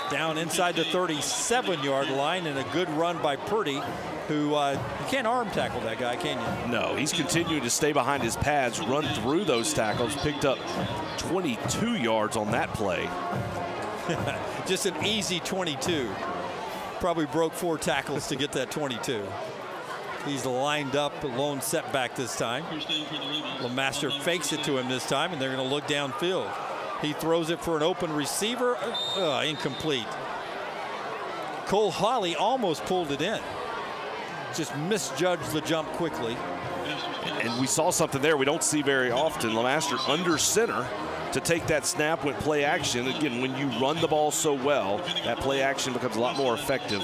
down inside the 37-yard line, and a good run by Purdy, who you can't arm tackle that guy, can you? No, he's continuing to stay behind his pads, run through those tackles, picked up 22 yards on that play. Just an easy 22. Probably broke 4 tackles to get that 22. He's lined up, a lone setback this time. LeMaster fakes it to him this time, and they're going to look downfield. He throws it for an open receiver. Incomplete. Cole Hawley almost pulled it in. Just misjudged the jump quickly. And we saw something there we don't see very often. LeMaster under center to take that snap, went play action. Again, when you run the ball so well, that play action becomes a lot more effective.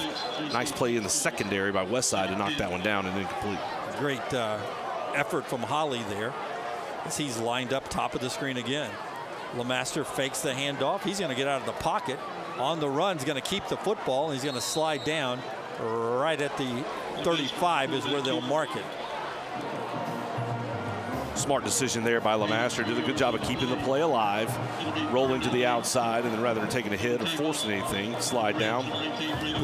Nice play in the secondary by Westside to knock that one down and incomplete. Great effort from Hawley there as he's lined up top of the screen again. LeMaster fakes the handoff. He's going to get out of the pocket. On the run, he's going to keep the football, and he's going to slide down right at the 35 is where they'll mark it. Smart decision there by LeMaster. Did a good job of keeping the play alive. Rolling to the outside, and then rather than taking a hit or forcing anything, slide down.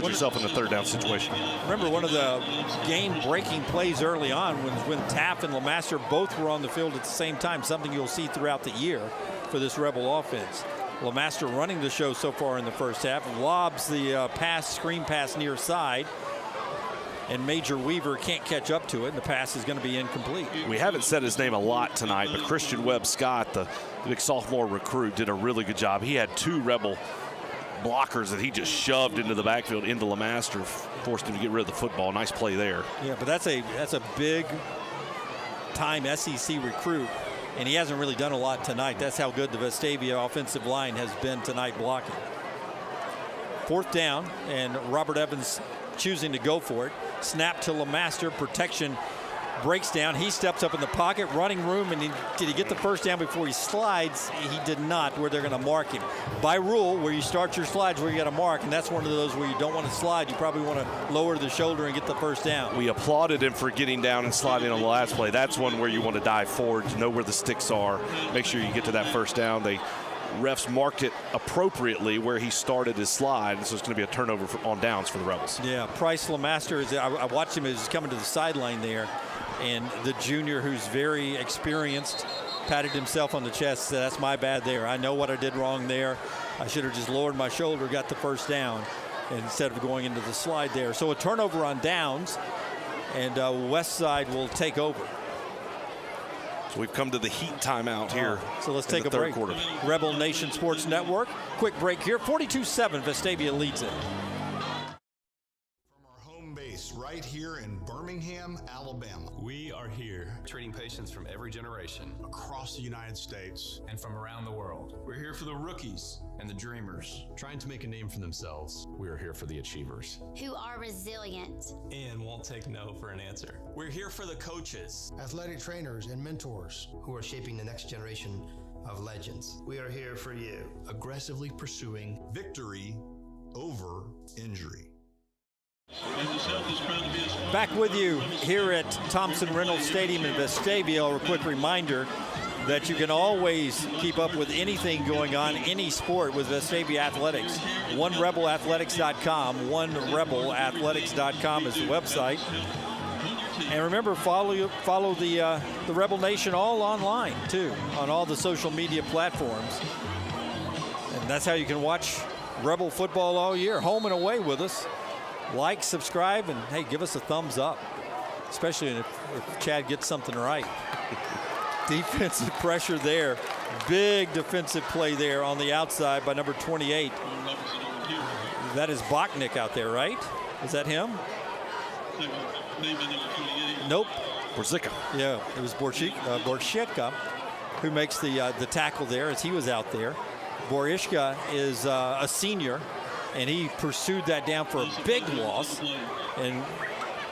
Put yourself in a third down situation. Remember, one of the game-breaking plays early on when Taft and LeMaster both were on the field at the same time, something you'll see throughout the year for this Rebel offense. LeMaster running the show so far in the first half, lobs the screen pass near side, and Major Weaver can't catch up to it, and the pass is going to be incomplete. We haven't said his name a lot tonight, but Christian Webb Scott, the big sophomore recruit, did a really good job. He had 2 Rebel blockers that he just shoved into the backfield into LeMaster, forced him to get rid of the football. Nice play there. Yeah, but that's a big time SEC recruit, and he hasn't really done a lot tonight. That's how good the Vestavia offensive line has been tonight blocking. 4th down, and Robert Evans choosing to go for it. Snap to LeMaster, protection breaks down. He steps up in the pocket, running room, and did he get the first down before he slides? He did not, where they're going to mark him. By rule, where you start your slides where you got to mark, and that's one of those where you don't want to slide. You probably want to lower the shoulder and get the first down. We applauded him for getting down and sliding on the last play. That's one where you want to dive forward, to know where the sticks are, make sure you get to that first down. Refs marked it appropriately where he started his slide, so it's going to be a turnover on downs for the Rebels. Yeah, Price Lemaster, I watched him as he's coming to the sideline there, and the junior, who's very experienced, patted himself on the chest, said, that's my bad there. I know what I did wrong there. I should have just lowered my shoulder, got the first down, instead of going into the slide there. So a turnover on downs, and Westside will take over. So we've come to the heat timeout here. So let's take a break. Quarter. Rebel Nation Sports Network. Quick break here. 42-7, Vestavia leads it. From our home base right here in Birmingham, Alabama. We are here treating patients from every generation Across the United States. and from around the world. We're here for the rookies and the dreamers, trying to make a name for themselves. We are here for the achievers Who are resilient. and won't take no for an answer. We're here for the coaches, Athletic trainers and mentors who are shaping the next generation of legends. We are here for you. Aggressively pursuing victory over injury. Back with you here at Thompson Reynolds Stadium in Vestavia. A quick reminder that you can always keep up with anything going on, any sport, with Vestavia Athletics. OneRebelAthletics.com. OneRebelAthletics.com is the website. And remember, follow the Rebel Nation all online, too, on all the social media platforms. And that's how you can watch Rebel football all year, home and away with us. Like, subscribe, and, hey, give us a thumbs up, especially if Chad gets something right. Defensive pressure there. Big defensive play there on the outside by number 28. That is Bachnick out there, right? Is that him? Nope. Borzica. Yeah, it was Borshika who makes the tackle there as he was out there. Borishka is a senior, and he pursued that down for a big loss. And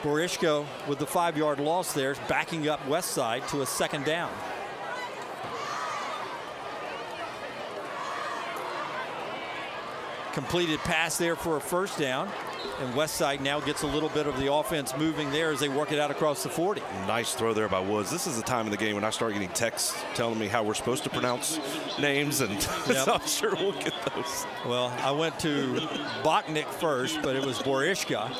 Borishka, with the 5-yard loss there, backing up Westside to a second down. Completed pass there for a first down. And Westside now gets a little bit of the offense moving there as they work it out across the 40. Nice throw there by Woods. This is the time in the game when I start getting texts telling me how we're supposed to pronounce names, and Yep. so I'm sure we'll get those. Well, I went to Bachnick first, but it was Borishka.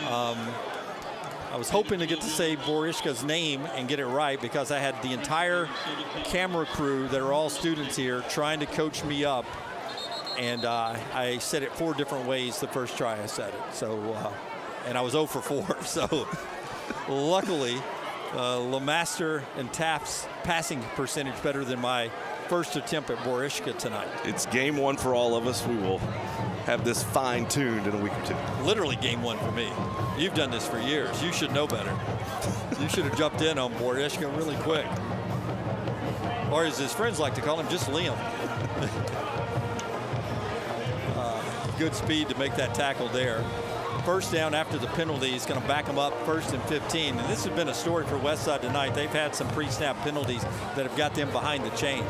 I was hoping to get to say Borishka's name and get it right, because I had the entire camera crew that are all students here trying to coach me up. And I said it 4 different ways the first try I said it. So, and I was 0 for 4. So, luckily, Lemaster and Taft's passing percentage better than my first attempt at Borishka tonight. It's game 1 for all of us. We will have this fine-tuned in a week or 2. Literally game 1 for me. You've done this for years. You should know better. You should have jumped in on Borishka really quick. Or as his friends like to call him, just Liam. Good speed to make that tackle there. First down after the penalty. He's going to back them up 1st and 15. And this has been a story for Westside tonight. They've had some pre-snap penalties that have got them behind the chain.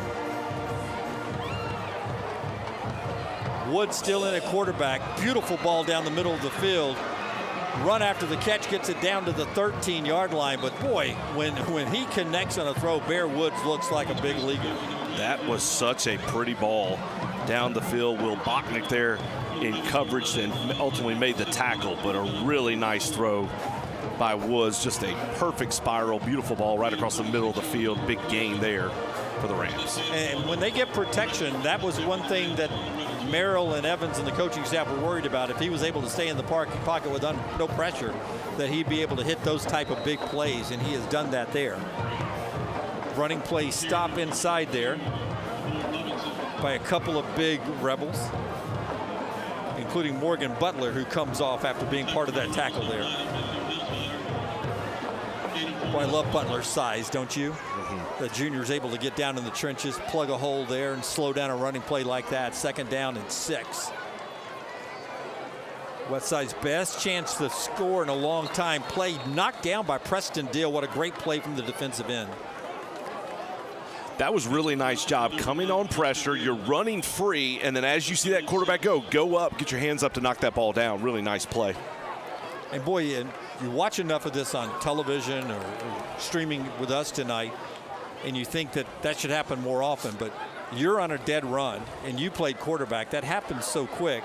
Wood still in at quarterback. Beautiful ball down the middle of the field. Run after the catch, gets it down to the 13-yard line. But boy, when he connects on a throw, Bear Woods looks like a big leaguer. That was such a pretty ball down the field. Will Bachnick there in coverage and ultimately made the tackle, but a really nice throw by Woods. Just a perfect spiral, beautiful ball right across the middle of the field. Big gain there for the Rams. And when they get protection, that was one thing that Merrill and Evans and the coaching staff were worried about. If he was able to stay in the pocket with no pressure, that he'd be able to hit those type of big plays, and he has done that there. Running play stop inside there by a couple of big Rebels, including Morgan Butler, who comes off after being part of that tackle there. Boy, I love Butler's size, don't you? The junior's able to get down in the trenches, plug a hole there, and slow down a running play like that. 2nd down and 6. Westside's best chance to score in a long time. Play knocked down by Preston Deal. What a great play from the defensive end. That was really nice job coming on pressure. You're running free, and then as you see that quarterback go up, get your hands up to knock that ball down. Really nice play. And boy, you watch enough of this on television or streaming with us tonight, and you think that should happen more often, but you're on a dead run, and you played quarterback. That happens so quick.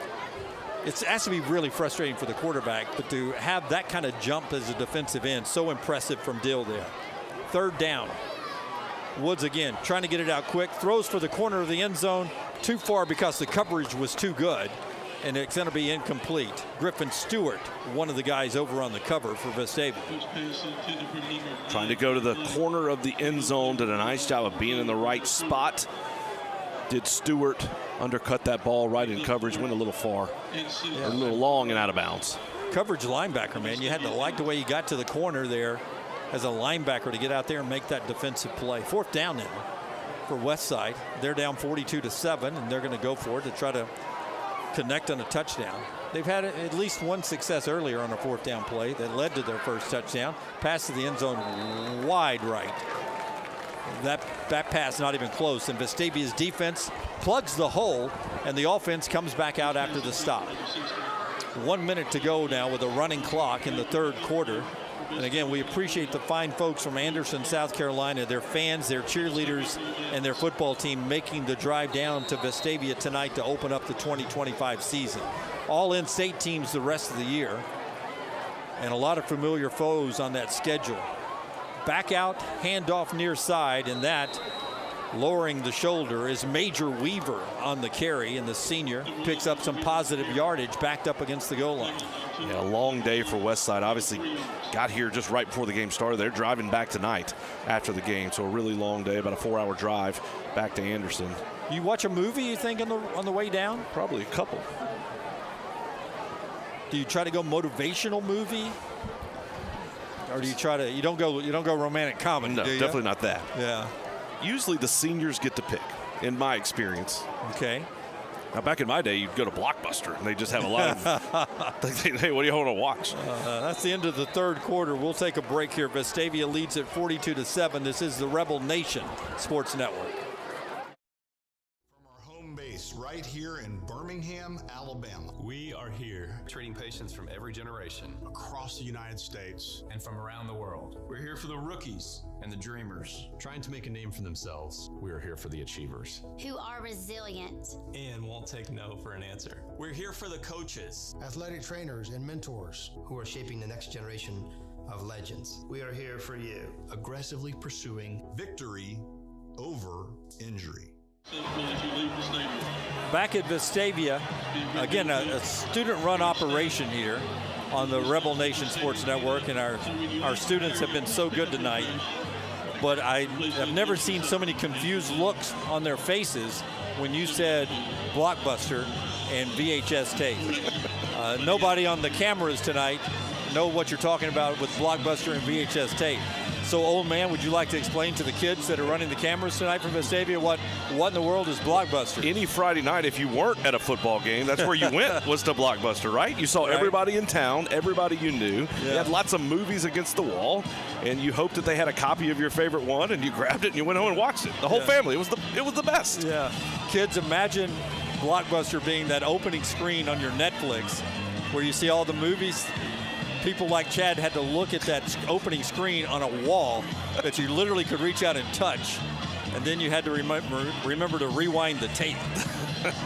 It has to be really frustrating for the quarterback, but to have that kind of jump as a defensive end, so impressive from Dill there. Third down. Woods again trying to get it out quick, throws for the corner of the end zone, too far because the coverage was too good, and it's going to be incomplete. Griffin Stewart, one of the guys over on the cover for Vestavia. Trying to go to the corner of the end zone, did a nice job of being in the right spot. Did Stewart undercut that ball right in coverage, went a little far, a little long and out of bounds. Coverage linebacker, man, you had to like the way he got to the corner there as a linebacker to get out there and make that defensive play. Fourth down now for Westside. They're down 42-7, and they're going to go for it to try to connect on a touchdown. They've had at least one success earlier on a fourth down play that led to their first touchdown. Pass to the end zone wide right. That pass not even close, and Vestavia's defense plugs the hole, and the offense comes back out after the stop. 1 minute to go now with a running clock in the third quarter. And again, we appreciate the fine folks from Anderson, South Carolina, their fans, their cheerleaders, and their football team making the drive down to Vestavia tonight to open up the 2025 season. All in-state teams the rest of the year, and a lot of familiar foes on that schedule. Back out, handoff near side, and that lowering the shoulder is Major Weaver on the carry, and the senior picks up some positive yardage backed up against the goal line. Yeah, a long day for Westside. Obviously got here just right before the game started. They're driving back tonight after the game, so a really long day, about a 4-hour drive back to Anderson. You watch a movie, you think, on the way down? Probably a couple. Do you try to go motivational movie? Or do you try to, you don't go romantic comedy? No, definitely not that. Yeah. Usually the seniors get to pick, in my experience. Okay. Now, back in my day, you'd go to Blockbuster, and they just have a lot of, hey, what do you want to watch? That's the end of the third quarter. We'll take a break here. Vestavia leads at 42-7. This is the Rebel Nation Sports Network. From our home base right here in Birmingham, Alabama. We are here, treating patients from every generation, Across the United States. and from around the world. We're here for the rookies and the dreamers, trying to make a name for themselves. We are here for the achievers, Who are resilient. and won't take no for an answer. We're here for the coaches, Athletic trainers and mentors who are shaping the next generation of legends. We are here for you. Aggressively pursuing victory over injury. Back at Vestavia, again, a student-run operation here on the Rebel Nation Sports Network, and our students have been so good tonight. But I have never seen so many confused looks on their faces when you said Blockbuster and VHS tape. Nobody on the cameras tonight know what you're talking about with Blockbuster and VHS tape. So, old man, would you like to explain to the kids that are running the cameras tonight from Vestavia what in the world is Blockbuster? Any Friday night, if you weren't at a football game, that's where you went, was to Blockbuster, right? You saw everybody in town, everybody you knew. Yeah. You had lots of movies against the wall, and you hoped that they had a copy of your favorite one, and you grabbed it and you went home and watched it. The whole family. It was the best. Yeah. Kids, imagine Blockbuster being that opening screen on your Netflix where you see all the movies. People like Chad had to look at that opening screen on a wall that you literally could reach out and touch. And then you had to remember to rewind the tape.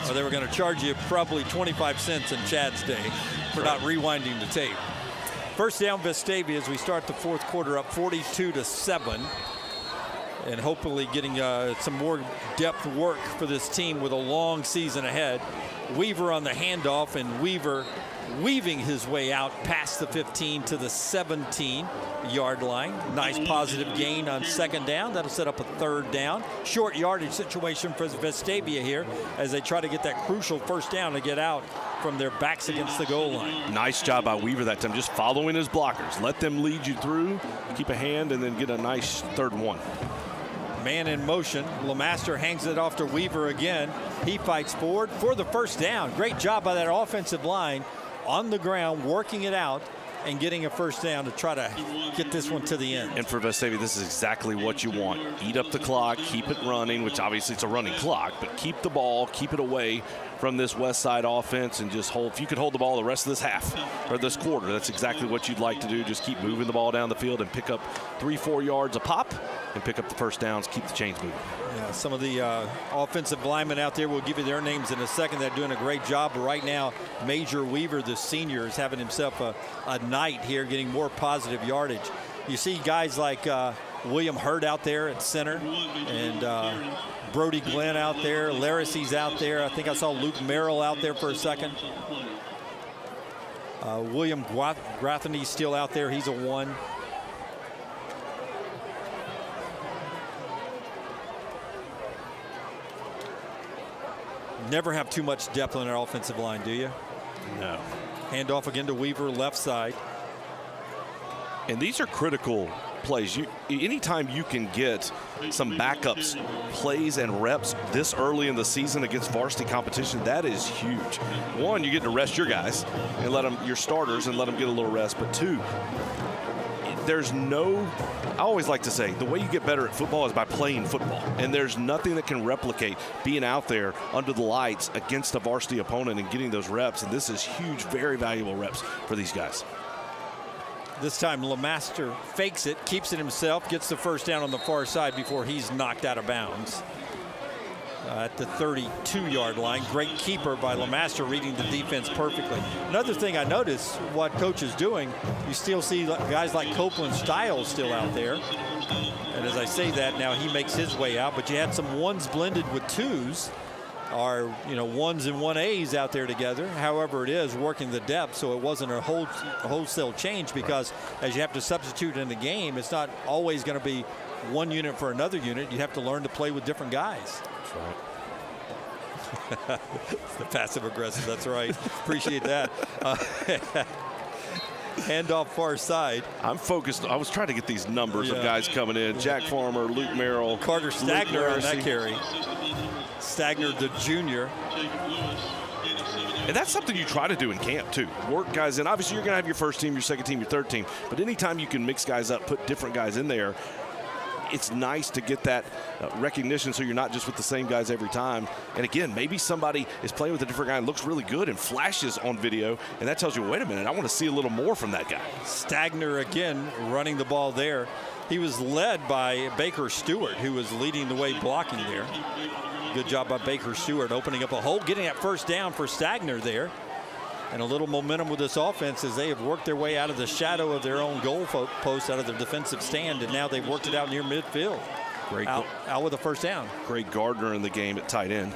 Or they were going to charge you probably 25 cents in Chad's day for not rewinding the tape. First down, Vestavia, as we start the fourth quarter up 42-7. And hopefully getting some more depth work for this team with a long season ahead. Weaver on the handoff, and Weaver weaving his way out past the 15 to the 17-yard line. Nice positive gain on second down. That'll set up a third down. Short yardage situation for Vestavia here as they try to get that crucial first down to get out from their backs against the goal line. Nice job by Weaver that time, just following his blockers. Let them lead you through, keep a hand, and then get a nice third and one. Man in motion. LeMaster hangs it off to Weaver again. He fights forward for the first down. Great job by that offensive line on the ground, working it out, and getting a first down to try to get this one to the end. And for Vestavia, this is exactly what you want. Eat up the clock, keep it running, which obviously it's a running clock, but keep the ball, keep it away from this Westside offense, and just hold. If you could hold the ball the rest of this half or this quarter, that's exactly what you'd like to do. Just keep moving the ball down the field and pick up 3-4 yards a pop and pick up the first downs, keep the chains moving. Yeah, some of the offensive linemen out there, we'll give you their names in a second. They're doing a great job. But right now, Major Weaver, the senior, is having himself a night here, getting more positive yardage. You see guys like William Hurd out there at center, and Brody Glenn out there. Laracy's out there. I think I saw Luke Merrill out there for a second. William Grathany's still out there. He's a 1. Never have too much depth on our offensive line, do you? No. Handoff again to Weaver, left side. And these are critical plays. Anytime you can get some backups, plays, and reps this early in the season against varsity competition, that is huge. One, you get to rest your guys and let them, your starters, and let them get a little rest. But two, there's no, I always like to say, the way you get better at football is by playing football. And there's nothing that can replicate being out there under the lights against a varsity opponent and getting those reps. And this is huge, very valuable reps for these guys. This time LeMaster fakes it, keeps it himself, gets the first down on the far side before he's knocked out of bounds. At the 32-yard line. Great keeper by LeMaster, reading the defense perfectly. Another thing I noticed, what coach is doing, you still see guys like Copeland Stiles still out there. And as I say that, now he makes his way out, but you had some 1s blended with 2s, or 1s and 1As out there together. However it is, working the depth, so it wasn't a wholesale change, because as you have to substitute in the game, it's not always going to be one unit for another unit. You have to learn to play with different guys. That's right. It's the passive aggressive. That's right. Appreciate that. Handoff far side. I'm focused. I was trying to get these numbers of guys coming in. Jack Farmer, Luke Merrill, Carter Stagner on that carry. Stagner, the junior. And that's something you try to do in camp too. Work guys in. Obviously, you're going to have your first team, your second team, your third team. But anytime you can mix guys up, put different guys in there, it's nice to get that recognition, so you're not just with the same guys every time. And again, maybe somebody is playing with a different guy and looks really good and flashes on video, and that tells you, wait a minute, I want to see a little more from that guy. Stagner again running the ball there. He was led by Baker Stewart, who was leading the way blocking there. Good job by Baker Stewart, opening up a hole, getting that first down for Stagner there. And a little momentum with this offense as they have worked their way out of the shadow of their own goal post, out of their defensive stand, and now they've worked it out near midfield. Great. Out with a first down. Great Gardner in the game at tight end.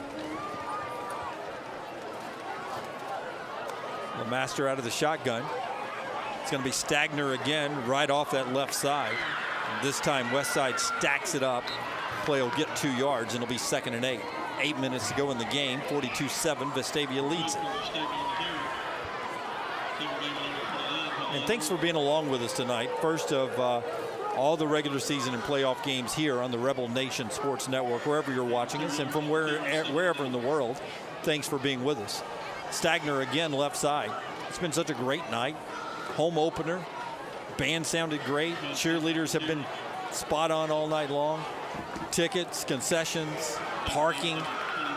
LeMaster out of the shotgun. It's going to be Stagner again, right off that left side. And this time Westside stacks it up. Play will get 2 yards, and it'll be 2nd and 8. 8 minutes to go in the game. 42-7. Vestavia leads it. And thanks for being along with us tonight. First of all the regular season and playoff games here on the Rebel Nation Sports Network, wherever you're watching us, and from wherever in the world, thanks for being with us. Stagner again, left side. It's been such a great night. Home opener. Band sounded great. Cheerleaders have been spot on all night long. Tickets, concessions, parking.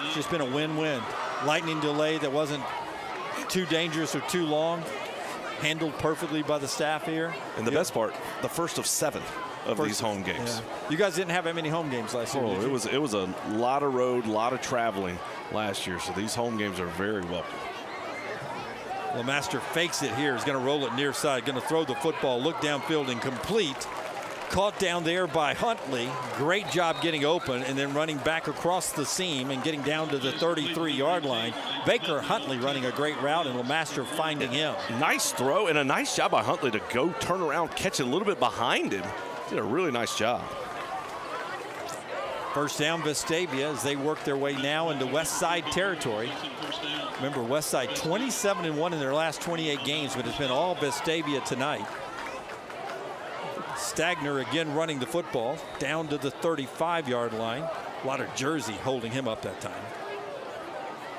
It's just been a win-win. Lightning delay that wasn't too dangerous or too long. Handled perfectly by the staff here. And the best part, the first of 7 of these home games. Yeah. You guys didn't have that many home games last year. Oh, it was a lot of road, a lot of traveling last year. So these home games are very welcome. LeMaster fakes it here. He's going to roll it near side. Going to throw the football. Look downfield and complete. Caught down there by Huntley. Great job getting open and then running back across the seam and getting down to the 33-yard line. Baker Huntley running a great route, and LeMaster finding him. Nice throw and a nice job by Huntley to go turn around, catch it a little bit behind him. Did a really nice job. First down Vestavia as they work their way now into Westside territory. Remember, Westside 27-1 in their last 28 games, but it's been all Vestavia tonight. Stagner again running the football down to the 35-yard line. A lot of jersey holding him up that time.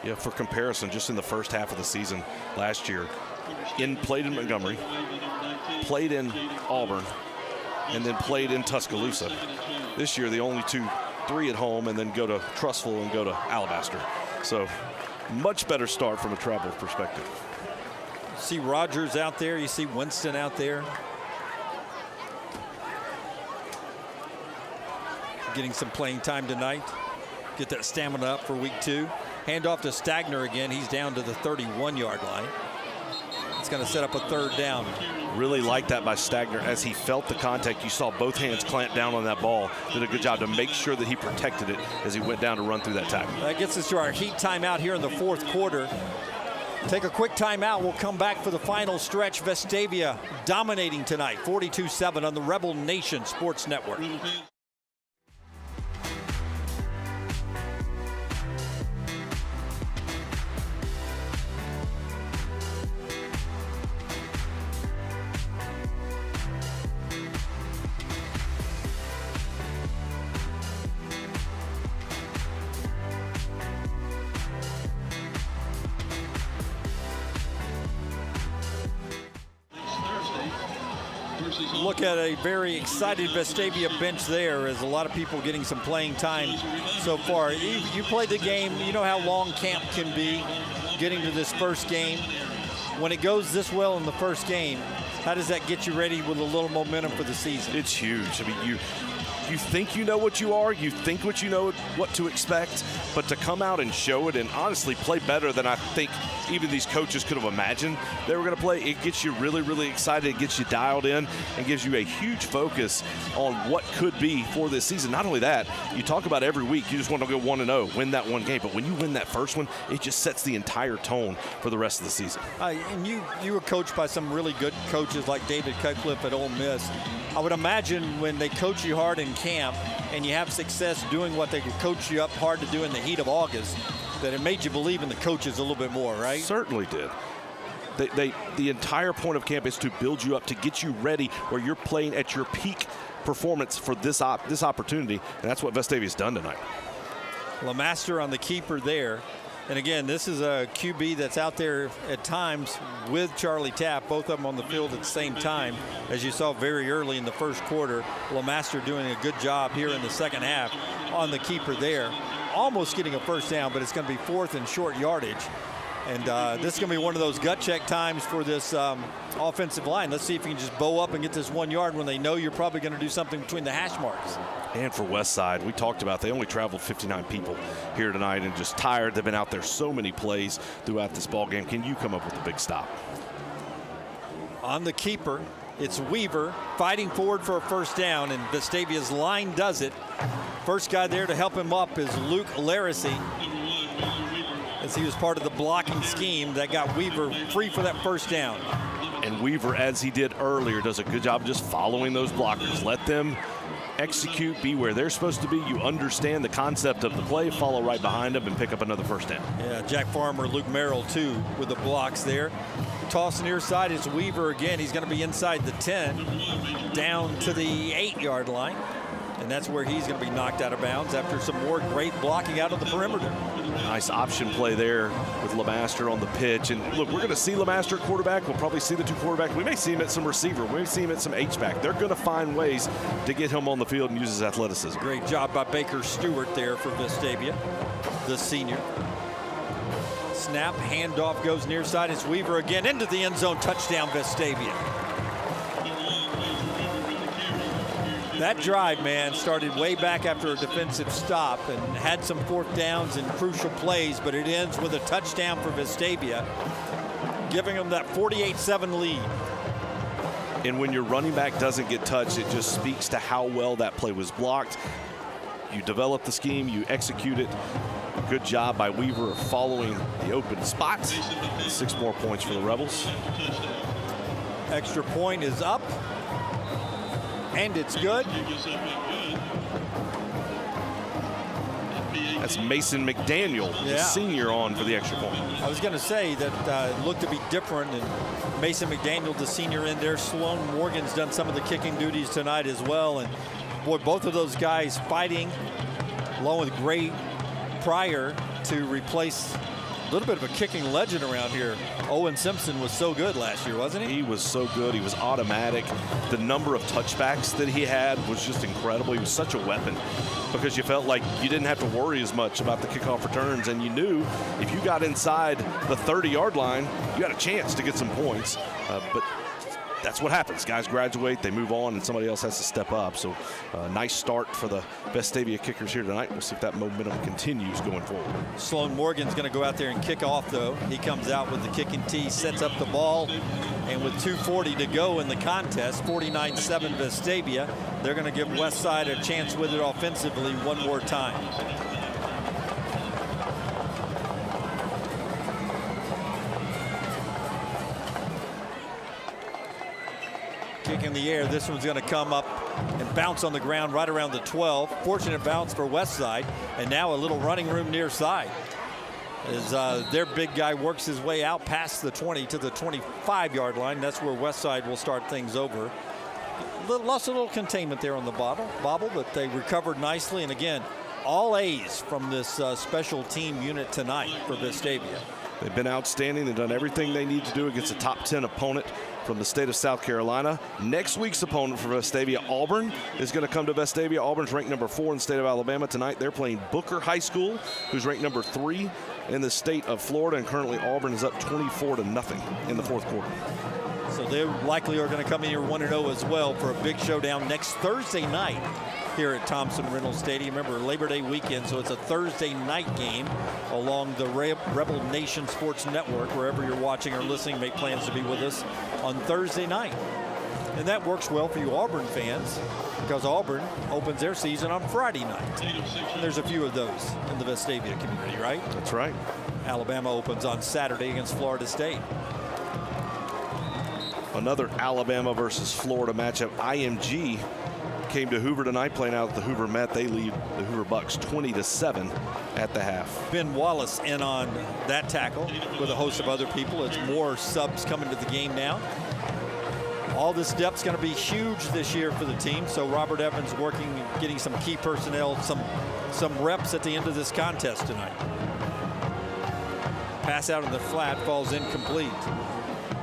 Yeah, for comparison, just in the first half of the season last year, played in Montgomery, played in Auburn, and then played in Tuscaloosa. This year, the only 3 at home, and then go to Trussville and go to Alabaster. So much better start from a travel perspective. You see Rogers out there. You see Winston out there. Getting some playing time tonight. Get that stamina up for week 2. Hand off to Stagner again. He's down to the 31-yard line. It's going to set up a 3rd down. Really like that by Stagner. As he felt the contact, you saw both hands clamp down on that ball. Did a good job to make sure that he protected it as he went down to run through that tackle. That gets us to our heat timeout here in the 4th quarter. Take a quick timeout. We'll come back for the final stretch. Vestavia dominating tonight, 42-7 on the Rebel Nation Sports Network. Look at a very excited Vestavia bench there, as a lot of people getting some playing time so far. You played the game, you know how long camp can be getting to this first game. When it goes this well in the first game, how does that get you ready with a little momentum for the season? It's huge. I mean, you think you know what you are, you think what you know what to expect, but to come out and show it and honestly play better than I think even these coaches could have imagined they were going to play, it gets you really, really excited. It gets you dialed in and gives you a huge focus on what could be for this season. Not only that, you talk about every week, you just want to go 1-0, win that one game, but when you win that first one, it just sets the entire tone for the rest of the season. And you were coached by some really good coaches like David Cutcliffe at Ole Miss. I would imagine when they coach you hard in camp and you have success doing what they could coach you up hard to do in the heat of August, that it made you believe in the coaches a little bit more, right? Certainly did. The entire point of camp is to build you up, to get you ready where you're playing at your peak performance for this opportunity, and that's what Vestavia's done tonight. LeMaster on the keeper there. And again, this is a QB that's out there at times with Charlie Tapp, both of them on the field at the same time. As you saw very early in the first quarter, LeMaster doing a good job here in the second half on the keeper there. Almost getting a first down, but it's going to be 4th and short yardage. And this is going to be one of those gut check times for this offensive line. Let's see if you can just bow up and get this 1 yard when they know you're probably going to do something between the hash marks. And for Westside, we talked about they only traveled 59 people here tonight and just tired. They've been out there so many plays throughout this ball game. Can you come up with a big stop? On the keeper, it's Weaver fighting forward for a first down, and Vestavia's line does it. First guy there to help him up is Luke Laracy, as he was part of the blocking scheme that got Weaver free for that first down. And Weaver, as he did earlier, does a good job just following those blockers. Let them execute, be where they're supposed to be. You understand the concept of the play, follow right behind them, and pick up another first down. Yeah, Jack Farmer, Luke Merrill, too, with the blocks there. Toss near side is Weaver again. He's going to be inside the 10, down to the 8-yard line. And that's where he's going to be knocked out of bounds after some more great blocking out of the perimeter. Nice option play there with LeMaster on the pitch. And look, we're going to see LeMaster at quarterback. We'll probably see the 2 quarterbacks. We may see him at some receiver. We may see him at some H-back. They're going to find ways to get him on the field and use his athleticism. Great job by Baker Stewart there for Vestavia, the senior. Snap, handoff goes near side. It's Weaver again into the end zone. Touchdown, Vestavia. That drive, man, started way back after a defensive stop and had some 4th downs and crucial plays, but it ends with a touchdown for Vestavia, giving them that 48-7 lead. And when your running back doesn't get touched, it just speaks to how well that play was blocked. You develop the scheme, you execute it. Good job by Weaver of following the open spot. 6 more points for the Rebels. Extra point is up. And it's good. That's Mason McDaniel, the senior, on for the extra point. I was going to say that it looked to be different, and Mason McDaniel, the senior, in there. Sloan Morgan's done some of the kicking duties tonight as well. And boy, both of those guys fighting, along with Gray Pryor, to replace A little bit of a kicking legend around here. Owen Simpson was so good last year, wasn't he? He was so good. He was automatic. The number of touchbacks that he had was just incredible. He was such a weapon because you felt like you didn't have to worry as much about the kickoff returns, and you knew if you got inside the 30-yard line, you had a chance to get some points. But that's what happens. Guys graduate, they move on, and somebody else has to step up. So nice start for the Vestavia kickers here tonight. We'll see if that momentum continues going forward. Sloan Morgan's going to go out there and kick off, though. He comes out with the kicking tee, sets up the ball, and with 2:40 to go in the contest, 49-7 Vestavia, they're going to give Westside a chance with it offensively one more time. Kick in the air. This one's going to come up and bounce on the ground right around the 12. Fortunate bounce for Westside, and now a little running room near side as their big guy works his way out past the 20 to the 25-yard line. That's where Westside will start things over. Lost a little containment there on the bobble, but they recovered nicely. And again, all A's from this special team unit tonight for Vestavia. They've been outstanding. They've done everything they need to do against a top 10 opponent from the state of South Carolina. Next week's opponent for Vestavia, Auburn, is going to come to Vestavia. Auburn's ranked number 4 in the state of Alabama tonight. They're playing Booker High School, who's ranked number 3 in the state of Florida, and currently Auburn is up 24-0 in the fourth quarter. So they likely are going to come in here 1-0 as well for a big showdown next Thursday night here at Thompson Reynolds Stadium. Remember, Labor Day weekend, so it's a Thursday night game along the Rebel Nation Sports Network. Wherever you're watching or listening, make plans to be with us on Thursday night. And that works well for you Auburn fans because Auburn opens their season on Friday night. And there's a few of those in the Vestavia community, right? That's right. Alabama opens on Saturday against Florida State. Another Alabama versus Florida matchup. IMG came to Hoover tonight, playing out at the Hoover Met. They lead the Hoover Bucks 20-7 at the half. Ben Wallace in on that tackle with a host of other people. It's more subs coming to the game now. All this depth's going to be huge this year for the team. So Robert Evans working, getting some key personnel, some reps at the end of this contest tonight. Pass out in the flat, falls incomplete.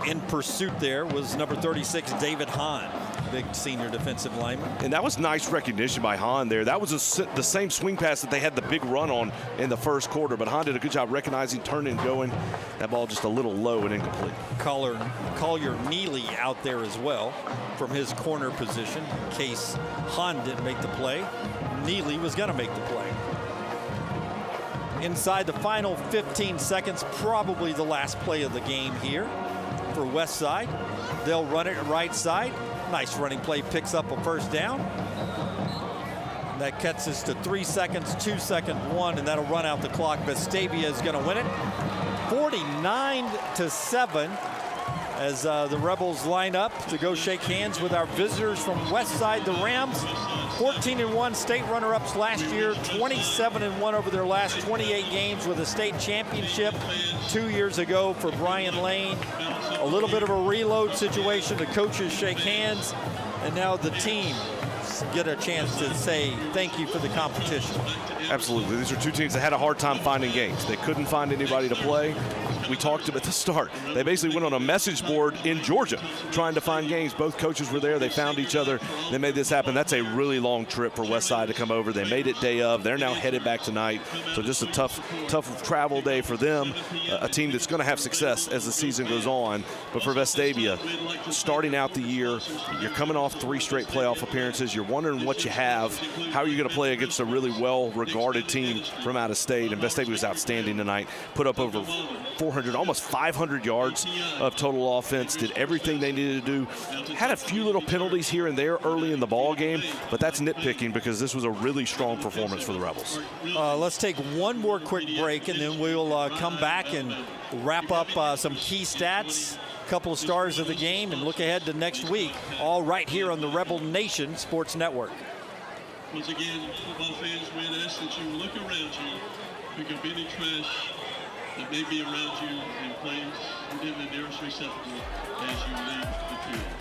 In pursuit there was number 36, David Hahn, big senior defensive lineman. And that was nice recognition by Hahn there. That was the same swing pass that they had the big run on in the first quarter, but Hahn did a good job recognizing, turning, going. That ball just a little low and incomplete. Collier Neely out there as well from his corner position. In case Hahn didn't make the play, Neely was going to make the play. Inside the final 15 seconds, probably the last play of the game here for Westside. They'll run it right side. Nice running play, picks up a first down. That cuts us to 3 seconds, 2 second, 1, and that'll run out the clock. Vestavia is going to win it 49-7 as the Rebels line up to go shake hands with our visitors from Westside, the Rams. 14-1 state runner-ups last year, 27-1 over their last 28 games with a state championship 2 years ago for Brian Lane. A little bit of a reload situation. The coaches shake hands, and now the team get a chance to say thank you for the competition. Absolutely. These are two teams that had a hard time finding games. They couldn't find anybody to play. We talked about at the start. They basically went on a message board in Georgia trying to find games. Both coaches were there. They found each other. They made this happen. That's a really long trip for Westside to come over. They made it day of. They're now headed back tonight. So just a tough travel day for them. A team that's going to have success as the season goes on. But for Vestavia, starting out the year, you're coming off 3 straight playoff appearances. You're wondering what you have. How are you going to play against a really well-regarded team from out of state? And Vestavia was outstanding tonight. Put up over 400, almost 500 yards of total offense. Did everything they needed to do. Had a few little penalties here and there early in the ball game, but that's nitpicking because this was a really strong performance for the Rebels. Let's take one more quick break, and then we'll come back and wrap up some key stats, a couple of stars of the game, and look ahead to next week, all right here on the Rebel Nation Sports Network. Once again, football fans, we ask that you look around you, pick up any trash that may be around you, and place it in the nearest receptacle as you leave the field.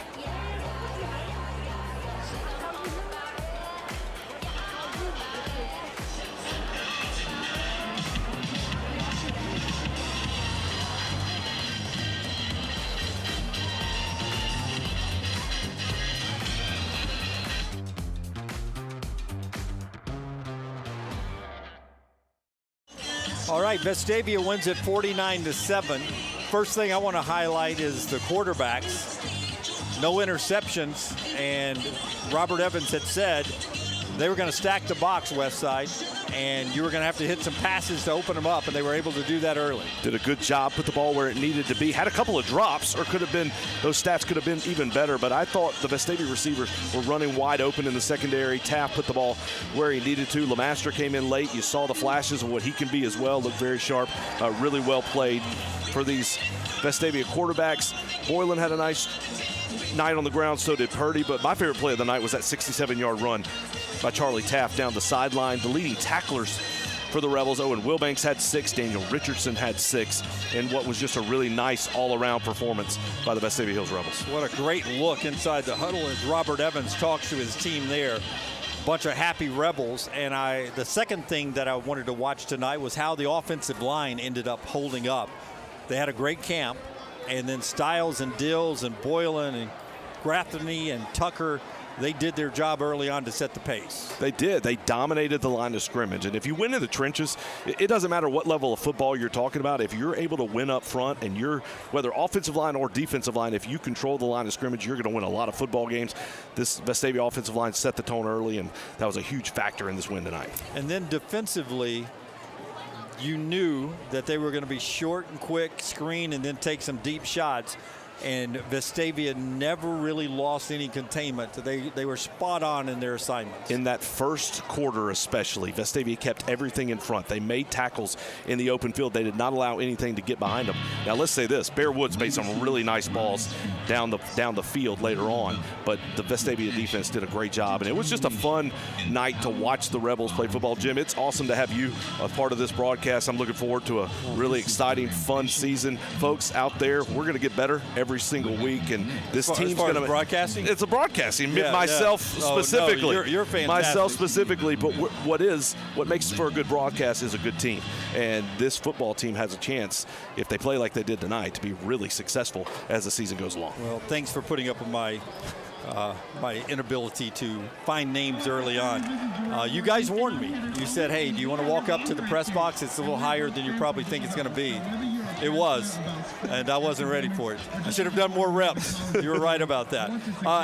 right, Vestavia wins it 49-7. First thing I want to highlight is the quarterbacks. No interceptions, and Robert Evans had said they were going to stack the box, Westside, and you were going to have to hit some passes to open them up, and they were able to do that early. Did a good job, put the ball where it needed to be. Had a couple of drops, or could have been, those stats could have been even better, but I thought the Vestavia receivers were running wide open in the secondary. Taft put the ball where he needed to. LeMaster came in late. You saw the flashes of what he can be as well. Looked very sharp, really well played for these Vestavia quarterbacks. Boylan had a nice night on the ground, so did Purdy, but my favorite play of the night was that 67-yard run by Charlie Taft down the sideline. The leading tacklers for the Rebels, Owen Wilbanks had 6, Daniel Richardson had 6, and what was just a really nice all-around performance by the Vestavia Hills Rebels. What a great look inside the huddle as Robert Evans talks to his team there. Bunch of happy Rebels, and the second thing that I wanted to watch tonight was how the offensive line ended up holding up. They had a great camp, and then Stiles and Dills and Boylan and Grathany and Tucker, they did their job early on to set the pace. They did. They dominated the line of scrimmage. And if you win in the trenches, it doesn't matter what level of football you're talking about. If you're able to win up front and you're, whether offensive line or defensive line, if you control the line of scrimmage, you're going to win a lot of football games. This Vestavia offensive line set the tone early, and that was a huge factor in this win tonight. And then defensively, you knew that they were going to be short and quick, screen, and then take some deep shots. And Vestavia never really lost any containment. They were spot on in their assignments. In that first quarter especially, Vestavia kept everything in front. They made tackles in the open field. They did not allow anything to get behind them. Now let's say this, Bear Woods made some really nice balls down the field later on, but the Vestavia defense did a great job, and it was just a fun night to watch the Rebels play football. Jim, it's awesome to have you a part of this broadcast. I'm looking forward to a really exciting, fun season. Folks out there, we're going to get better every single week, and this team's going to broadcasting. It's a broadcasting. Yeah, myself specifically. No, you're fantastic. Myself specifically, but what makes for a good broadcast is a good team, and this football team has a chance, if they play like they did tonight, to be really successful as the season goes along. Well, thanks for putting up with my inability to find names early on. You guys warned me. You said, hey, do you want to walk up to the press box? It's a little higher than you probably think it's going to be. It was, and I wasn't ready for it. I should have done more reps. You were right about that.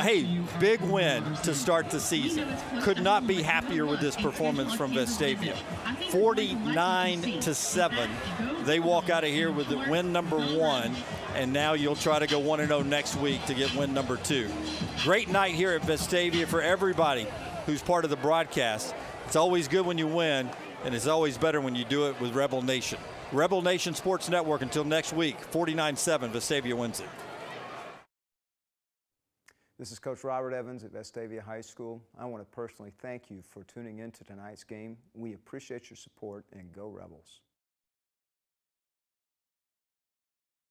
Hey, big win to start the season. Could not be happier with this performance from Vestavia. 49-7. They walk out of here with the win number 1, and now you'll try to go 1-0 next week to get win number 2. Great night here at Vestavia for everybody who's part of the broadcast. It's always good when you win, and it's always better when you do it with Rebel Nation. Rebel Nation Sports Network until next week, 49-7, Vestavia wins it. This is Coach Robert Evans at Vestavia High School. I want to personally thank you for tuning in to tonight's game. We appreciate your support, and go Rebels.